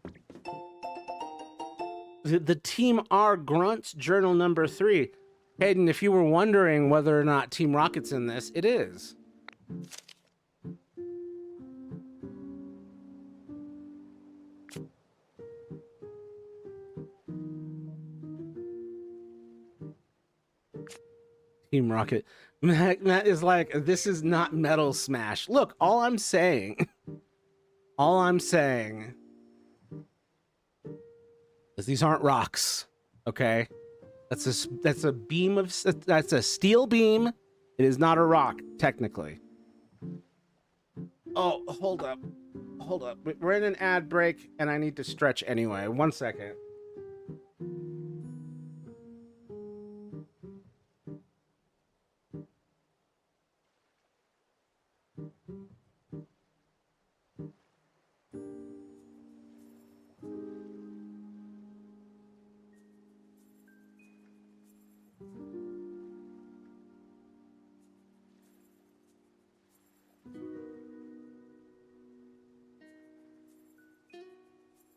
The Team R Grunts Journal number 3. Hayden, if you were wondering whether or not Team Rocket's in this, it is. Team Rocket. Matt is like, this is not Metal Smash. Look, all I'm saying is these aren't rocks, okay? That's a beam of, that's a steel beam. It is not a rock, technically. Oh, hold up. Hold up. We're in an ad break, and I need to stretch anyway. 1 second.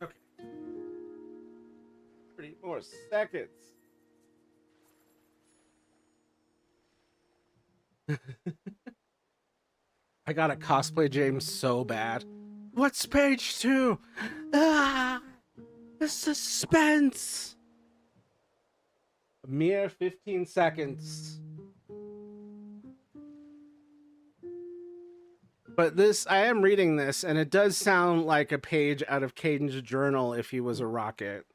Okay. 30 more seconds. I gotta cosplay James so bad. What's page 2? Ah, the suspense. A mere 15 seconds. But this, I am reading this, and it does sound like a page out of Caden's journal if he was a rocket.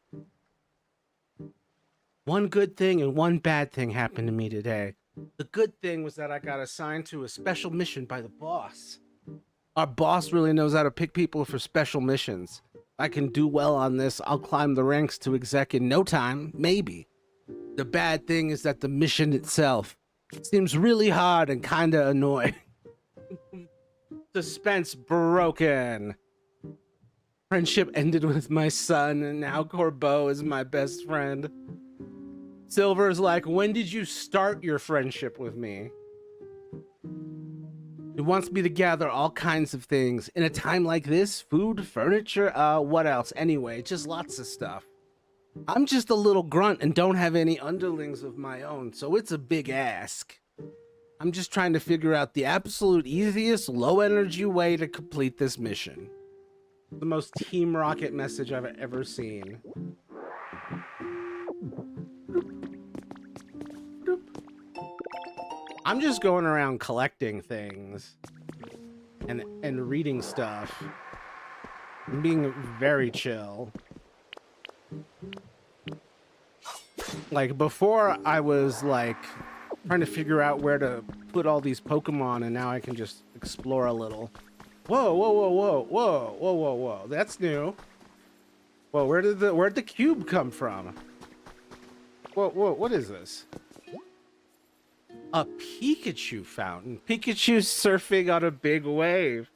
One good thing and one bad thing happened to me today. The good thing was that I got assigned to a special mission by the boss. Our boss really knows how to pick people for special missions. If I can do well on this, I'll climb the ranks to exec in no time, maybe. The bad thing is that the mission itself seems really hard and kinda annoying. Suspense broken. Friendship ended with my son, and now Corbeau is my best friend. Silver's like, when did you start your friendship with me? He wants me to gather all kinds of things. In a time like this, food, furniture, what else? Anyway, just lots of stuff. I'm just a little grunt and don't have any underlings of my own, so it's a big ask. I'm just trying to figure out the absolute easiest, low energy way to complete this mission. The most Team Rocket message I've ever seen. I'm just going around collecting things and reading stuff. I'm being very chill. Like, before I was like trying to figure out where to put all these Pokemon, and now I can just explore a little. Whoa, whoa, whoa, whoa, whoa, whoa, whoa, whoa. That's new. Whoa, where'd the cube come from? Whoa, whoa, what is this? A Pikachu fountain. Pikachu surfing on a big wave.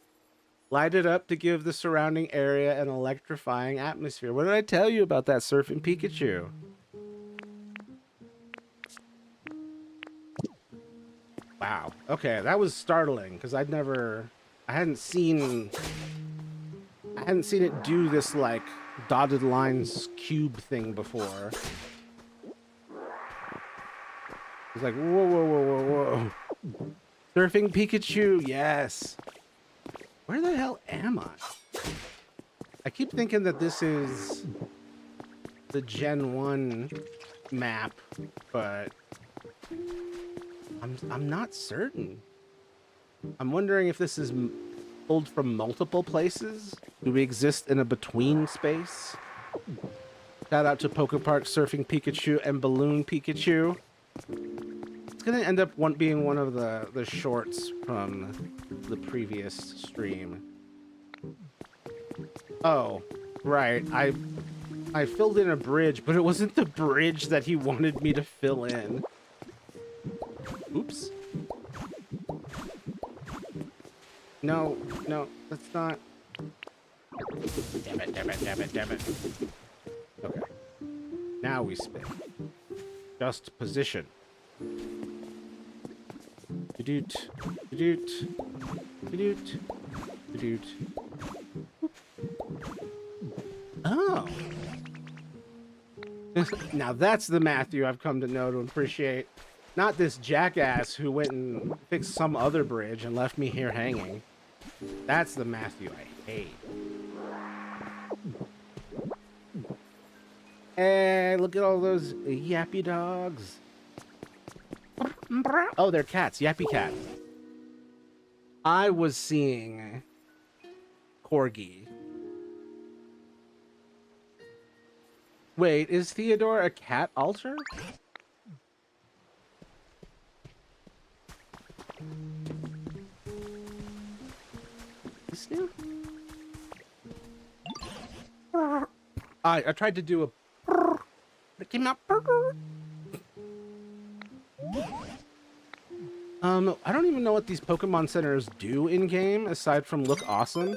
Light it up to give the surrounding area an electrifying atmosphere. What did I tell you about that surfing Pikachu? Wow. Okay, that was startling because I hadn't seen it do this like dotted lines cube thing before. It's like, whoa, whoa, whoa, whoa, whoa. Surfing Pikachu, yes. Where the hell am I? I keep thinking that this is the Gen 1 map, but I'm not certain. I'm wondering if this is pulled from multiple places. Do we exist in a between space? Shout out to Pokepark Surfing Pikachu and Balloon Pikachu. It's gonna end up being one of the shorts from the previous stream. Oh, right. I filled in a bridge, but it wasn't the bridge that he wanted me to fill in. Oops. No, no, that's not. Damn it, damn it, damn it, damn it. Okay. Now we spin. Just position. Doot, doot, doot, doot. Oh. Now that's the Matthew I've come to know and appreciate. Not this jackass who went and fixed some other bridge and left me here hanging. That's the Matthew I hate. Hey, look at all those yappy dogs. Oh, they're cats. Yappy cats. I was seeing Corgi. Wait, is Theodore a cat altar? This new? I tried to do a. It came out. I don't even know what these Pokemon centers do in game aside from look awesome.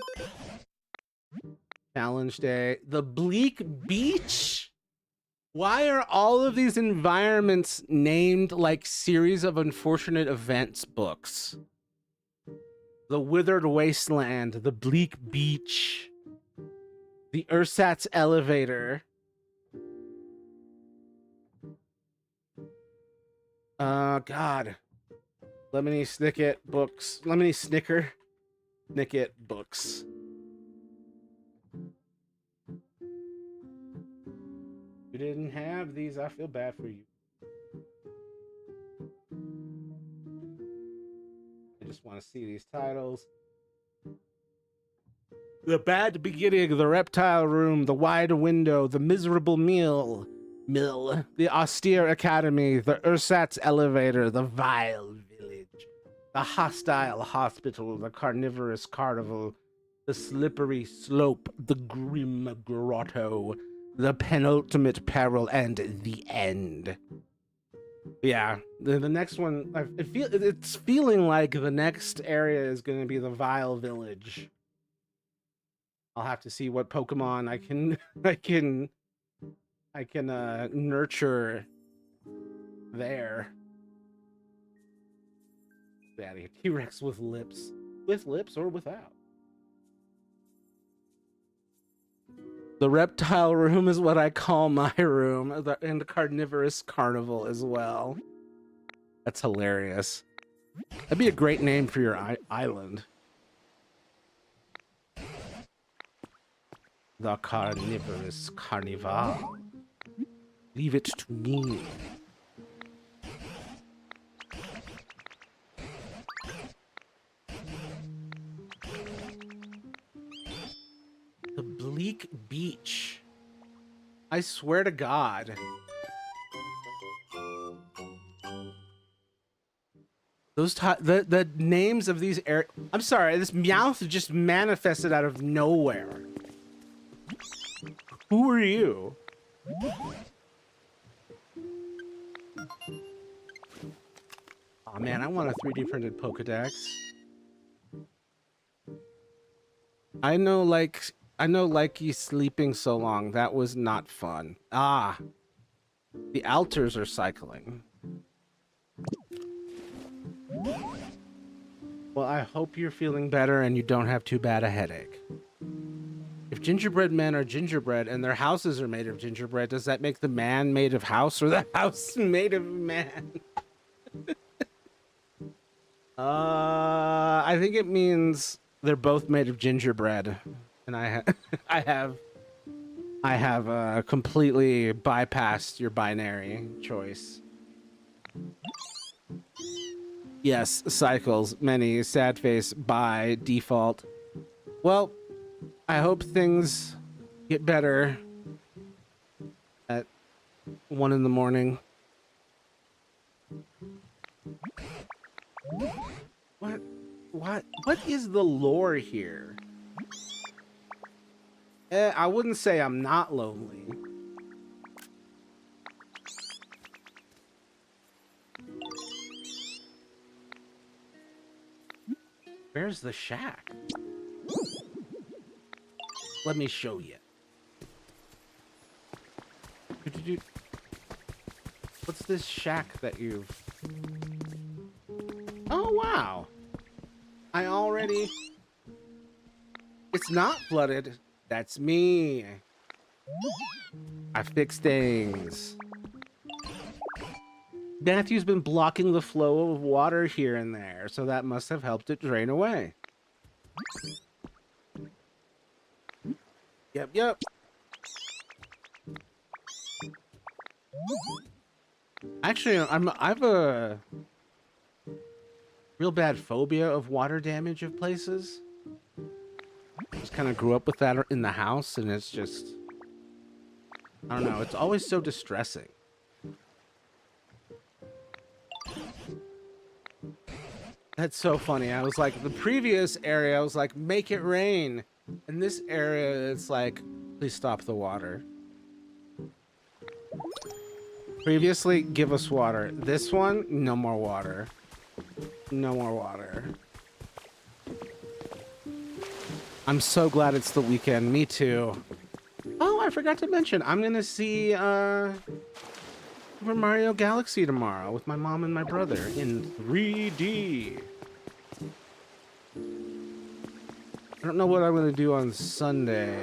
Challenge day. The Bleak Beach? Why are all of these environments named like series of unfortunate events books? The Withered Wasteland, the Bleak Beach, the Ursat's Elevator. God. Lemony Snicket books. Lemony Snicker. Snicket books. You didn't have these. I feel bad for you. I just want to see these titles. The Bad Beginning, The Reptile Room, The Wide Window, The Miserable Mill, The Austere Academy, The Ursat's Elevator, The Vile Village, The Hostile Hospital, The Carnivorous Carnival, The Slippery Slope, The Grim Grotto, The Penultimate Peril, and The End. Yeah, the next one, it's feeling like the next area is going to be the Vile Village. I'll have to see what Pokemon I can nurture there. Daddy, T-Rex with lips. With lips or without. The reptile room is what I call my room, and the carnivorous carnival as well. That's hilarious. That'd be a great name for your island. The carnivorous carnival. Leave it to me. The bleak beach. I swear to God. Those the names of these I'm sorry, this Meowth just manifested out of nowhere. Who are you? Oh man, I want a 3D printed Pokedex. I know like you sleeping so long. That was not fun. Ah. The alters are cycling. Well, I hope you're feeling better and you don't have too bad a headache. If gingerbread men are gingerbread and their houses are made of gingerbread, does that make the man made of house or the house made of man? I think it means they're both made of gingerbread, and I have completely bypassed your binary choice. Yes, cycles, many, sad face, by default. Well, I hope things get better at 1 in the morning. What is the lore here? I wouldn't say I'm not lonely. Where's the shack? Let me show you. What's this shack that you've... Oh, wow. I already... It's not flooded. That's me. I fix things. Matthew's been blocking the flow of water here and there, so that must have helped it drain away. Yep. Actually, I've a real bad phobia of water damage of places. Just kind of grew up with that in the house, and it's just, I don't know, it's always so distressing. That's so funny. I was like, the previous area, I was like, make it rain. In this area, it's like, please stop the water. Previously, give us water. This one, no more water. No more water. I'm so glad it's the weekend. Me too. Oh, I forgot to mention, I'm gonna see Super Mario Galaxy tomorrow with my mom and my brother in 3D. I don't know what I'm gonna do on Sunday.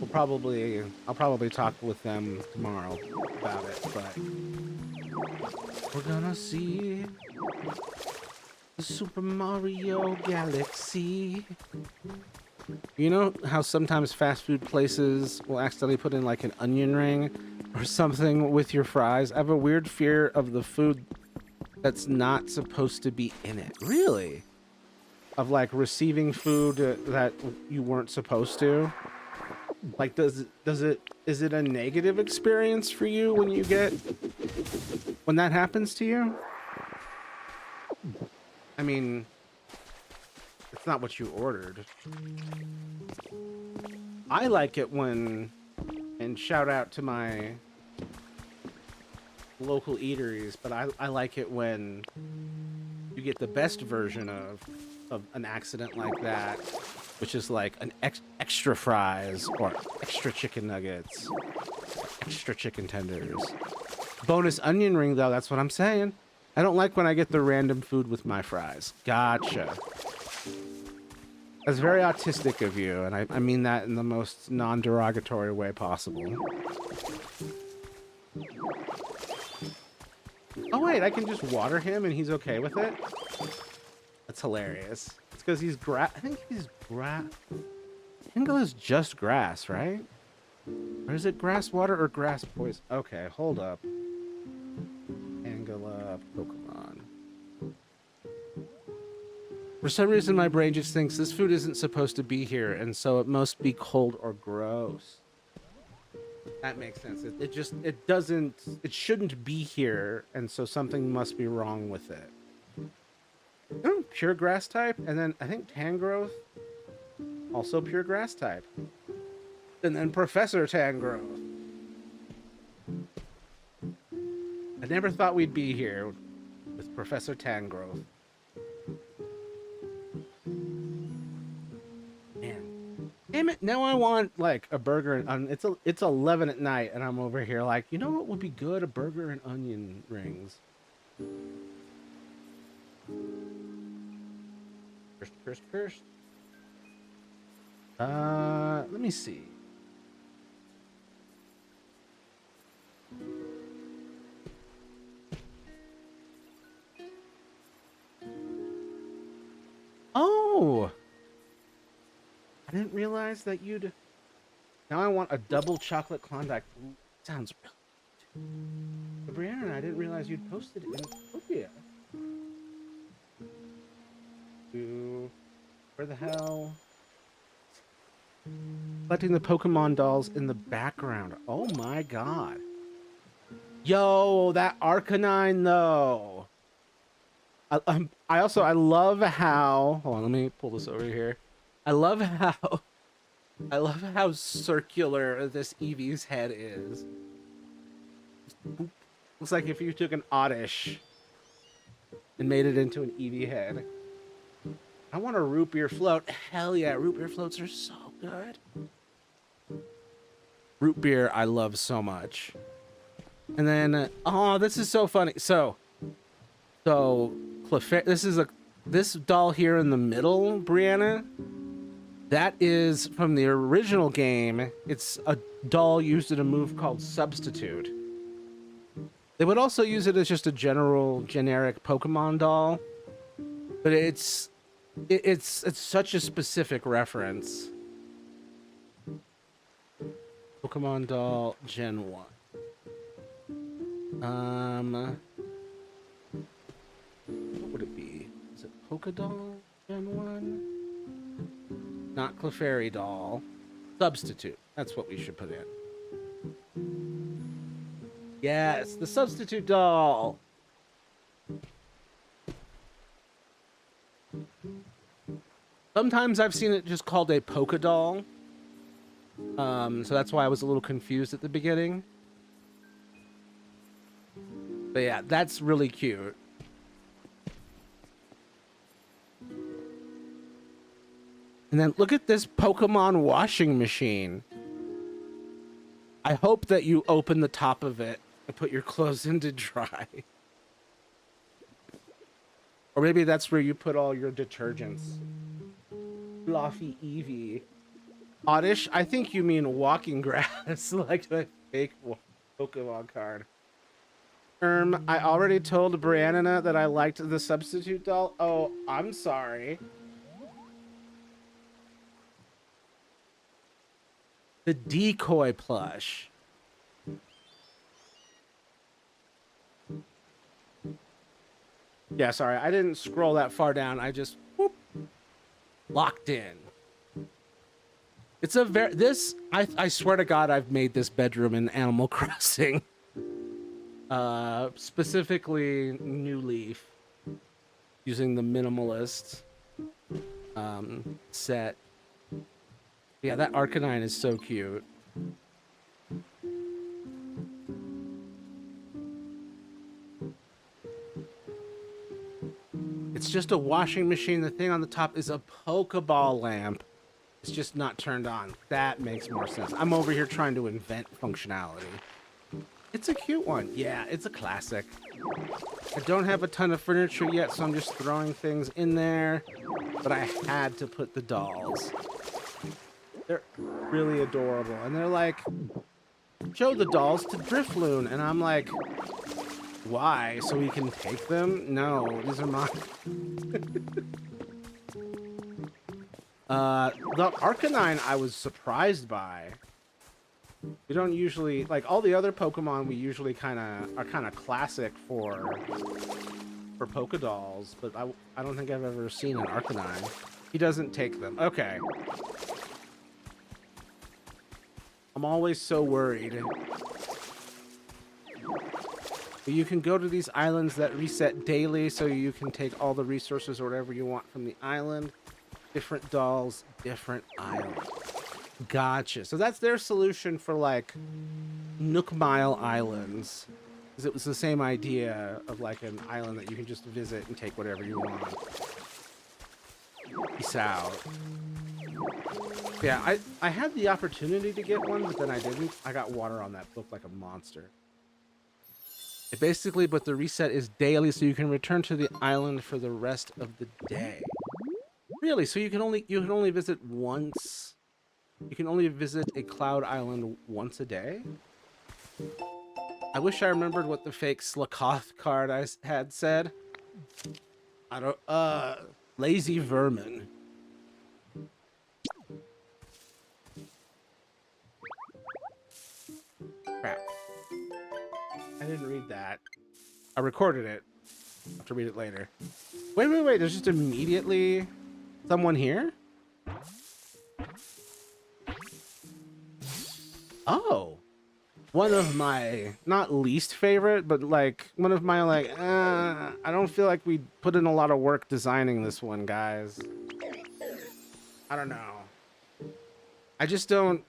I'll probably talk with them tomorrow about it, but we're gonna see the Super Mario Galaxy. You know how sometimes fast food places will accidentally put in like an onion ring or something with your fries? I have a weird fear of the food that's not supposed to be in it. Really? Of like receiving food that you weren't supposed to? Like, is it a negative experience for you when that happens to you? I mean, it's not what you ordered. I like it when, and shout out to my local eateries, but I like it when you get the best version of an accident like that, which is like an extra fries or extra chicken nuggets, extra chicken tenders. Bonus onion ring, though. That's what I'm saying. I don't like when I get the random food with my fries. Gotcha. That's very autistic of you, and I mean that in the most non-derogatory way possible. Oh, wait, I can just water him and he's okay with it? That's hilarious. It's because he's grass. I think he's grass. Tingle is just grass, right? Or is it grass water or grass poison? Okay, hold up. Tangela Pokemon. For some reason, my brain just thinks this food isn't supposed to be here, and so it must be cold or gross. That makes sense. It shouldn't be here, and so something must be wrong with it. Oh, pure grass type, and then I think Tangrowth, also pure grass type. And then Professor Tangrowth. I never thought we'd be here with Professor Tangrowth. Man, damn it! Now I want like a burger and it's 11 at night, and I'm over here like, you know what would be good? A burger and onion rings. Cursed. Let me see. Oh! I didn't realize that you'd... Now I want a double chocolate Klondike. Ooh, sounds really good. But Brianna and I didn't realize you'd posted it in Pokopia. Where the hell? Collecting the Pokemon dolls in the background. Oh my god. Yo, that Arcanine though. I love how, hold on, let me pull this over here. I love how circular this Eevee's head is. Looks like if you took an Oddish and made it into an Eevee head. I want a root beer float. Hell yeah, root beer floats are so good. Root beer I love so much. And then, oh, this is so funny. So this doll here in the middle, Brianna, that is from the original game. It's a doll used in a move called Substitute. They would also use it as just a generic Pokemon doll, but it's such a specific reference. Pokemon doll Gen 1. What would it be? Is it Polka Doll Gen 1? Not Clefairy doll. Substitute. That's what we should put in. Yes, the substitute doll. Sometimes I've seen it just called a polka doll. So that's why I was a little confused at the beginning. But yeah, that's really cute. And then look at this Pokemon washing machine. I hope that you open the top of it and put your clothes in to dry. Or maybe that's where you put all your detergents. Fluffy Eevee. Oddish, I think you mean walking grass, like the fake Pokemon card. I already told Brianna that I liked the substitute doll. Oh, I'm sorry. The decoy plush. Yeah, sorry, I didn't scroll that far down. I just whoop, locked in. It's a I swear to God, I've made this bedroom in Animal Crossing. Specifically New Leaf, using the minimalist set. Yeah, that Arcanine is so cute. It's just a washing machine. The thing on the top is a Pokeball lamp. It's just not turned on. That makes more sense. I'm over here trying to invent functionality. It's a cute one. Yeah, it's a classic. I don't have a ton of furniture yet, so I'm just throwing things in there. But I had to put the dolls. They're really adorable. And they're like, show the dolls to Drifloon. And I'm like, why? So we can take them? No, these are mine. The Arcanine I was surprised by. We don't usually, like all the other Pokemon, we usually are kind of classic for Pokedolls, but I don't think I've ever seen an Arcanine. He doesn't take them. Okay. I'm always so worried. But you can go to these islands that reset daily, so you can take all the resources or whatever you want from the island. Different dolls, different islands. Gotcha. So that's their solution for like Nook Mile Islands. Because it was the same idea of like an island that you can just visit and take whatever you want. Peace out. Yeah, I had the opportunity to get one, but then I didn't. I got water on that book like a monster. It basically, but the reset is daily, so you can return to the island for the rest of the day. Really? So you can only visit once. You can only visit a Cloud Island once a day? I wish I remembered what the fake Slakoth card I had said. I don't, lazy vermin. Crap. I didn't read that. I recorded it. I'll have to read it later. Wait, there's just immediately someone here? Oh. One of my, not least favorite, but like, one of my like, I don't feel like we put in a lot of work designing this one, guys. I don't know. I just don't,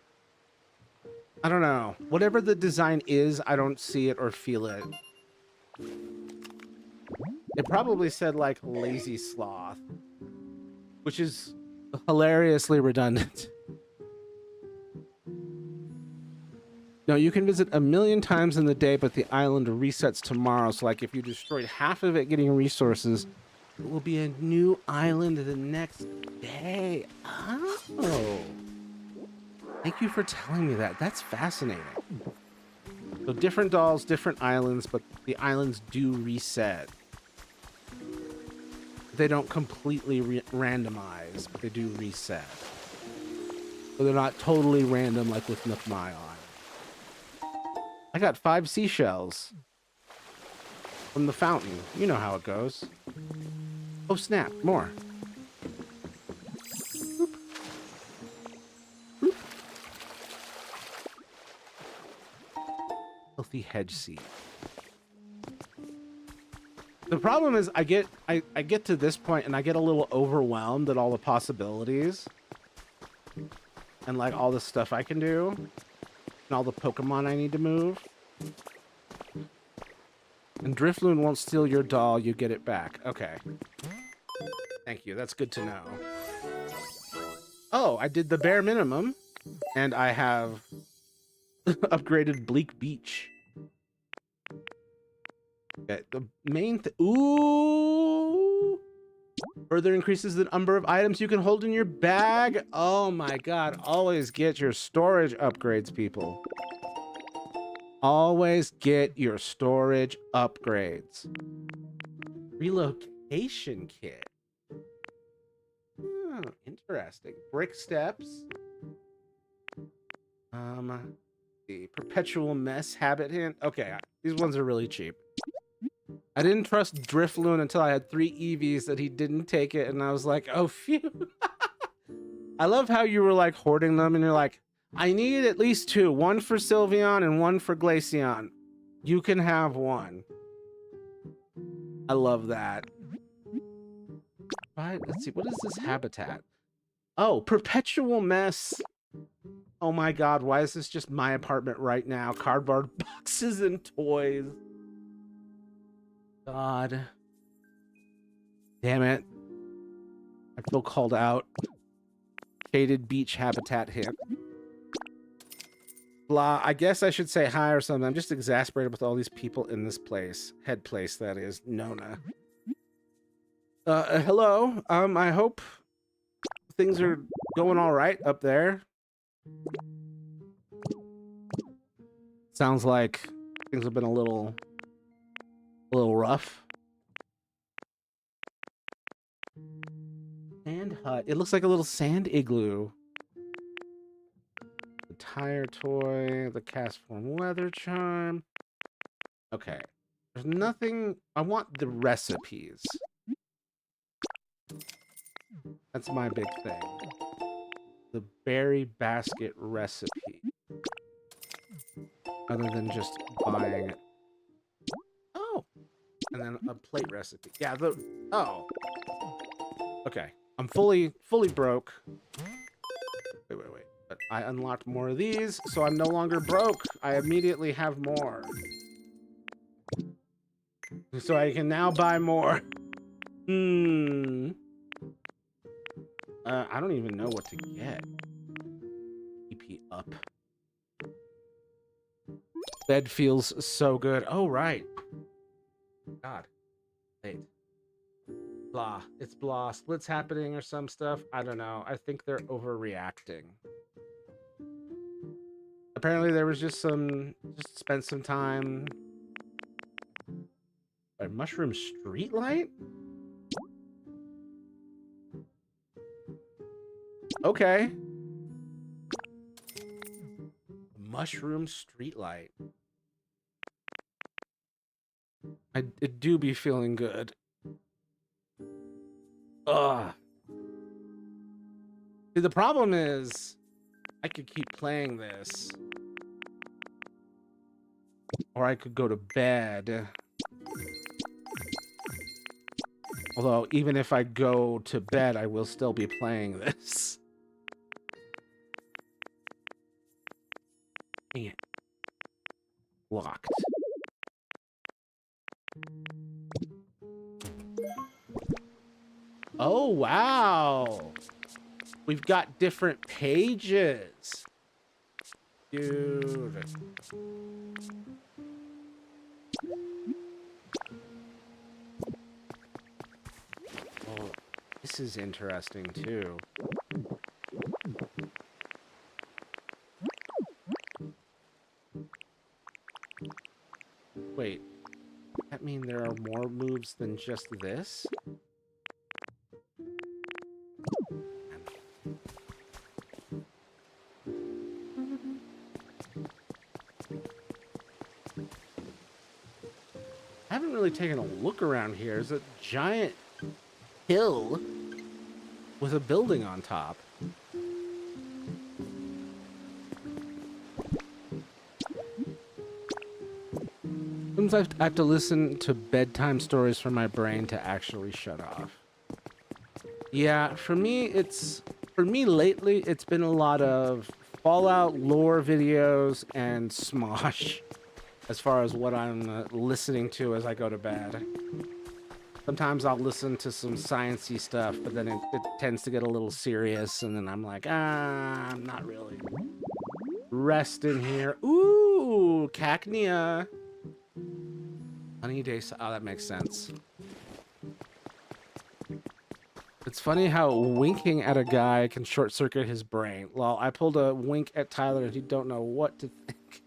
I don't know. Whatever the design is, I don't see it or feel it. It probably said like lazy sloth, which is hilariously redundant. No, you can visit 1,000,000 times in the day, but the island resets tomorrow. So like if you destroyed half of it getting resources, it will be a new island the next day. Oh. Thank you for telling me that. That's fascinating. So different dolls, different islands, but the islands do reset. They don't completely randomize, but they do reset. So they're not totally random like with Nook Mile. I got 5 seashells from the fountain. You know how it goes. Oh, snap. More. Boop. Boop. Healthy hedge seed. The problem is I get to this point and I get a little overwhelmed at all the possibilities and like all the stuff I can do and all the Pokemon I need to move. And Drifloon won't steal your doll, you get it back. Okay. Thank you, that's good to know. Oh, I did the bare minimum and I have upgraded Bleak Beach. Okay, the main ooh! Further increases the number of items you can hold in your bag. Oh my god, always get your storage upgrades, people. Always get your storage upgrades. Relocation kit. Oh, interesting. Brick steps. The perpetual mess habit hint. Okay, these ones are really cheap. I didn't trust Drifloon until I had 3 EVs that he didn't take it, and I was like, oh, phew. I love how you were like hoarding them, and you're like, I need at least 2. 1 for Sylveon and 1 for Glaceon. You can have 1. I love that. Right, let's see, what is this habitat? Oh, perpetual mess. Oh my god, why is this just my apartment right now? Cardboard boxes and toys. God. Damn it. I feel called out. Shaded beach habitat hit. Blah. I guess I should say hi or something. I'm just exasperated with all these people in this place. Head place, that is. Nona. Hello. I hope things are going all right up there. Sounds like things have been a little rough. Sand hut. It looks like a little sand igloo. The tire toy, the cast form weather charm. Okay. There's nothing. I want the recipes. That's my big thing. The berry basket recipe. Other than just buying it. Oh. And then a plate recipe. Yeah, oh. Okay. I'm fully broke. Wait. But I unlocked more of these, so I'm no longer broke. I immediately have more. So I can now buy more. I don't even know what to get. EP up. Bed feels so good. Oh, right. God. Wait. Blah. It's blah. Splits happening or some stuff. I don't know. I think they're overreacting. Apparently there was just spent some time. A mushroom streetlight? Okay. Mushroom streetlight. It do be feeling good. Ugh. See, the problem is I could keep playing this. Or I could go to bed. Although, even if I go to bed, I will still be playing this. Dang it. Locked. Oh, wow. We've got different pages. Dude. Oh, this is interesting, too. Wait. Does that mean there are more moves than just this? I haven't really taken a look around here. There's a giant hill with a building on top. Sometimes I have to listen to bedtime stories for my brain to actually shut off. Yeah, for me lately, it's been a lot of Fallout lore videos and Smosh as far as what I'm listening to as I go to bed. Sometimes I'll listen to some sciencey stuff, but then it tends to get a little serious, and then I'm like, I'm not really resting here. Ooh, Cacnea. Honey Day. Oh, that makes sense. It's funny how winking at a guy can short circuit his brain. Well, I pulled a wink at Tyler and he don't know what to think.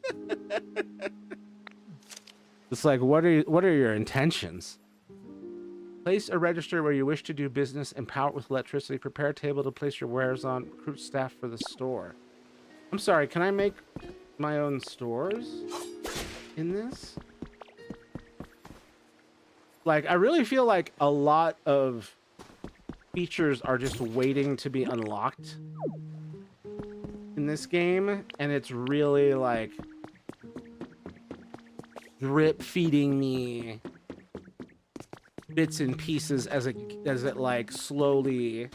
It's like, what are your intentions? Place a register where you wish to do business and power it with electricity. Prepare a table to place your wares on. Recruit staff for the store. I'm sorry, can I make my own stores in this? Like, I really feel like a lot of features are just waiting to be unlocked in this game, and it's really like drip feeding me bits and pieces as it like slowly.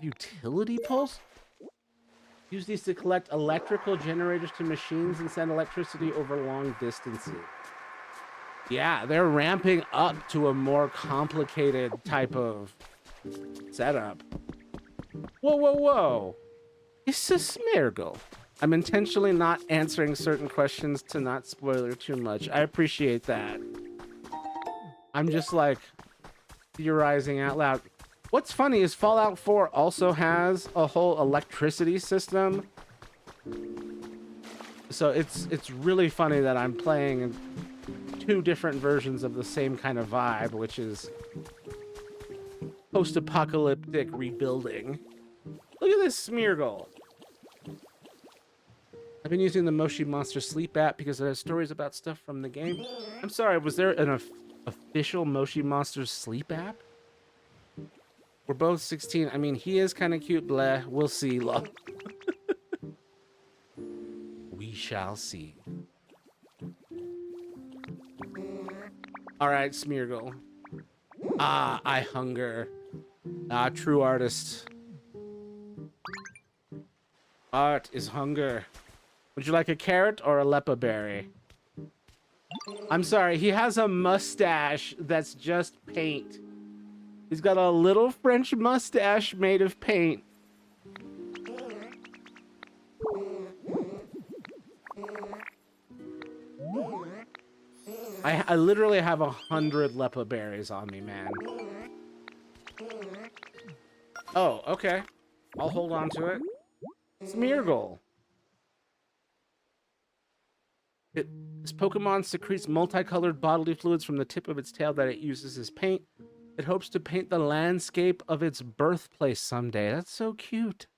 Utility poles? Use these to collect electrical generators to machines and send electricity over long distances. Yeah, they're ramping up to a more complicated type of setup. Whoa. It's a Smeargle. I'm intentionally not answering certain questions to not spoiler too much. I appreciate that. I'm just like theorizing out loud. What's funny is Fallout 4 also has a whole electricity system. So it's really funny that I'm playing two different versions of the same kind of vibe, which is post-apocalyptic rebuilding. Look at this Smeargle. I've been using the Moshi Monster Sleep app because it has stories about stuff from the game. I'm sorry, was there an official Moshi Monster Sleep app? We're both 16. I mean, he is kind of cute, bleh. We'll see, love. We shall see. All right, Smeargle. Ah, I hunger. Ah, true artist. Art is hunger. Would you like a carrot or a lepa berry? I'm sorry, he has a mustache that's just paint. He's got a little French mustache made of paint. I literally have 100 lepa berries on me, man. Oh, okay. I'll hold on to it. Smeargle. This Pokemon secretes multicolored bodily fluids from the tip of its tail that it uses as paint. It hopes to paint the landscape of its birthplace someday. That's so cute.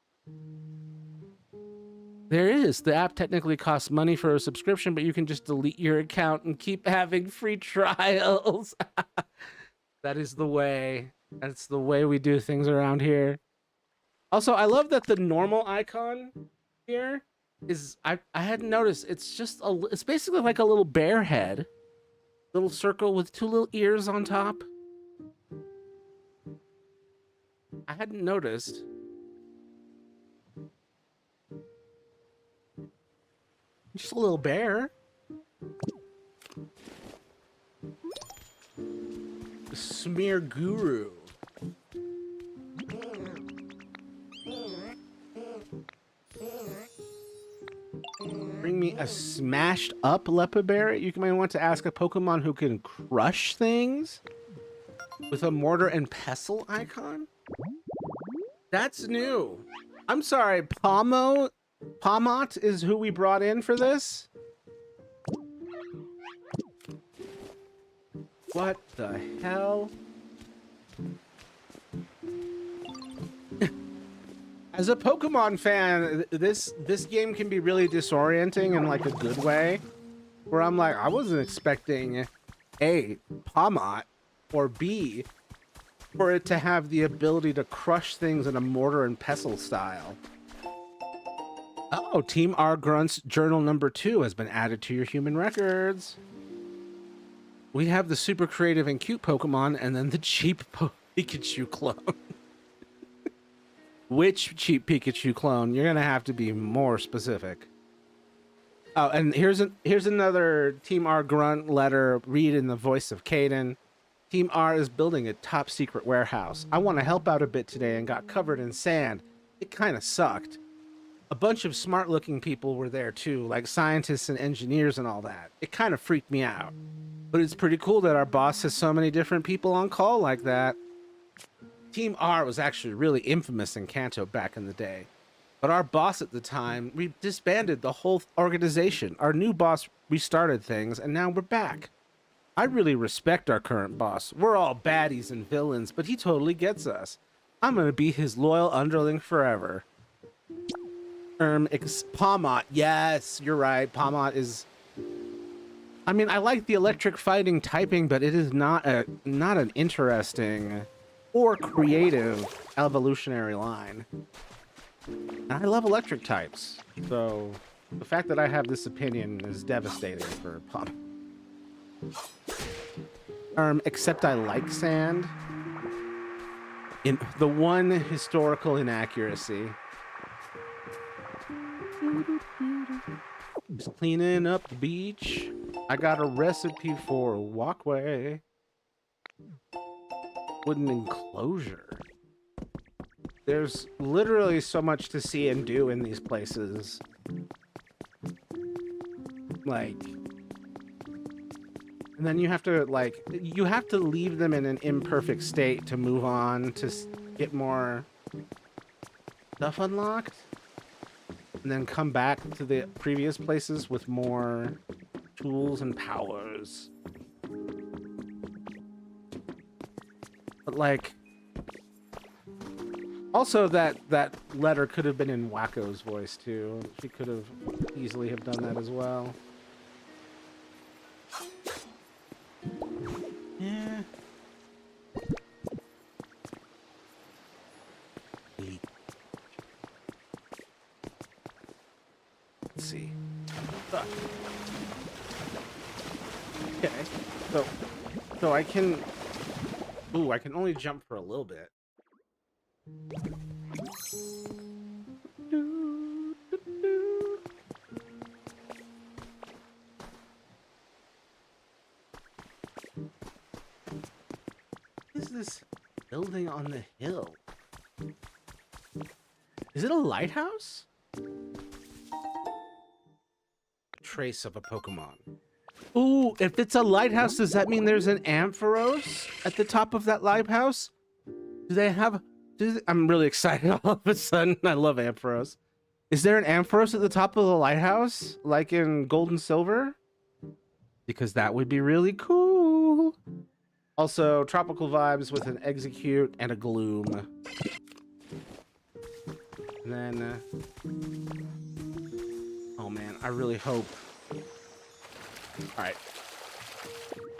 There is. The app technically costs money for a subscription, but you can just delete your account and keep having free trials. That is the way. That's the way we do things around here. Also, I love that the normal icon here is, I hadn't noticed, it's just it's basically like a little bear head. Little circle with two little ears on top. I hadn't noticed. Just a little bear. Smear Guru. Bring me a smashed up lepa berry. You might want to ask a Pokemon who can crush things with a mortar and pestle icon. That's new. I'm sorry, Pomot is who we brought in for this? What the hell? As a Pokemon fan, this game can be really disorienting in like a good way. Where I'm like, I wasn't expecting A, Pomot, or B, for it to have the ability to crush things in a mortar and pestle style. Oh, Team R Grunt's journal number 2 has been added to your human records. We have the super creative and cute Pokemon, and then the cheap Pikachu clone. Which cheap Pikachu clone? You're gonna have to be more specific. Oh, and here's another Team R Grunt letter. Read in the voice of Caden. Team R is building a top secret warehouse. I want to help out a bit today and got covered in sand. It kind of sucked. A bunch of smart looking people were there too, like scientists and engineers and all that. It kind of freaked me out. But it's pretty cool that our boss has so many different people on call like that. Team R was actually really infamous in Kanto back in the day. But our boss at the time, we disbanded the whole organization. Our new boss restarted things, and now we're back. I really respect our current boss. We're all baddies and villains, but he totally gets us. I'm gonna be his loyal underling forever. Pomot. Yes, you're right. Pomot is... I mean, I like the electric fighting typing, but it is not an interesting or creative evolutionary line. And I love electric types, so the fact that I have this opinion is devastating for Pomot. Except I like sand. In the one historical inaccuracy. Just cleaning up the beach. I got a recipe for a walkway. Wooden enclosure. There's literally so much to see and do in these places. Like, and then you have to leave them in an imperfect state to move on to get more stuff unlocked, and then come back to the previous places with more tools and powers. But like, also that letter could have been in Wacko's voice too. She could have easily have done that as well. Yeah. Let's see. Okay. So I can. Ooh, I can only jump for a little bit. What is this building on the hill? Is it a lighthouse? Trace of a Pokemon. Ooh, if it's a lighthouse, does that mean there's an Ampharos at the top of that lighthouse? Do they have... I'm really excited all of a sudden. I love Ampharos. Is there an Ampharos at the top of the lighthouse? Like in Gold and Silver? Because that would be really cool. Also, tropical vibes with an Execute and a Gloom. And then... oh man, I really hope... Alright.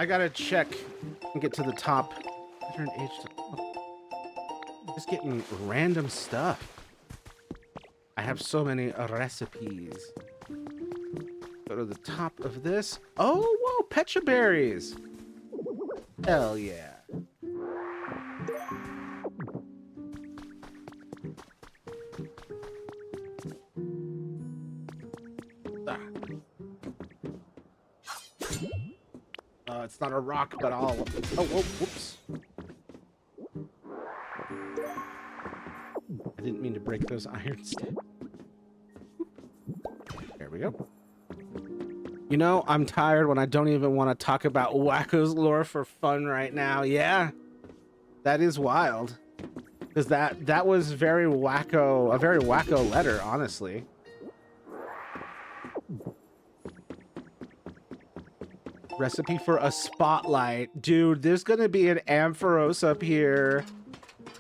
I gotta check and get to the top. Turn H to... oh. Just getting random stuff. I have so many recipes. Go to the top of this. Oh, whoa, Pecha Berries. Hell yeah. It's not a rock, but I'll... oh, whoa, whoops. I didn't mean to break those iron sticks. There we go. You know, I'm tired when I don't even want to talk about Wacko's lore for fun right now. Yeah, that is wild. Because that was very wacko, a very wacko letter, honestly. Recipe for a spotlight. Dude, there's going to be an Ampharos up here.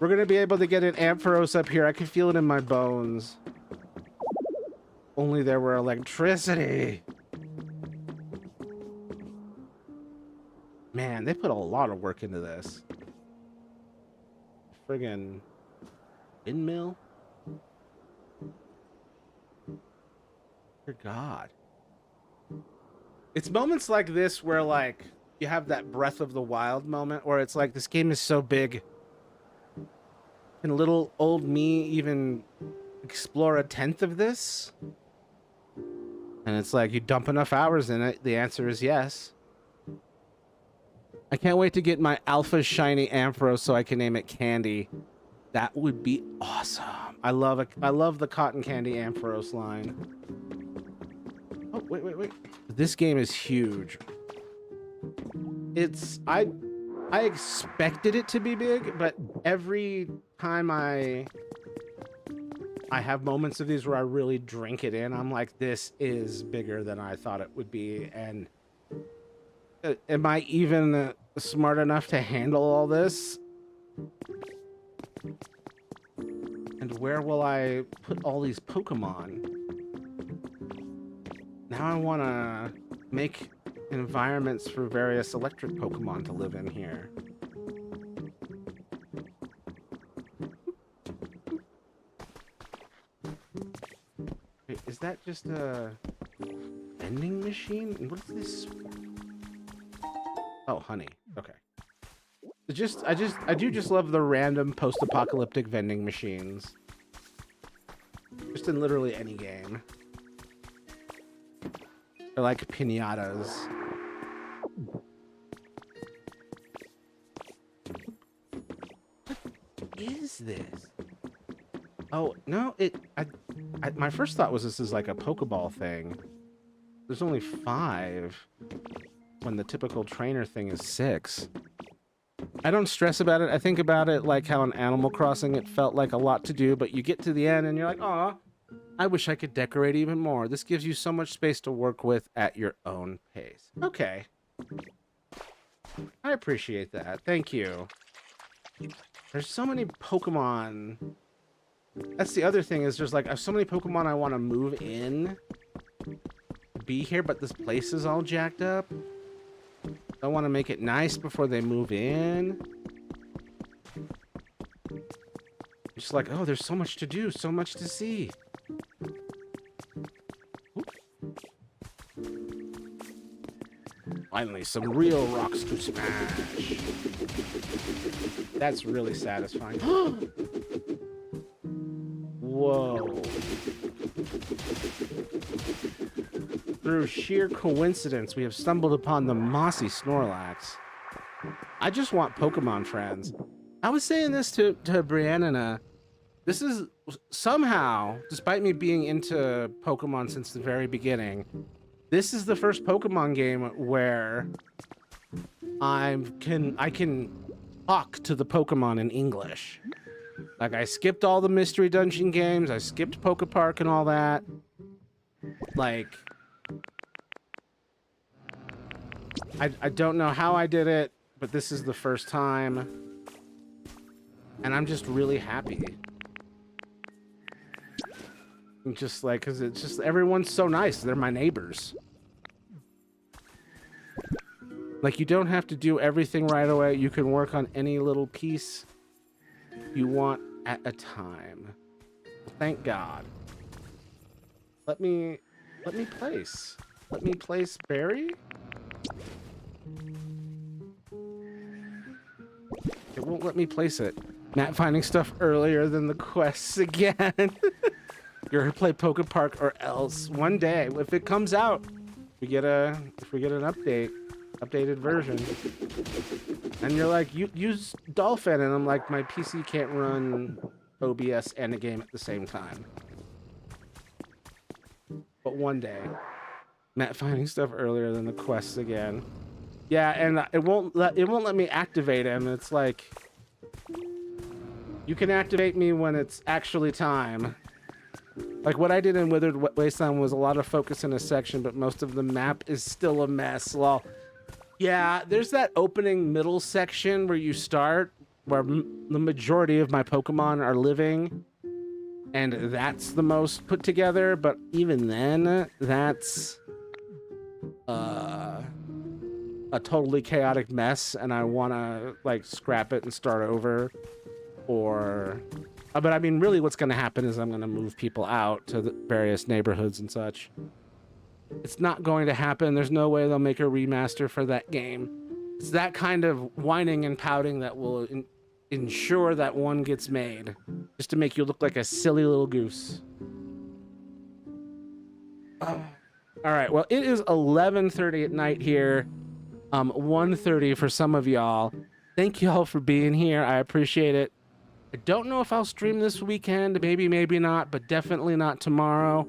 We're going to be able to get an Ampharos up here. I can feel it in my bones. Only there were electricity. Man, they put a lot of work into this. Friggin' windmill. Dear God. It's moments like this where, like, you have that Breath of the Wild moment where it's like, this game is so big. Can little old me even explore a tenth of this? And it's like, you dump enough hours in it, the answer is yes. I can't wait to get my alpha shiny Ampharos so I can name it Candy. That would be awesome. I love the cotton candy Ampharos line. Oh, wait. This game is huge. It's... I expected it to be big, but every time I have moments of these where I really drink it in, I'm like, this is bigger than I thought it would be, and am I even smart enough to handle all this? And where will I put all these Pokemon? Now I want to make environments for various electric Pokemon to live in here. Wait, is that just a vending machine? What is this? Oh, honey. Okay. I do just love the random post-apocalyptic vending machines. Just in literally any game. They're like piñatas. What is this? Oh, no, My first thought was this is like a Pokeball thing. There's only 5 when the typical trainer thing is 6. I don't stress about it. I think about it like how in Animal Crossing it felt like a lot to do, but you get to the end and you're like, aw, I wish I could decorate even more. This gives you so much space to work with at your own pace. Okay. I appreciate that. Thank you. There's so many Pokemon. That's the other thing is there's like, I have so many Pokemon I want to move in, be here, but this place is all jacked up. I want to make it nice before they move in. Just like, oh, there's so much to do, so much to see. Finally, some real rocks to smash. That's really satisfying. Whoa. Through sheer coincidence, we have stumbled upon the mossy Snorlax. I just want Pokemon friends. I was saying this to Brianna. This is somehow, despite me being into Pokemon since the very beginning, this is the first Pokemon game where I can talk to the Pokemon in English. Like, I skipped all the Mystery Dungeon games, I skipped Pokepark and all that. Like, I don't know how I did it, but this is the first time. And I'm just really happy. I'm just like, because it's just, everyone's so nice. They're my neighbors. Like, you don't have to do everything right away. You can work on any little piece you want at a time. Thank God. Let me place. Let me place Barry. It won't let me place it. Matt finding stuff earlier than the quests again. You're gonna play Pokepark or else one day if it comes out, if we get an updated version, and you're like, you use Dolphin, and I'm like, my PC can't run OBS and a game at the same time. But one day, Matt finding stuff earlier than the quests again. Yeah, and it won't let me activate him. It's like, you can activate me when it's actually time. Like, what I did in Withered Wasteland was a lot of focus in a section, but most of the map is still a mess. Well, yeah, there's that opening middle section where you start, where the majority of my Pokemon are living, and that's the most put together, but even then, that's a totally chaotic mess, and I want to, like, scrap it and start over, or... but I mean, really what's going to happen is I'm going to move people out to the various neighborhoods and such. It's not going to happen. There's no way they'll make a remaster for that game. It's that kind of whining and pouting that will ensure that one gets made, just to make you look like a silly little goose. All right, well, it is 11:30 at night here. 1:30 for some of y'all. Thank y'all for being here. I appreciate it. I don't know if I'll stream this weekend, maybe not, but definitely not tomorrow.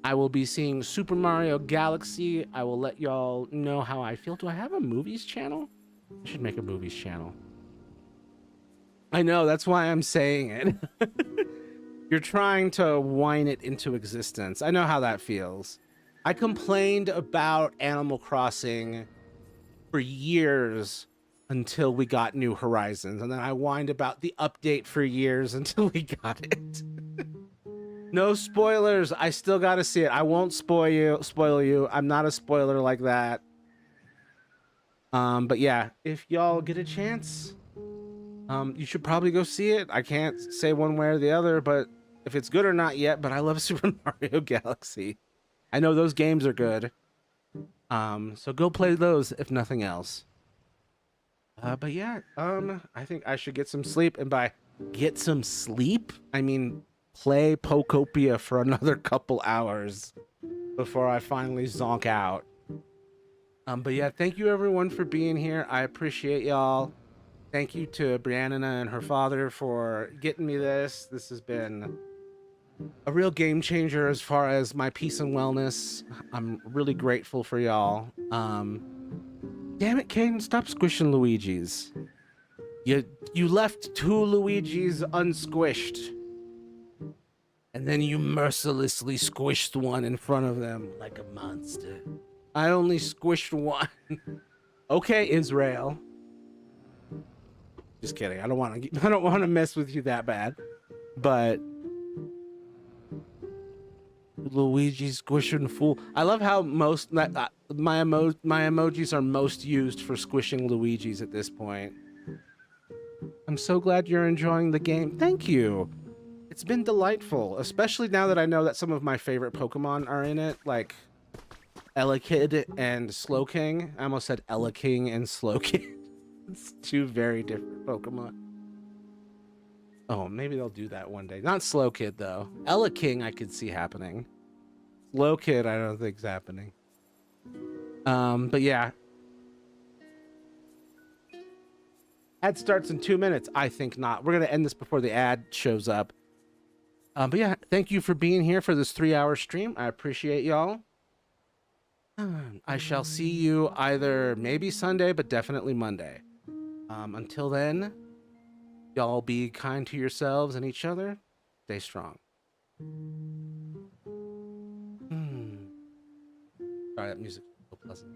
I will be seeing Super Mario Galaxy. I will let y'all know how I feel. Do I have a movies channel? I should make a movies channel. I know, that's why I'm saying it. You're trying to whine it into existence. I know how that feels. I complained about Animal Crossing for years until we got New Horizons, and then I whined about the update for years until we got it. No spoilers. I still gotta see it. I won't spoil you. I'm not a spoiler like that. But yeah, if y'all get a chance, you should probably go see it. I can't say one way or the other, but if it's good or not yet, but I love Super Mario Galaxy. I know those games are good. So go play those if nothing else. But yeah, I think I should get some sleep, and by get some sleep, I mean play Pokopia for another couple hours before I finally zonk out. But yeah, thank you everyone for being here. I appreciate y'all. Thank you to Brianna and her father for getting me this. This has been a real game changer as far as my peace and wellness. I'm really grateful for y'all. Damn it, Caden, stop squishing Luigi's. You left two Luigi's unsquished. And then you mercilessly squished one in front of them like a monster. I only squished one. Okay, Israel. Just kidding. I don't want to mess with you that bad. But Luigi squishing fool. I love how most my emojis are most used for squishing Luigi's at this point. I'm so glad you're enjoying the game. Thank you. It's been delightful, especially now that I know that some of my favorite Pokemon are in it, like Elekid and Slowking. I almost said Elekid and Slowking. It's two very different Pokemon. Oh, maybe they'll do that one day. Not Slowkid, though. Elekid I could see happening. Slowkid I don't think's happening. But yeah. Ad starts in 2 minutes. I think not. We're going to end this before the ad shows up. But yeah, thank you for being here for this 3-hour stream. I appreciate y'all. I shall see you either maybe Sunday, but definitely Monday. Until then, y'all be kind to yourselves and each other. Stay strong. Sorry, that music's so pleasant.